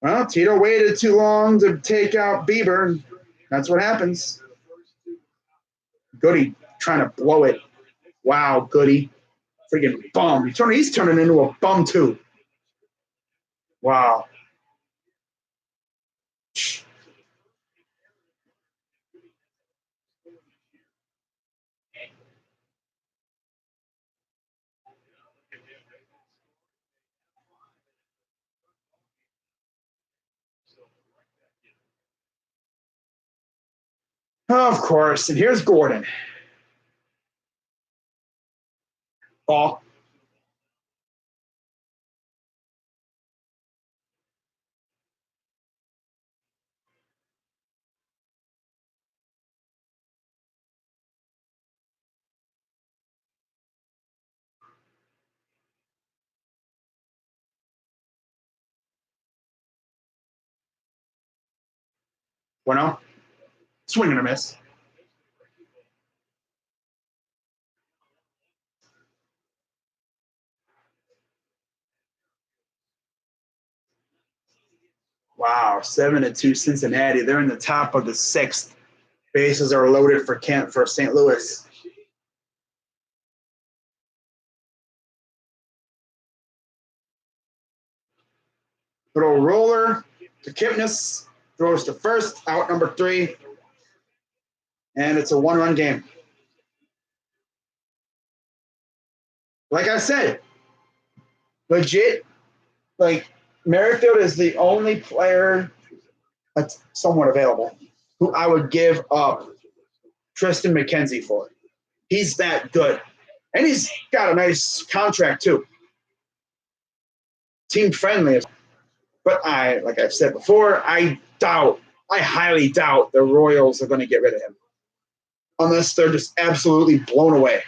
Well, Tito waited too long to take out Bieber. That's what happens. Goody trying to blow it. Wow, Goody. Freaking bum. He's turning into a bum, too. Wow. Of course. And here's Gordon. Ball. Bueno. Swing and a miss. Wow, 7-2 Cincinnati. They're in the top of the 6th. Bases are loaded for St. Louis. Little roller to Kipnis. Throws to first, out number 3. And it's a 1-run game. Like I said, legit, like Merrifield is the only player that's somewhat available who I would give up Tristan McKenzie for. He's that good. And he's got a nice contract too. Team friendly. But like I've said before, I highly doubt the Royals are going to get rid of him. Unless they're just absolutely blown away.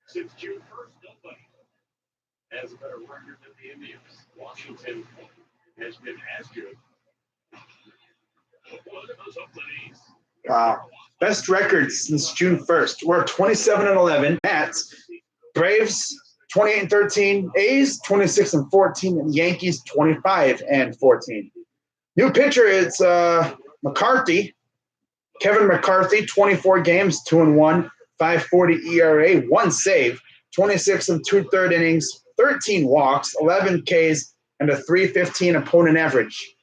Since June 1st, nobody has a better record than the Indians. Washington has been as good. Wow. Best records since June 1st. We're 27-11. Mets, Braves 28-13, A's 26-14, and Yankees 25-14. New pitcher is McCarthy. Kevin McCarthy, 24 games, 2-1, 5.40 ERA, 1 save, 26 and 2/3 innings, 13 walks, 11 Ks, and a 3.15 opponent average.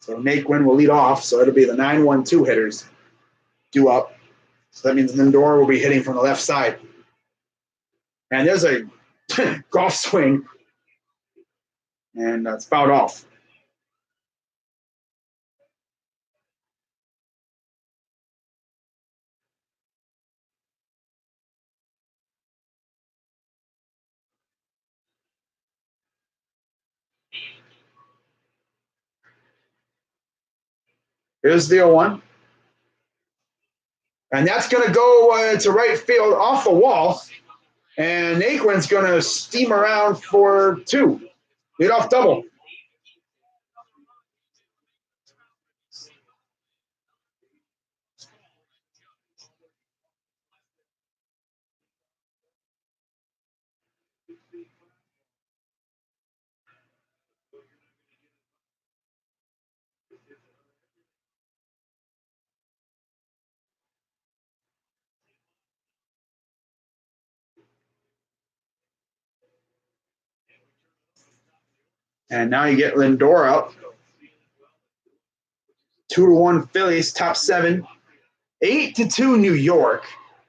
So Naquin will lead off, so it'll be the 9-1-2 hitters due up. So that means Lindor will be hitting from the left side. And there's a golf swing, and it's fouled off. Here's the 0-1. And that's going to go to right field off the wall. And Naquin's going to steam around for 2. Leadoff double. And now you get Lindor up. 2-1 Phillies, top 7. 8-2 New York.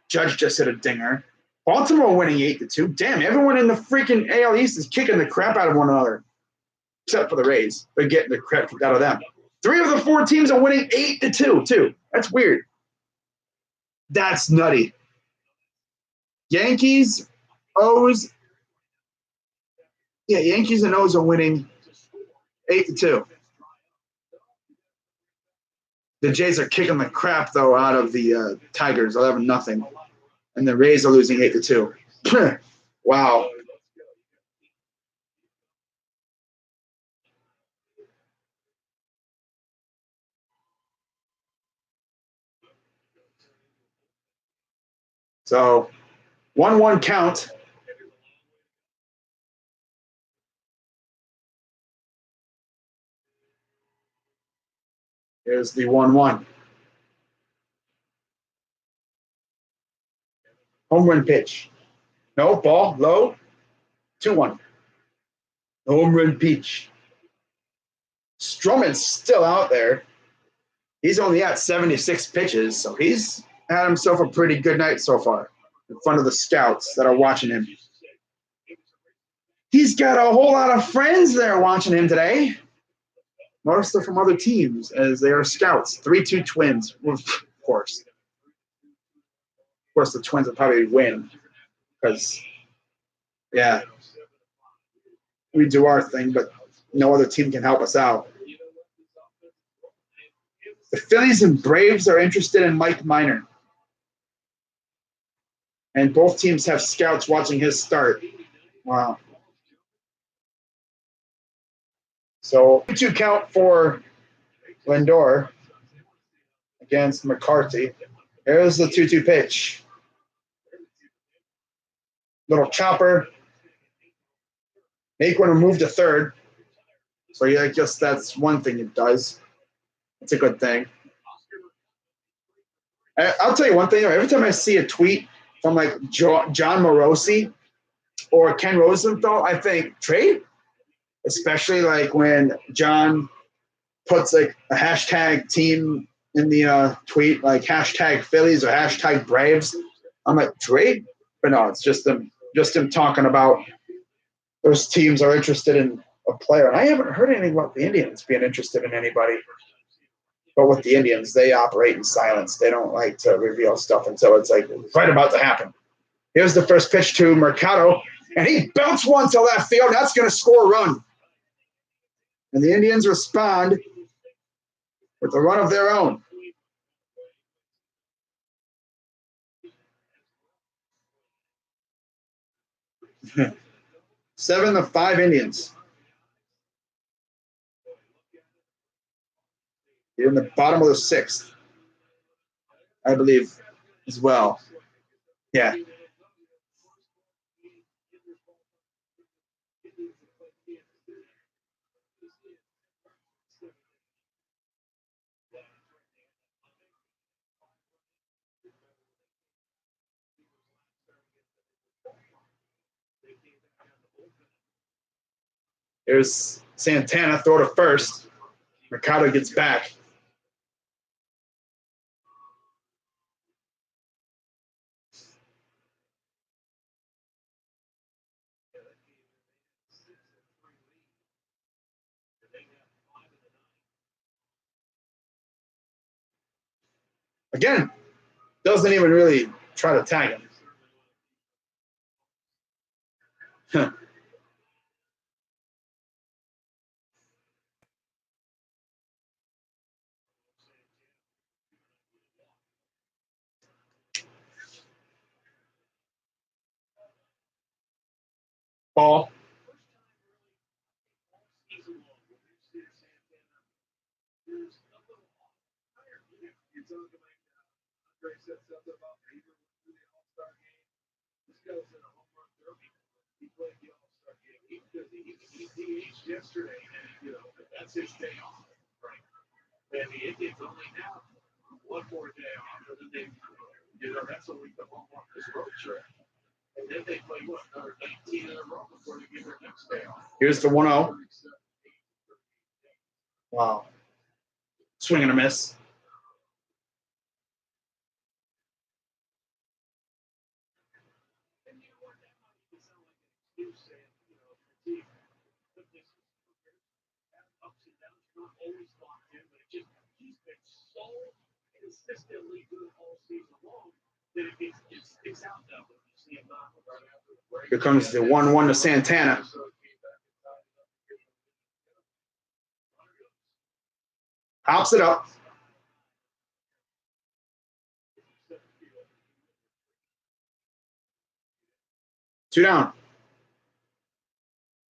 Judge just hit a dinger. Baltimore winning 8-2. Damn, everyone in the freaking AL East is kicking the crap out of one another. Except for the Rays. They're getting the crap kicked out of them. 3 of the 4 teams are winning 8-2, too. That's weird. That's nutty. Yankees, O's. Yeah, Yankees and O's are winning 8-2. The Jays are kicking the crap, though, out of the Tigers, 11-0. And the Rays are losing 8-2. Wow. So, 1-1 count. Here's the 1-1. Home run pitch. No, ball, low. 2-1. Home run pitch. Stroman's still out there. He's only at 76 pitches, so he's had himself a pretty good night so far in front of the scouts that are watching him. He's got a whole lot of friends there watching him today. Most are from other teams, as they are scouts. 3-2 Twins, of course. Of course, the Twins will probably win because, yeah, we do our thing, but no other team can help us out. The Phillies and Braves are interested in Mike Minor. And both teams have scouts watching his start. Wow. So 2 count for Lindor against McCarthy. There's the 2-2 pitch. Little chopper. Naquin will move to third. So yeah, I guess that's one thing it does. It's a good thing. I'll tell you one thing. Every time I see a tweet from like John Morosi or Ken Rosenthal, I think trade. Especially like when John puts like a hashtag team in the tweet, like hashtag Phillies or hashtag Braves. I'm like, trade? But no, it's just him talking about those teams are interested in a player. And I haven't heard anything about the Indians being interested in anybody. But with the Indians, they operate in silence. They don't like to reveal stuff until it's like right about to happen. Here's the first pitch to Mercado, and he bounced one to left field. That's going to score a run. And the Indians respond with a run of their own. Seven to 5 Indians. You're in the bottom of the 6th, I believe, as well. Yeah. There's Santana, throw to first. Mercado gets back. Again, doesn't even really try to tag him. Ball. Yesterday, and that's his day off, right? And the Indians only have one more day off, and then they, that's a week of home on this road trip. And then they play another 19 in a row before they get their next day off. Here's the 1-0. Wow. Swing and a miss. Consistently good all season long that it's out now when you see him not right after the break. Here comes the 1-1 to Santana. Hops it up. Two down.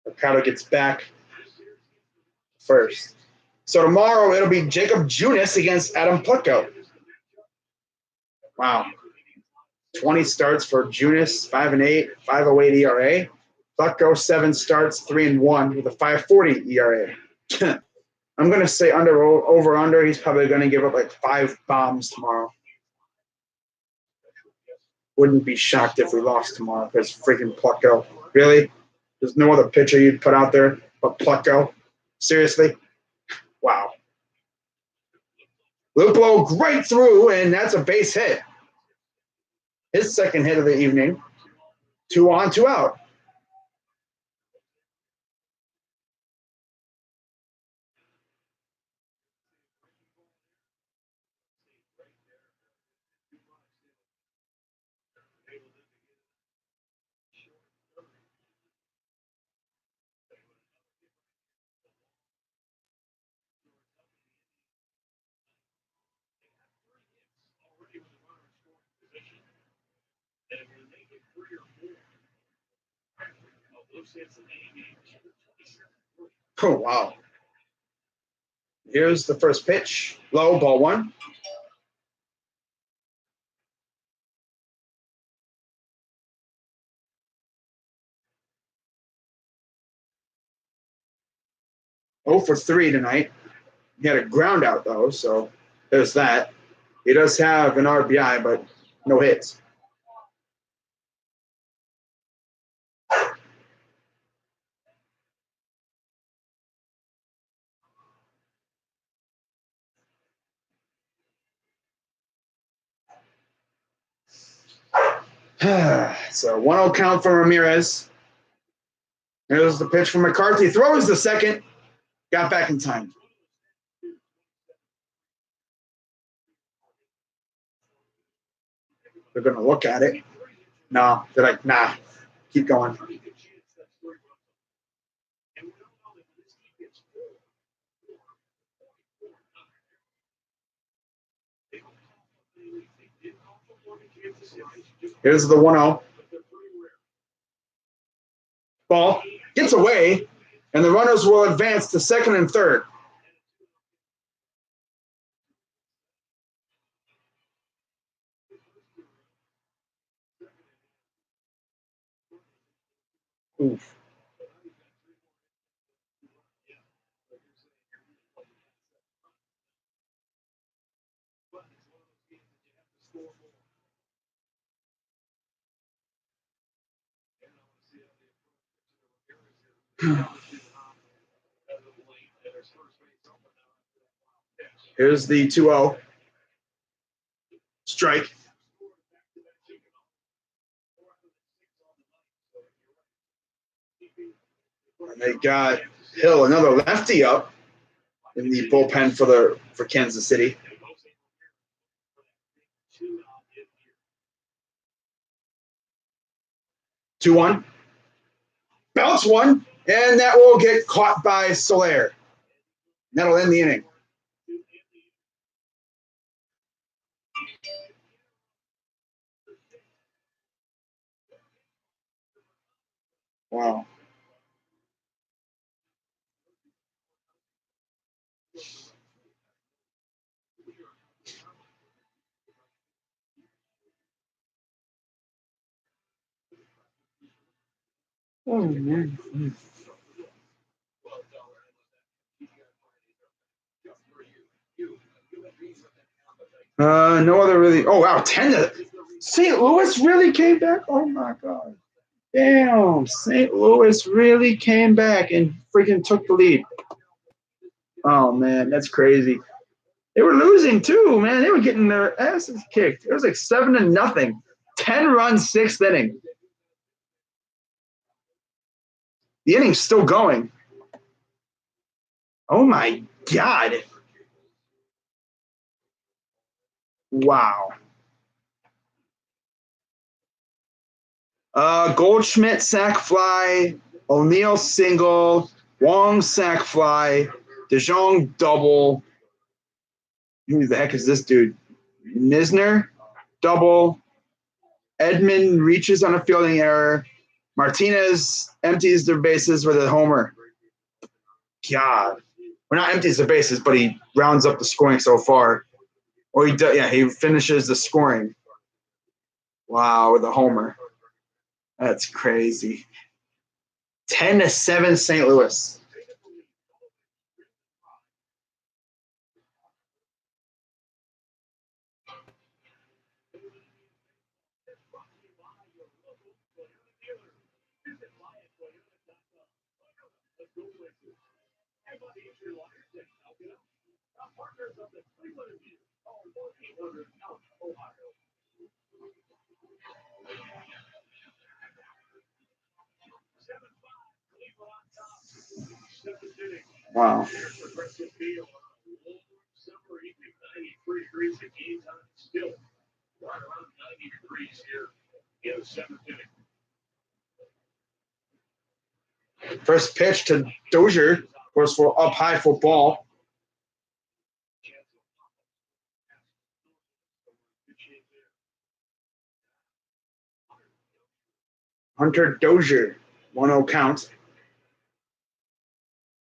Mercado gets back first. So tomorrow it'll be Jacob Junis against Adam Plutko. Wow. 20 starts for Junis, 5-8, 5.08 ERA. Plutko 7 starts, 3-1 with a 5.40 ERA. I'm gonna say over under. He's probably gonna give up like 5 bombs tomorrow. Wouldn't be shocked if we lost tomorrow because freaking Plutko. Really? There's no other pitcher you'd put out there but Plutko? Seriously? Wow. Luplow right through, and that's a base hit. His second hit of the evening. 2 on, 2 out. Oh, wow. Here's the first pitch. Low, ball 1. Oh for 3 tonight. He had a ground out, though, so there's that. He does have an RBI, but no hits. So 1-0 count for Ramirez. There's the pitch from McCarthy. Throws the second. Got back in time. They're going to look at it. No, they're like, nah, keep going. Here's the 1-0. Ball gets away, and the runners will advance to second and third. Oof. Here's the 2-0. Strike. And they got Hill, another lefty up in the bullpen for Kansas City. 2-1. Bounce one, and that will get caught by Soler. That'll end the inning. Wow. Oh, man. No other really. Oh, wow. 10 to St. Louis really came back? Oh, my God. Damn. St. Louis really came back and freaking took the lead. Oh, man. That's crazy. They were losing, too, man. They were getting their asses kicked. It was like 7-0. 10 runs, sixth inning. The inning's still going. Oh, my God. Wow. Goldschmidt sac fly, O'Neill single, Wong sac fly, DeJong double. Who the heck is this dude? Nisner double. Edman reaches on a fielding error. Martinez empties their bases with a homer. God. Well, not empties the bases, but he rounds up the scoring so far. Or he finishes the scoring. Wow, with a homer. That's crazy. 10-7 St. Louis. Wow. First pitch to Dozier, of course, for up high for ball. Hunter Dozier, 1-0 count.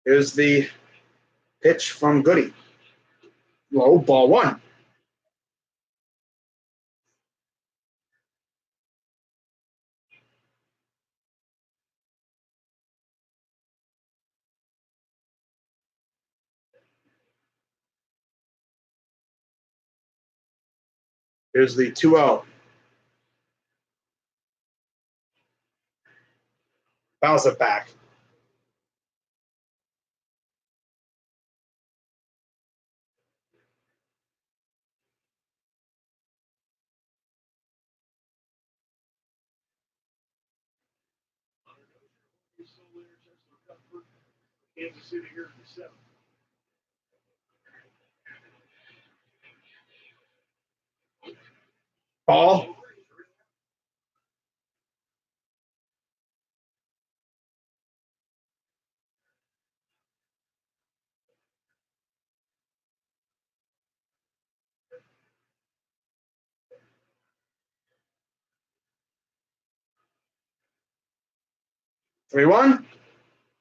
Here's the pitch from Goody. Low, ball one. Here's the 2-0. Bounce it back. Kansas City here in the seventh. Ball. Three one.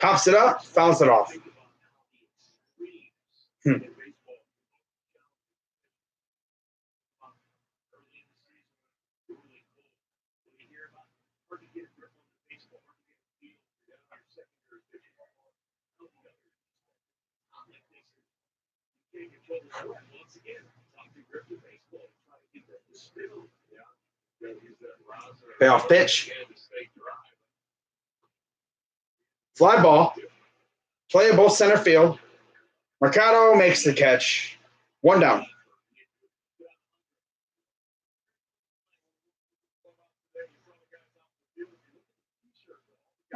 Pops it up, fouls it off. Payoff pitch. Fly ball. Playable center field. Mercado makes the catch. One down.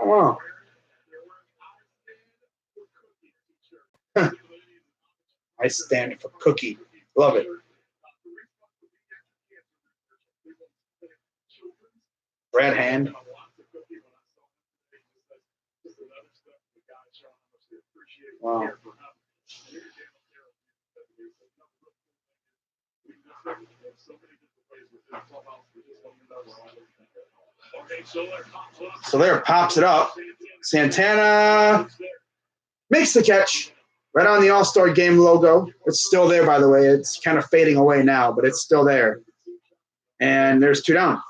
Oh, wow. I stand for cookie. Love it. Brad Hand. Wow. Soler pops it up. Santana makes the catch. Right on the All-Star Game logo. It's still there, by the way. It's kind of fading away now, but it's still there. And there's two down.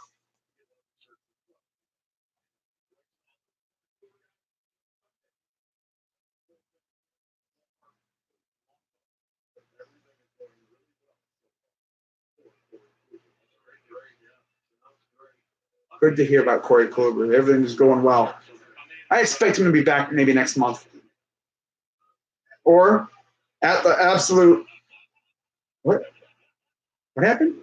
Good to hear about Corey Kluber. Everything's going well. I expect him to be back maybe next month. Or at the absolute. What? What happened?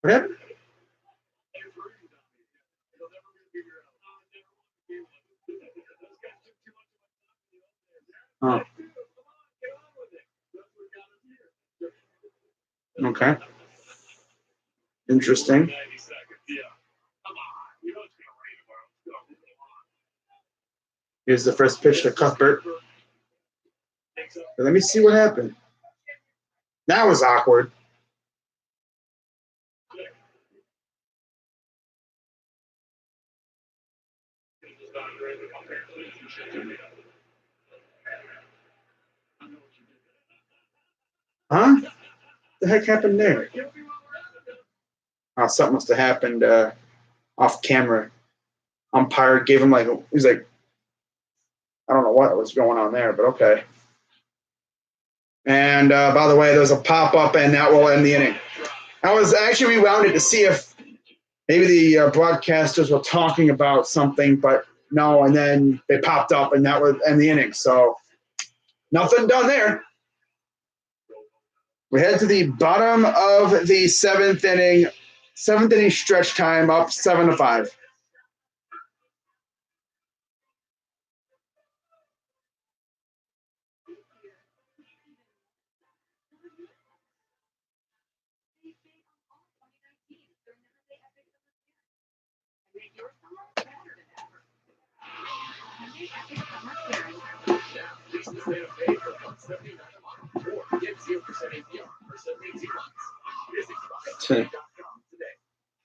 What happened? Oh. Okay. Interesting. Here's the first pitch to Cuthbert. Let me see what happened. That was awkward. Huh? What the heck happened there? Oh, something must have happened off camera. Umpire gave him he's like, I don't know what was going on there, but okay. And by the way, there's a pop-up, and that will end the inning. I was actually rewound it to see if maybe the broadcasters were talking about something, but no, and then they popped up, and that would end the inning. So nothing done there. We head to the bottom of the seventh inning stretch time, up 7-5.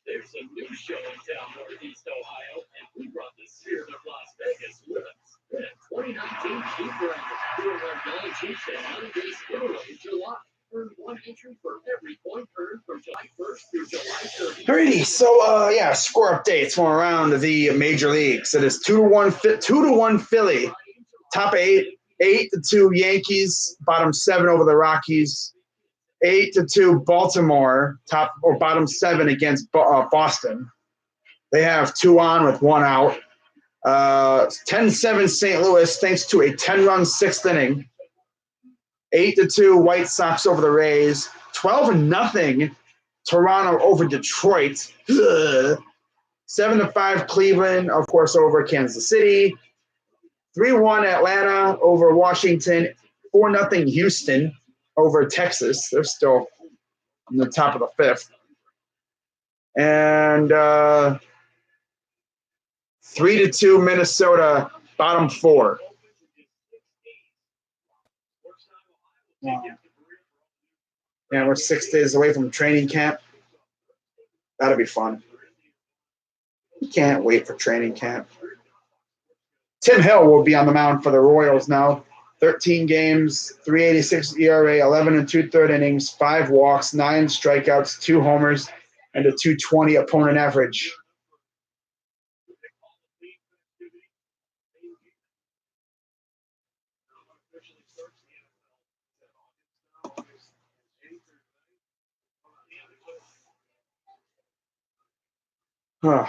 There's a new show in town, Northeast Ohio, and we brought the spirit of Las Vegas with us. The 2019 Chief Riders doing our Dollar Tuesday holidays giveaway in July. Earn one entry for every point earned from July 1st through July 30th. Alrighty, so score updates from around the major leagues. It is 2-1 Philly, top 8, 8-2 Yankees, bottom 7 over the Rockies. 8-2 Baltimore, top or bottom 7 against Boston. They have 2 on with 1 out. 10-7 St. Louis, thanks to a 10-run 6th inning. 8-2 White Sox over the Rays. 12-0 Toronto over Detroit. Ugh. 7-5 Cleveland, of course, over Kansas City. 3-1 Atlanta over Washington. 4-0 Houston over Texas. They're still on the top of the fifth. And 3-2 Minnesota, bottom four. Yeah, we're 6 days away from training camp. That'll be fun. Can't wait for training camp. Tim Hill will be on the mound for the Royals now. 13 games, 3.86 ERA, 11 and 2/3 innings, 5 walks, 9 strikeouts, 2 homers, and a 220 opponent average. Huh.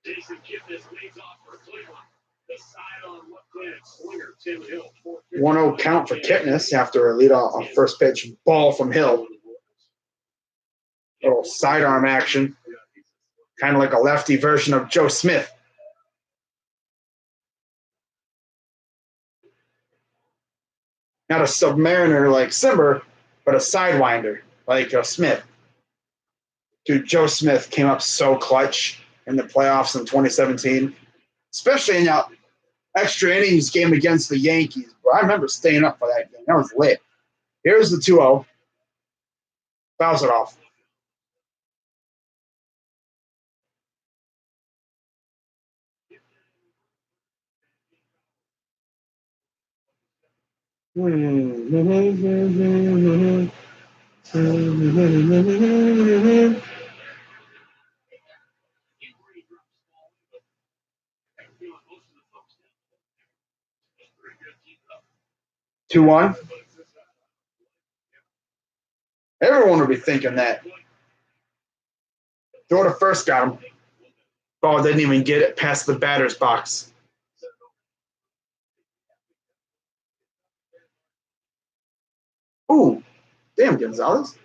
Jason Kipnis leads off for Cleveland. The side on left-handed swinger, Tim Hill. 1-0 count for Kipnis after a leadoff first pitch ball from Hill. Little sidearm action. Kind of like a lefty version of Joe Smith. Not a submariner like Simber, but a sidewinder like Smith. Dude, Joe Smith came up so clutch in the playoffs in 2017, especially in that extra innings game against the Yankees. Bro, I remember staying up for that game. That was lit. Here's the 2-0. Fouls it off. Two one. Everyone will be thinking that. Throw to first, got him. Ball didn't even get it past the batter's box. Ooh, damn, Gonzalez.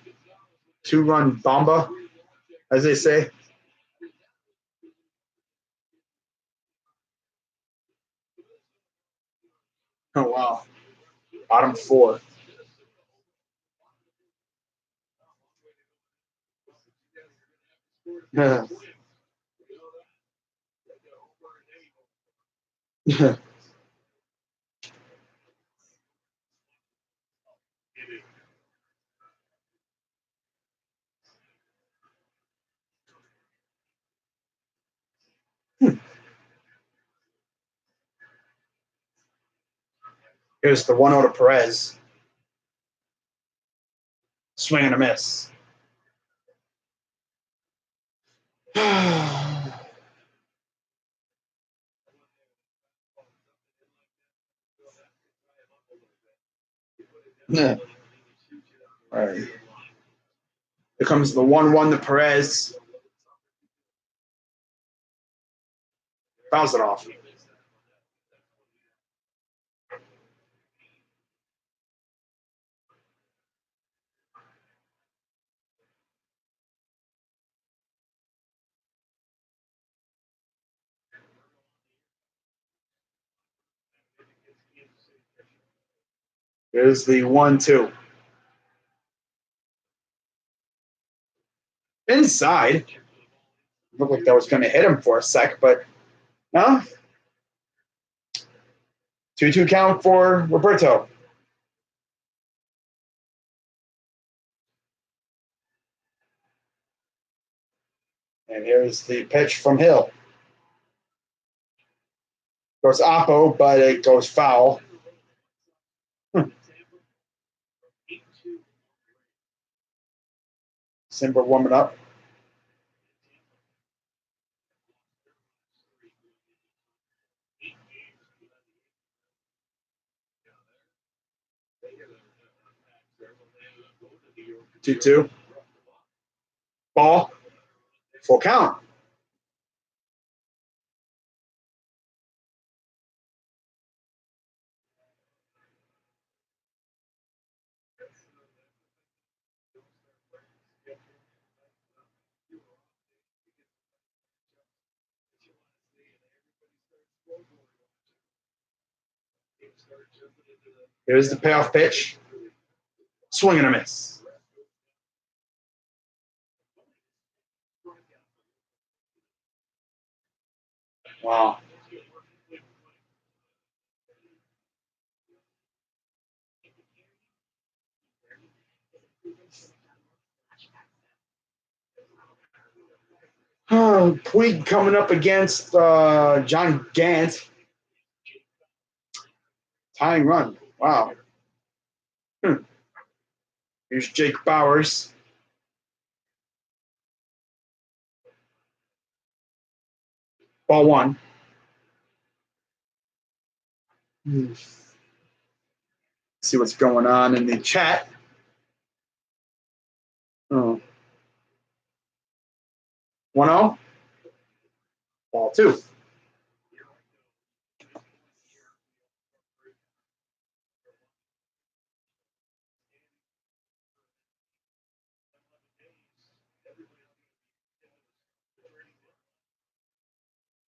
2-run bomba, as they say. Oh, wow. Bottom four. Yeah. Yeah. Here's the 1-0 to Perez. Swing and a miss. Yeah. All right. Here comes the 1-1 to Perez. Fouls it off. Here's the 1-2. Inside. Looked like that was going to hit him for a sec, but no. 2-2 count for Roberto. And here's the pitch from Hill. Goes oppo, but it goes foul. Simber warming up. Two. Ball. Full count. Here's the payoff pitch. Swing and a miss. Wow. Puig coming up against John Gant. Tying run. Wow. Here's Jake Bauers. Ball one. See what's going on in the chat. Oh. 1-0. Ball two.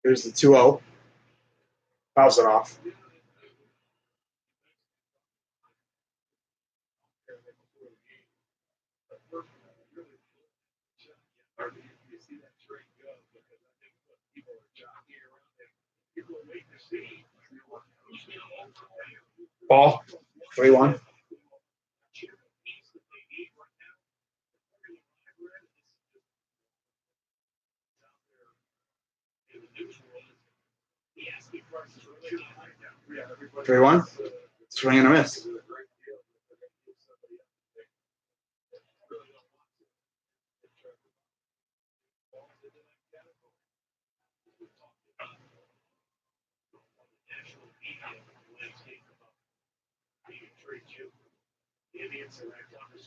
Here's the 2-0. Fouls it off. Ball. 3-1. Three-one. Swing and a miss.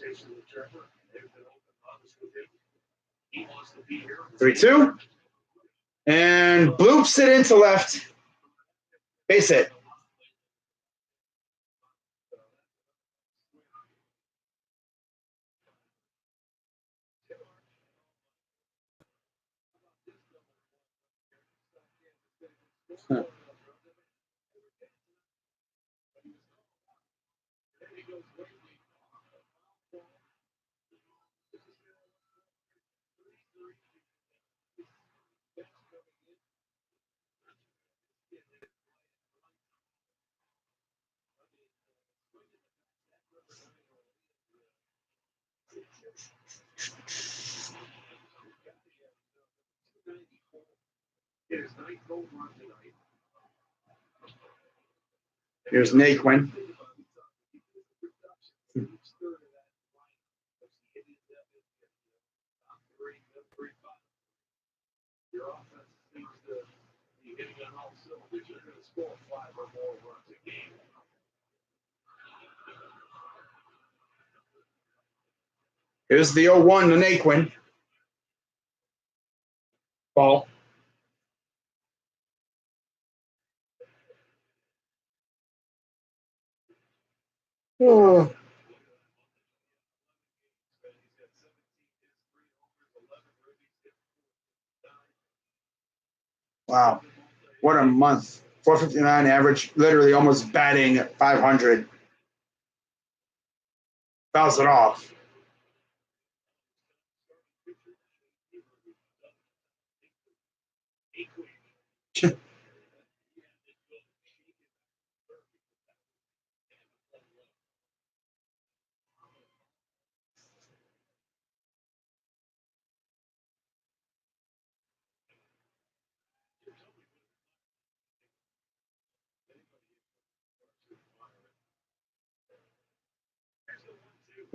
conversation with Trevor. They've been open honest with him. He wants to be here. 3-2. And bloops it into left. Base hit. Here's Naquin. Here's the 0-1 to Naquin. Ball. Oh. Wow. What a month. 459 average, literally almost batting 500. Fouls it off.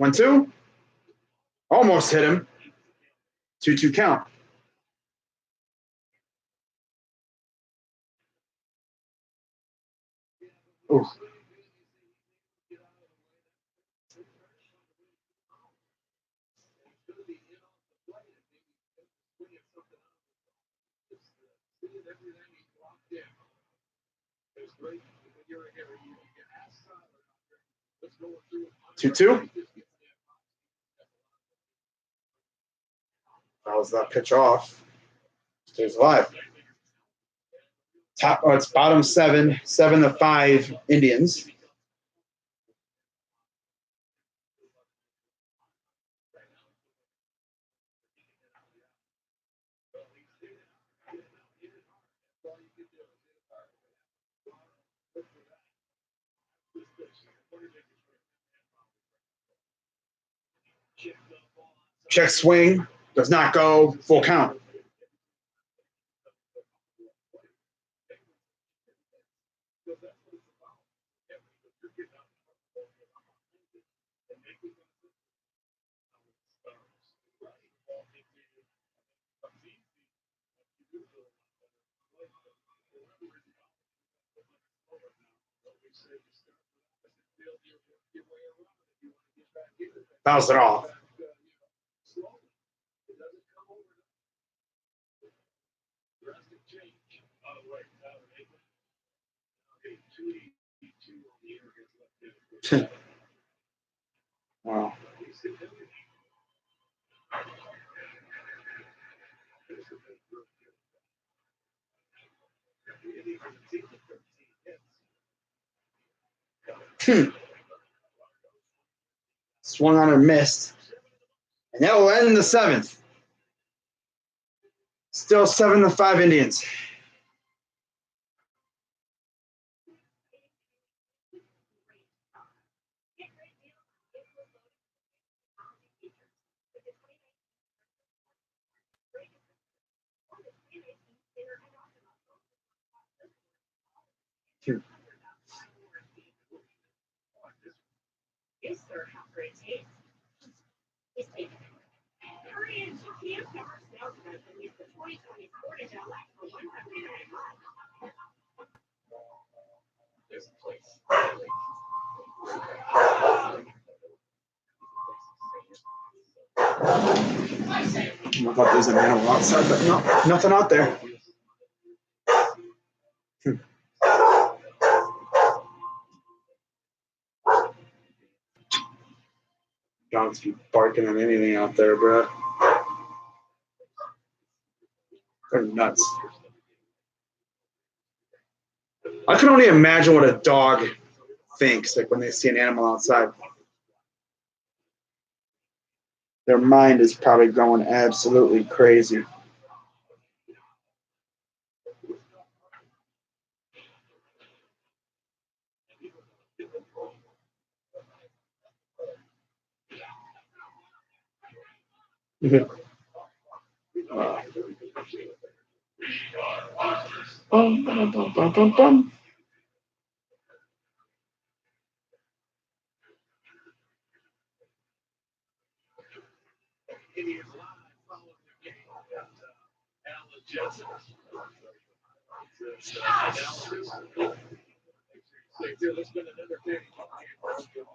One, two. Almost hit him. 2-2 count. Ooh. Two. Fouls that pitch off. Stays alive. Top. Oh, it's bottom 7, 7-5 Indians. Check swing. Does not go. Full count. Fouls it off. Wow. Swung on and missed. And that will end the 7th. Still 7-5 Indians. Yes, sir. How great taste. Korean Japan Power Salesman and use the 2020 Portage LX for $199. There's a place. I thought there was an animal outside, but no, nothing out there. Dogs keep barking at anything out there, bro. They're nuts. I can only imagine what a dog thinks like when they see an animal outside. Their mind is probably going absolutely crazy. Bum, bum, bum, bum, bum, bum. Indians live following the game at Alan Jensen.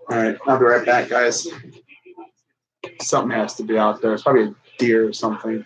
All right, I'll be right back, guys. Something has to be out there. It's probably a deer or something.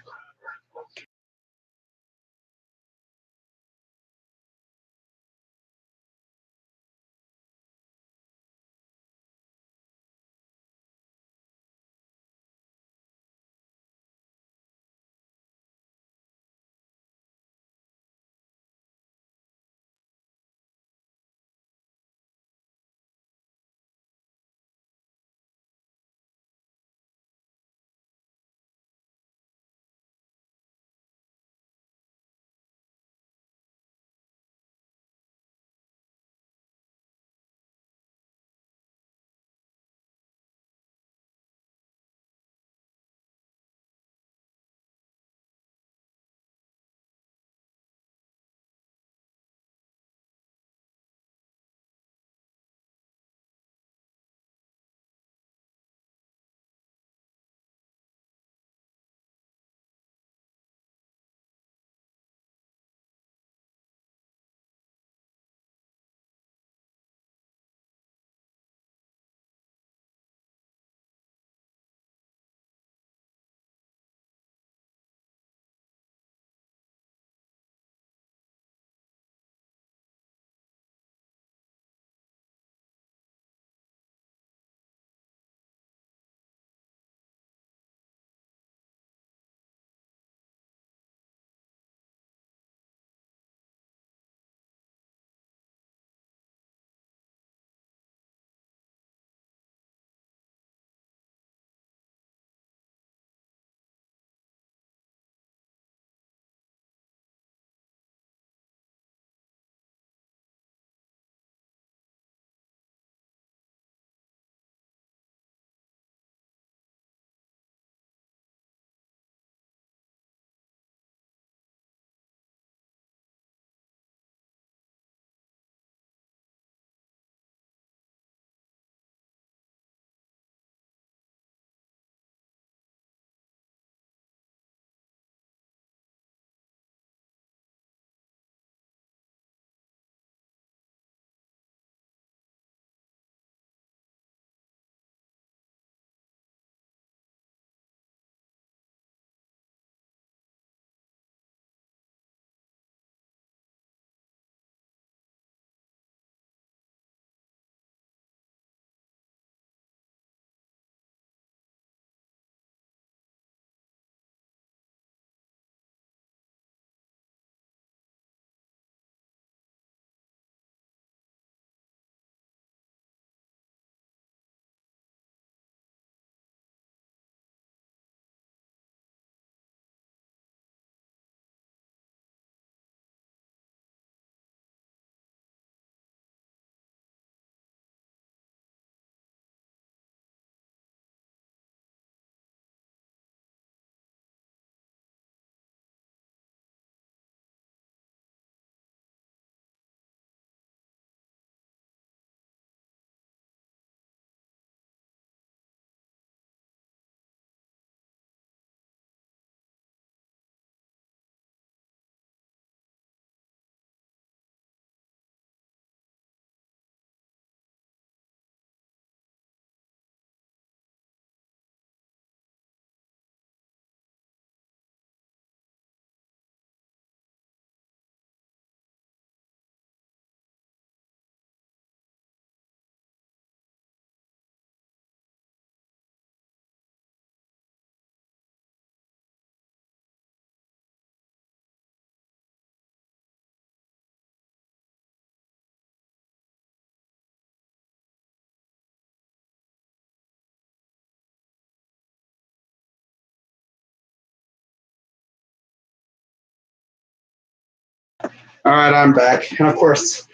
All right, I'm back. And of course,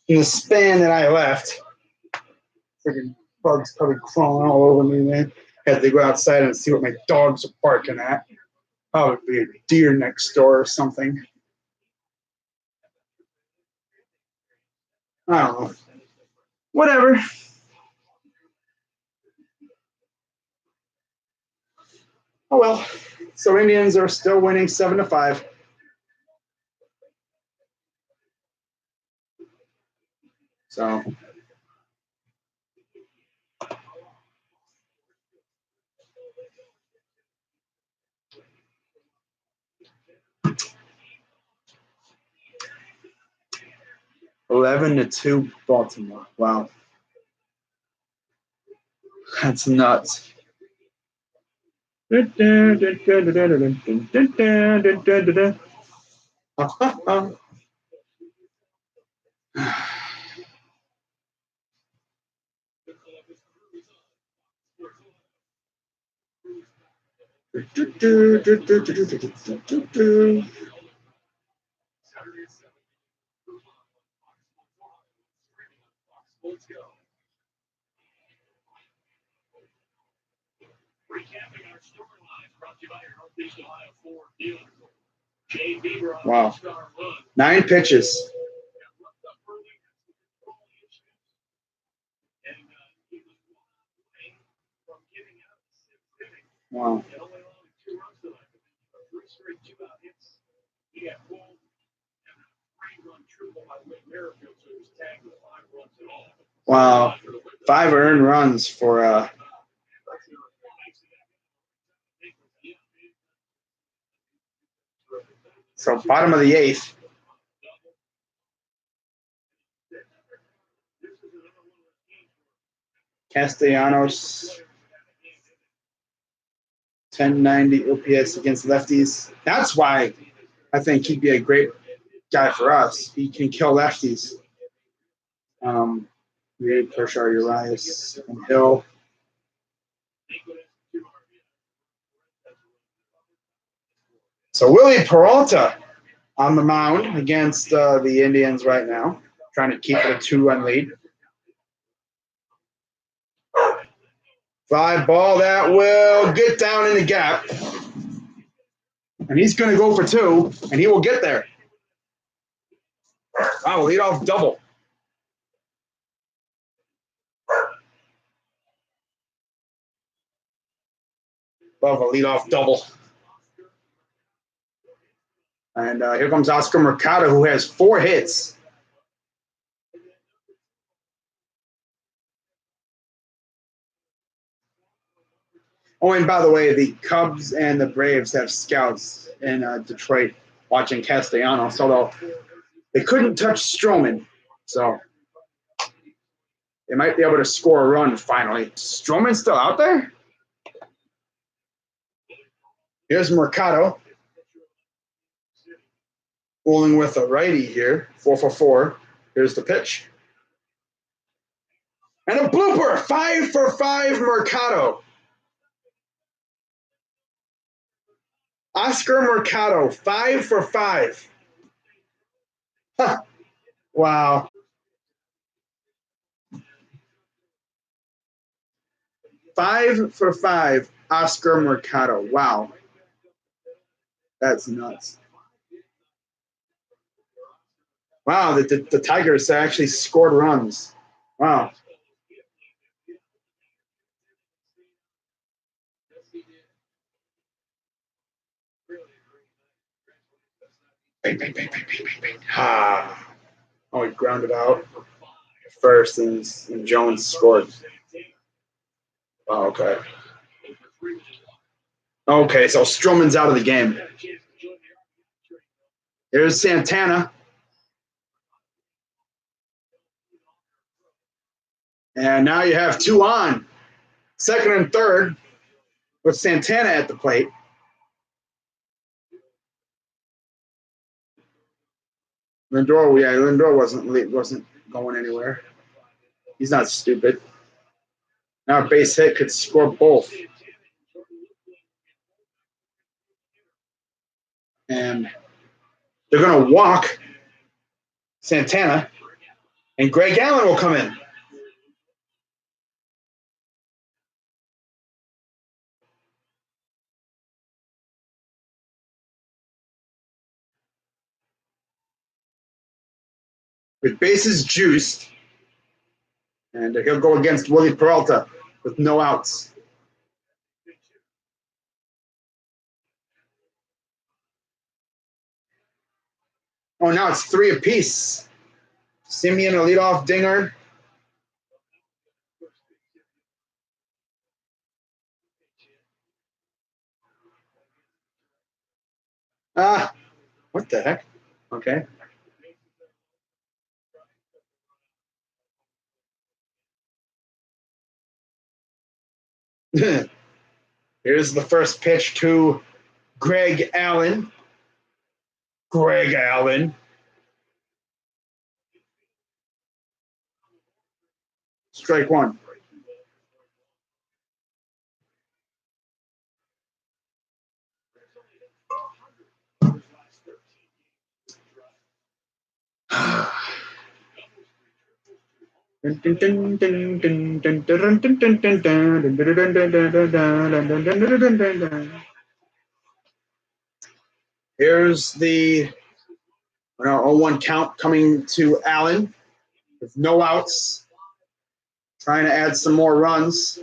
in the span that I left, freaking bugs probably crawling all over me, man. Had to go outside and see what my dogs are barking at. Probably a deer next door or something. I don't know. Whatever. Oh well. So Indians are still winning 7-5. So 11-2 Baltimore. Wow. That's nuts. Wow. 9 pitches. Wow. Wow. 5 earned runs for so bottom of the 8th. Castellanos 1090 OPS against lefties. That's why I think he'd be a great guy for us. He can kill lefties. Reed, Kershaw, Urias, and Hill. So Willie Peralta on the mound against the Indians right now, trying to keep it a 2-run lead. Fly ball that will get down in the gap. And he's going to go for 2, and he will get there. Wow, leadoff double. Love a leadoff double. And here comes Oscar Mercado, who has 4 hits. Oh, and by the way, the Cubs and the Braves have scouts in Detroit watching Castellanos, although they couldn't touch Stroman. So they might be able to score a run finally. Stroman's still out there? Here's Mercado. Bowling with a righty here. 4 for 4. Here's the pitch. And a blooper. 5 for 5 Mercado. Oscar Mercado, 5 for 5. Huh. Wow. Five for 5, Oscar Mercado. Wow. That's nuts. Wow, the Tigers actually scored runs. Wow. Bang, bang, bang, bang, bang, bang, bang. Ah. Oh, he grounded out first, and Jones scored. Oh, okay. Okay, so Stroman's out of the game. Here's Santana. And now you have 2 on. 2nd and 3rd with Santana at the plate. Lindor wasn't going anywhere. He's not stupid. Now a base hit could score both. And they're going to walk Santana, and Greg Allen will come in. With bases juiced, and he'll go against Willie Peralta with no outs. Oh, now it's 3 apiece. Simeon, a leadoff dinger. What the heck? Okay. Here's the first pitch to Greg Allen. Greg Allen. Strike one. Here's the 0-1 count coming to Allen with no outs, trying to add some more runs.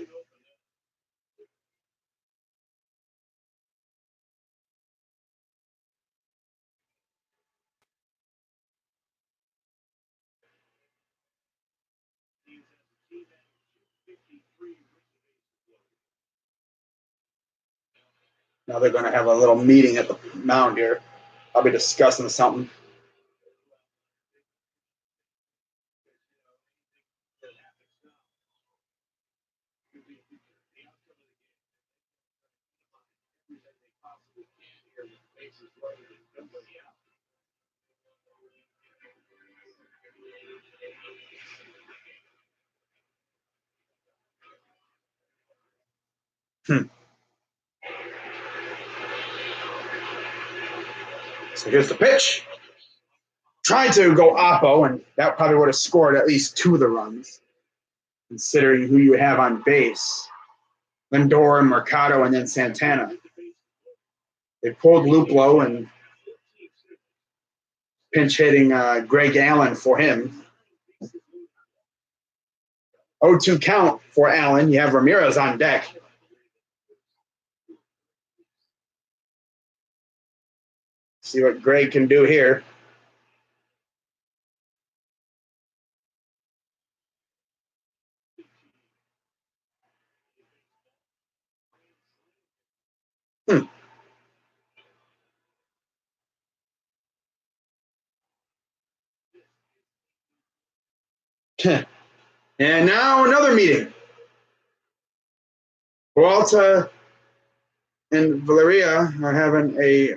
Now they're going to have a little meeting at the mound here. I'll be discussing something. So here's the pitch. Tried to go oppo, and that probably would have scored at least 2 of the runs, considering who you have on base. Lindor and Mercado, and then Santana. They pulled Luplow and pinch hitting Greg Allen for him. 0-2 count for Allen. You have Ramirez on deck. See what Greg can do here. And now another meeting. Peralta and Valeria are having a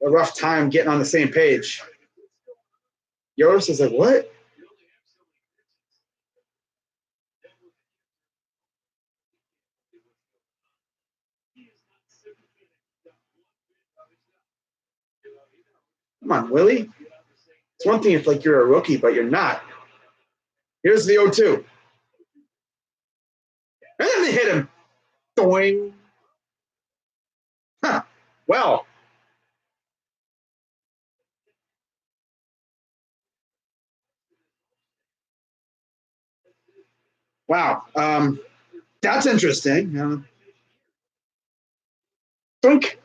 rough time getting on the same page. Yost is like, what? Come on, Willie. It's one thing if like you're a rookie, but you're not. Here's the 0-2. And then they hit him. Doing. Huh. Well. Wow. That's interesting. Dunk.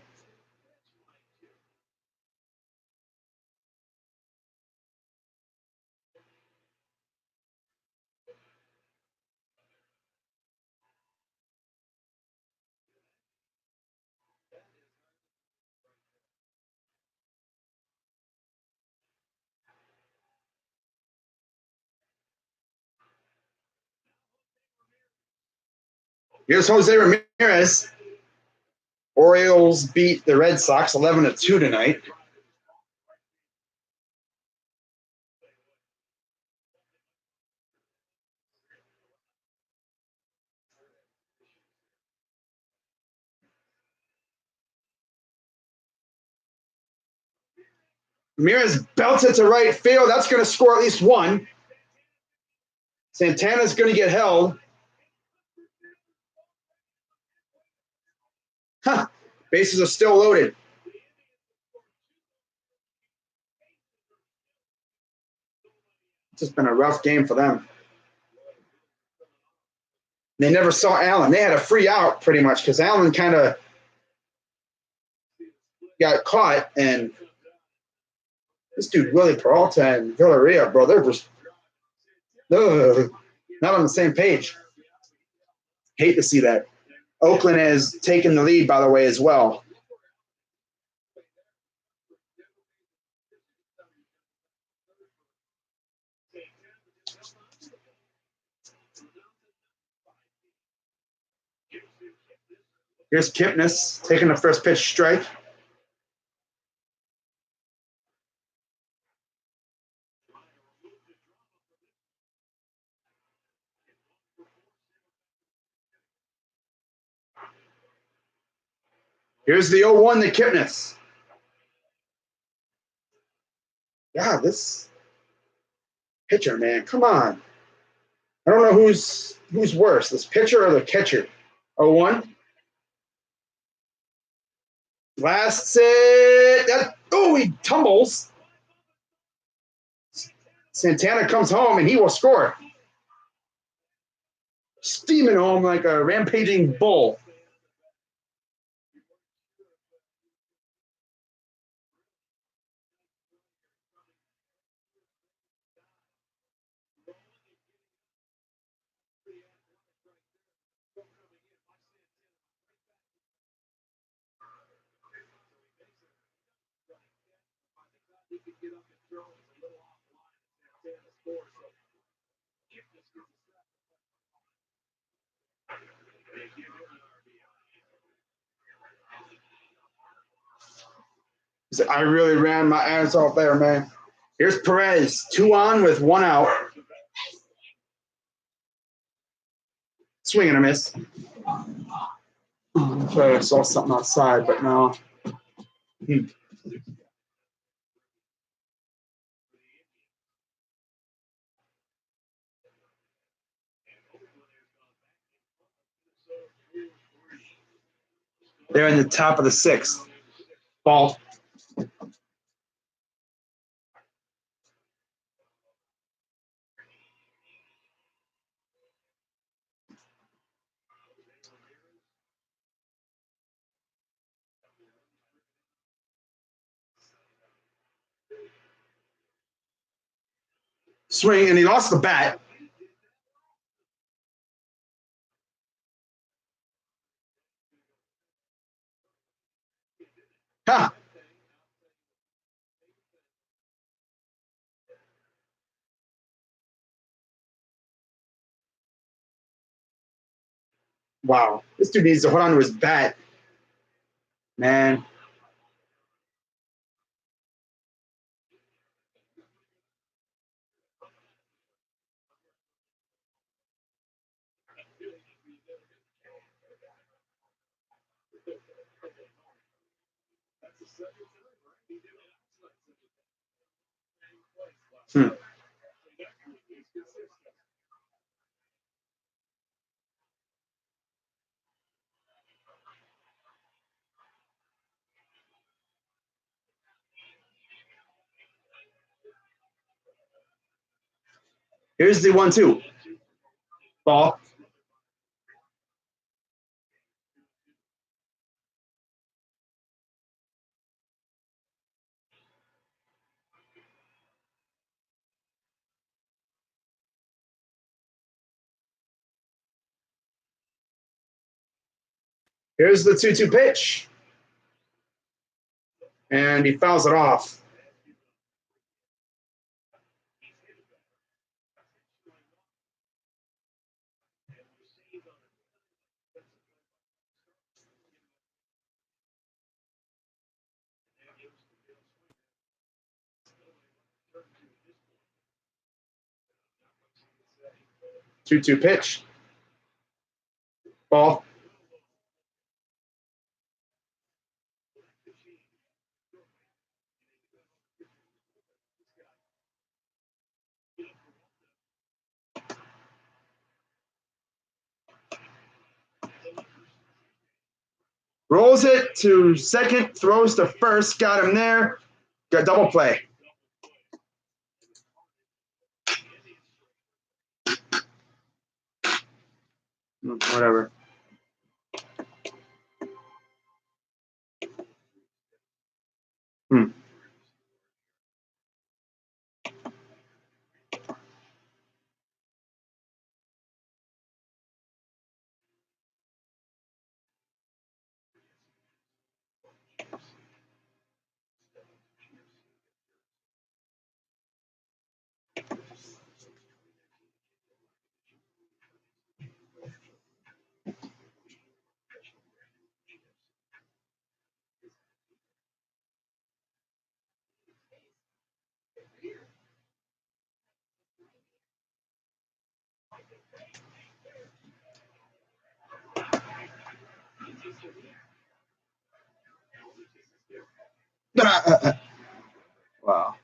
Here's Jose Ramirez. Orioles beat the Red Sox 11-2 tonight. Ramirez belts it to right field. That's going to score at least one. Santana's going to get held. Huh. Bases are still loaded. It's just been a rough game for them. They never saw Allen. They had a free out pretty much because Allen kind of got caught. And this dude, Willie Peralta and Villarreal, bro, they're just not on the same page. Hate to see that. Oakland has taken the lead, by the way, as well. Here's Kipnis taking the first pitch strike. Here's the 0-1 to Kipnis. Yeah, this pitcher, man, come on. I don't know who's worse, this pitcher or the catcher. 0-1. Blasts it. Oh, he tumbles. Santana comes home and he will score. Steaming home like a rampaging bull. I really ran my ass off there, man. Here's Perez, 2 on with 1 out. Swing and a miss. I'm sure I saw something outside, but no. They're in the top of the 6th. Ball. Swing, and he lost the bat. Huh. Wow. This dude needs to hold on to his bat. Man. Here's the 1-2. Ball. Here's the 2-2 pitch. And he fouls it off. Two pitch. Ball. Rolls it to second, throws to first, got him there. Got double play. Whatever. Wow.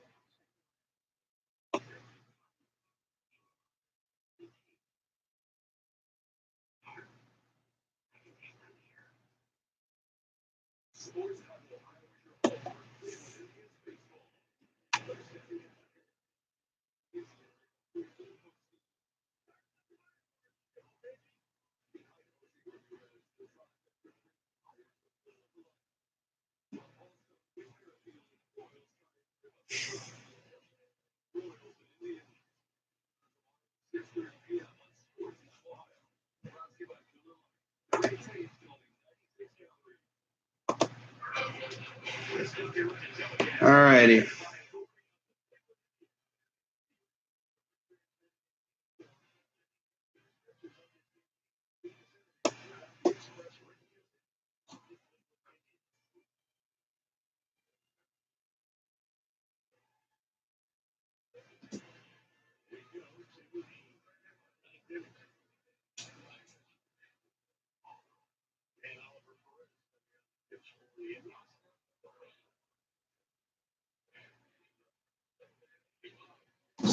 All righty.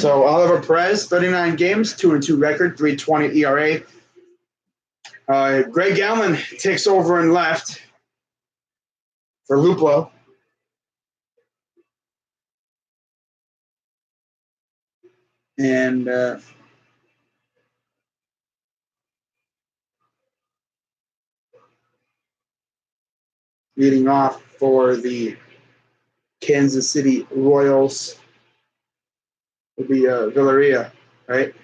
So Oliver Perez, 39 games, 2-2 record, 3.20 ERA. Greg Allen takes over in left for Luplo. And leading off for the Kansas City Royals will be Villarreal, right?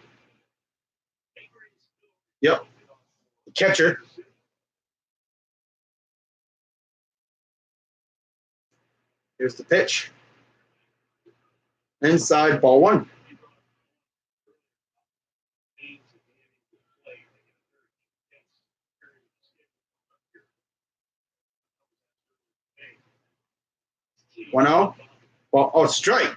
Yep. The catcher. Here's the pitch. Inside, ball one. One out. Well, oh, strike.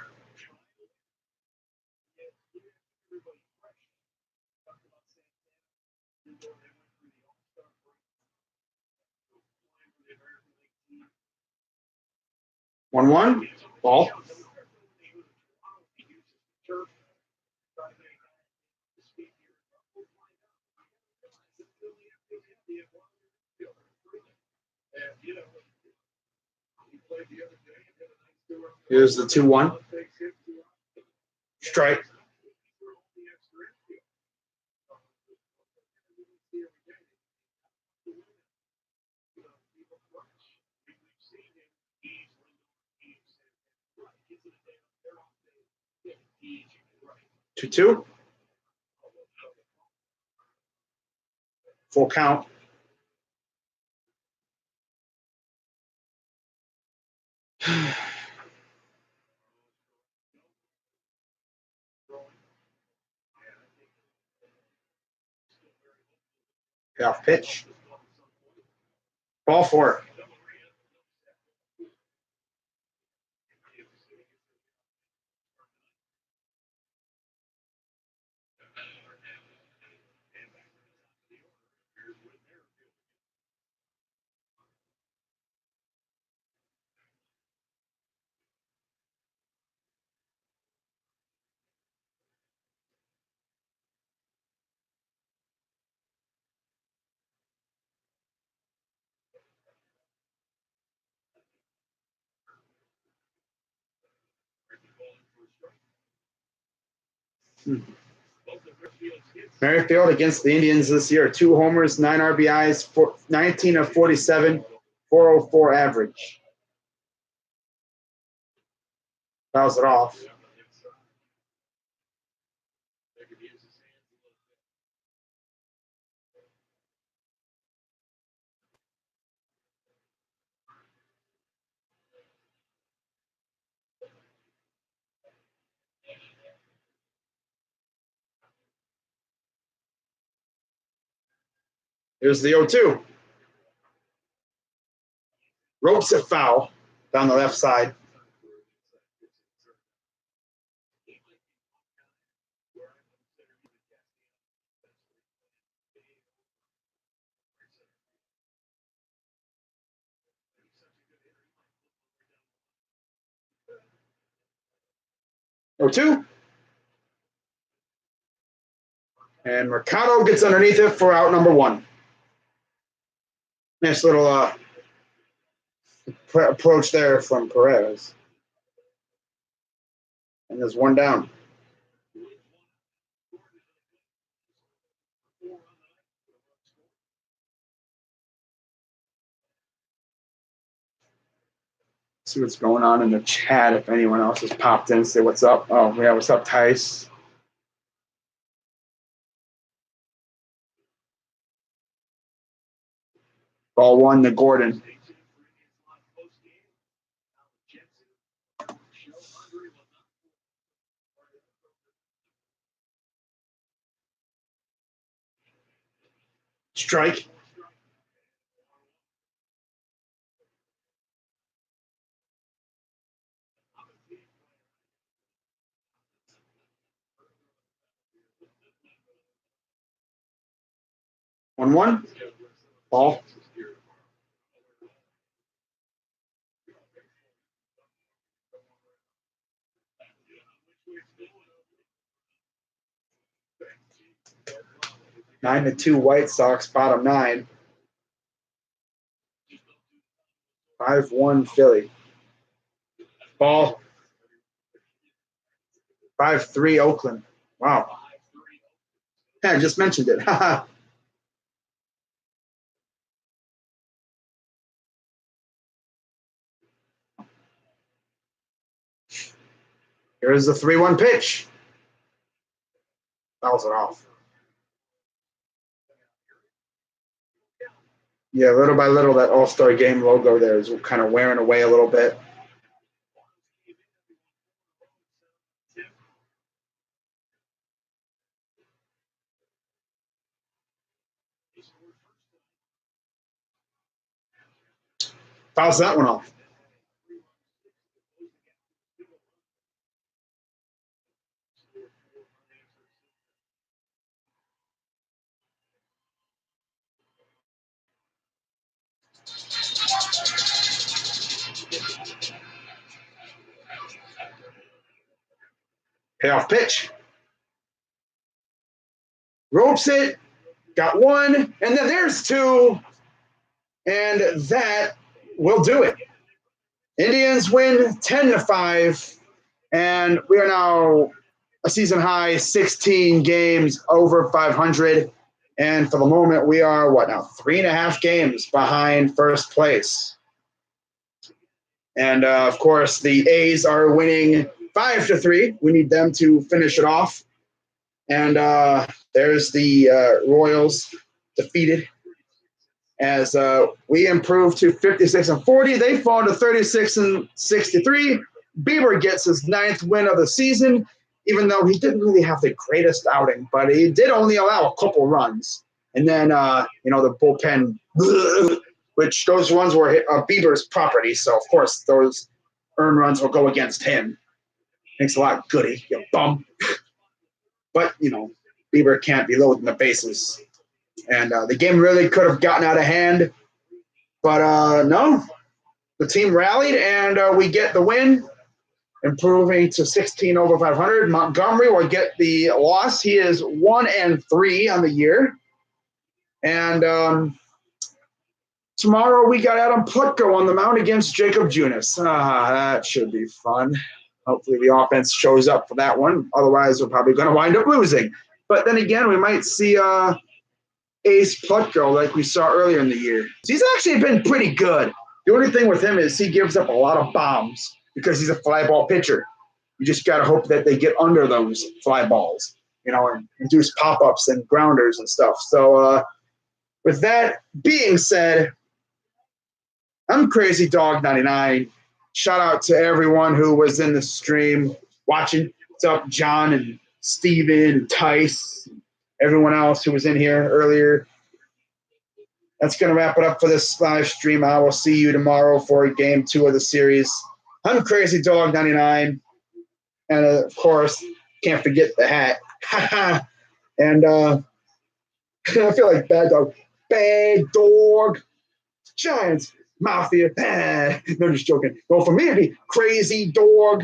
1-1. Ball. Here's the 2-1. Strike. Two. Full count. Payoff pitch. Ball four. Merrifield against the Indians this year. 2 homers, 9 RBIs, 19 of 47, 404 average. Fouls it off. Here's the 0-2. Ropes it foul down the left side. Oh, 2. And Mercado gets underneath it for out number 1. Nice little approach there from Perez. And there's 1 down. See what's going on in the chat. If anyone else has popped in, say what's up. Oh, yeah, what's up, Tice? Ball 1 to Gordon. Strike. One. Ball. 9-2 White Sox, bottom 9. 5-1 Philly. Ball. 5-3 Oakland. Wow. Yeah, I just mentioned it. Here's the 3-1 pitch. Fouls it off. Yeah, little by little, that All-Star Game logo there is kind of wearing away a little bit. Fouls that one off. Payoff pitch. Ropes it. Got 1. And then there's 2. And that will do it. Indians win 10-5. And we are now a season high 16 games over 500. And for the moment, we are, 3.5 games behind first place. And, of course, the A's are winning 5-3. We need them to finish it off. And there's the Royals defeated as we improve to 56-40. They fall to 36-63. Bieber gets his 9th win of the season, even though he didn't really have the greatest outing, but he did only allow a couple runs. And then, the bullpen, which those runs were Bieber's property. So, of course, those earned runs will go against him. Thanks a lot, Goody, you bum. But, Bieber can't be loading the bases. And the game really could have gotten out of hand. But, no, the team rallied, and we get the win, improving to 16 over 500. Montgomery will get the loss. He is 1-3 on the year. And tomorrow we got Adam Plutko on the mound against Jacob Junis. That should be fun. Hopefully the offense shows up for that one. Otherwise, we're probably going to wind up losing. But then again, we might see Ace Plutko like we saw earlier in the year. He's actually been pretty good. The only thing with him is he gives up a lot of bombs because he's a fly ball pitcher. You just got to hope that they get under those fly balls, and induce pop-ups and grounders and stuff. So with that being said, I'm Crazy Dog 99. Shout out to everyone who was in the stream watching. What's up, John and Steven and Tice, everyone else who was in here earlier. That's going to wrap it up for this live stream. I will see you tomorrow for game 2 of the series. I'm Crazy Dog 99. And, of course, can't forget the hat. And I feel like Bad Dog. Bad Dog. Giants. Mafia. No, just joking. Well, for me, it'd be Crazy Dog.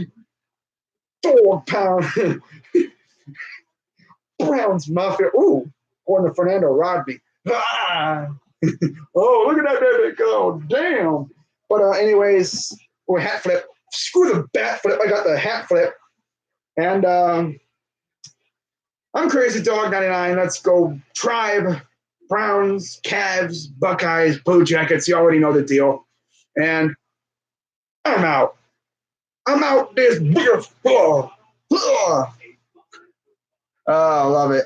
Dog Pound. Browns Mafia. Ooh. Going to Fernando Rodney. Oh, look at that baby go. Damn. But anyways, or hat flip. Screw the bat flip. I got the hat flip. And I'm Crazy Dog 99. Let's go Tribe, Browns, Cavs, Buckeyes, Blue Jackets. You already know the deal. And I'm out. I'm out this beer. Oh, I love it.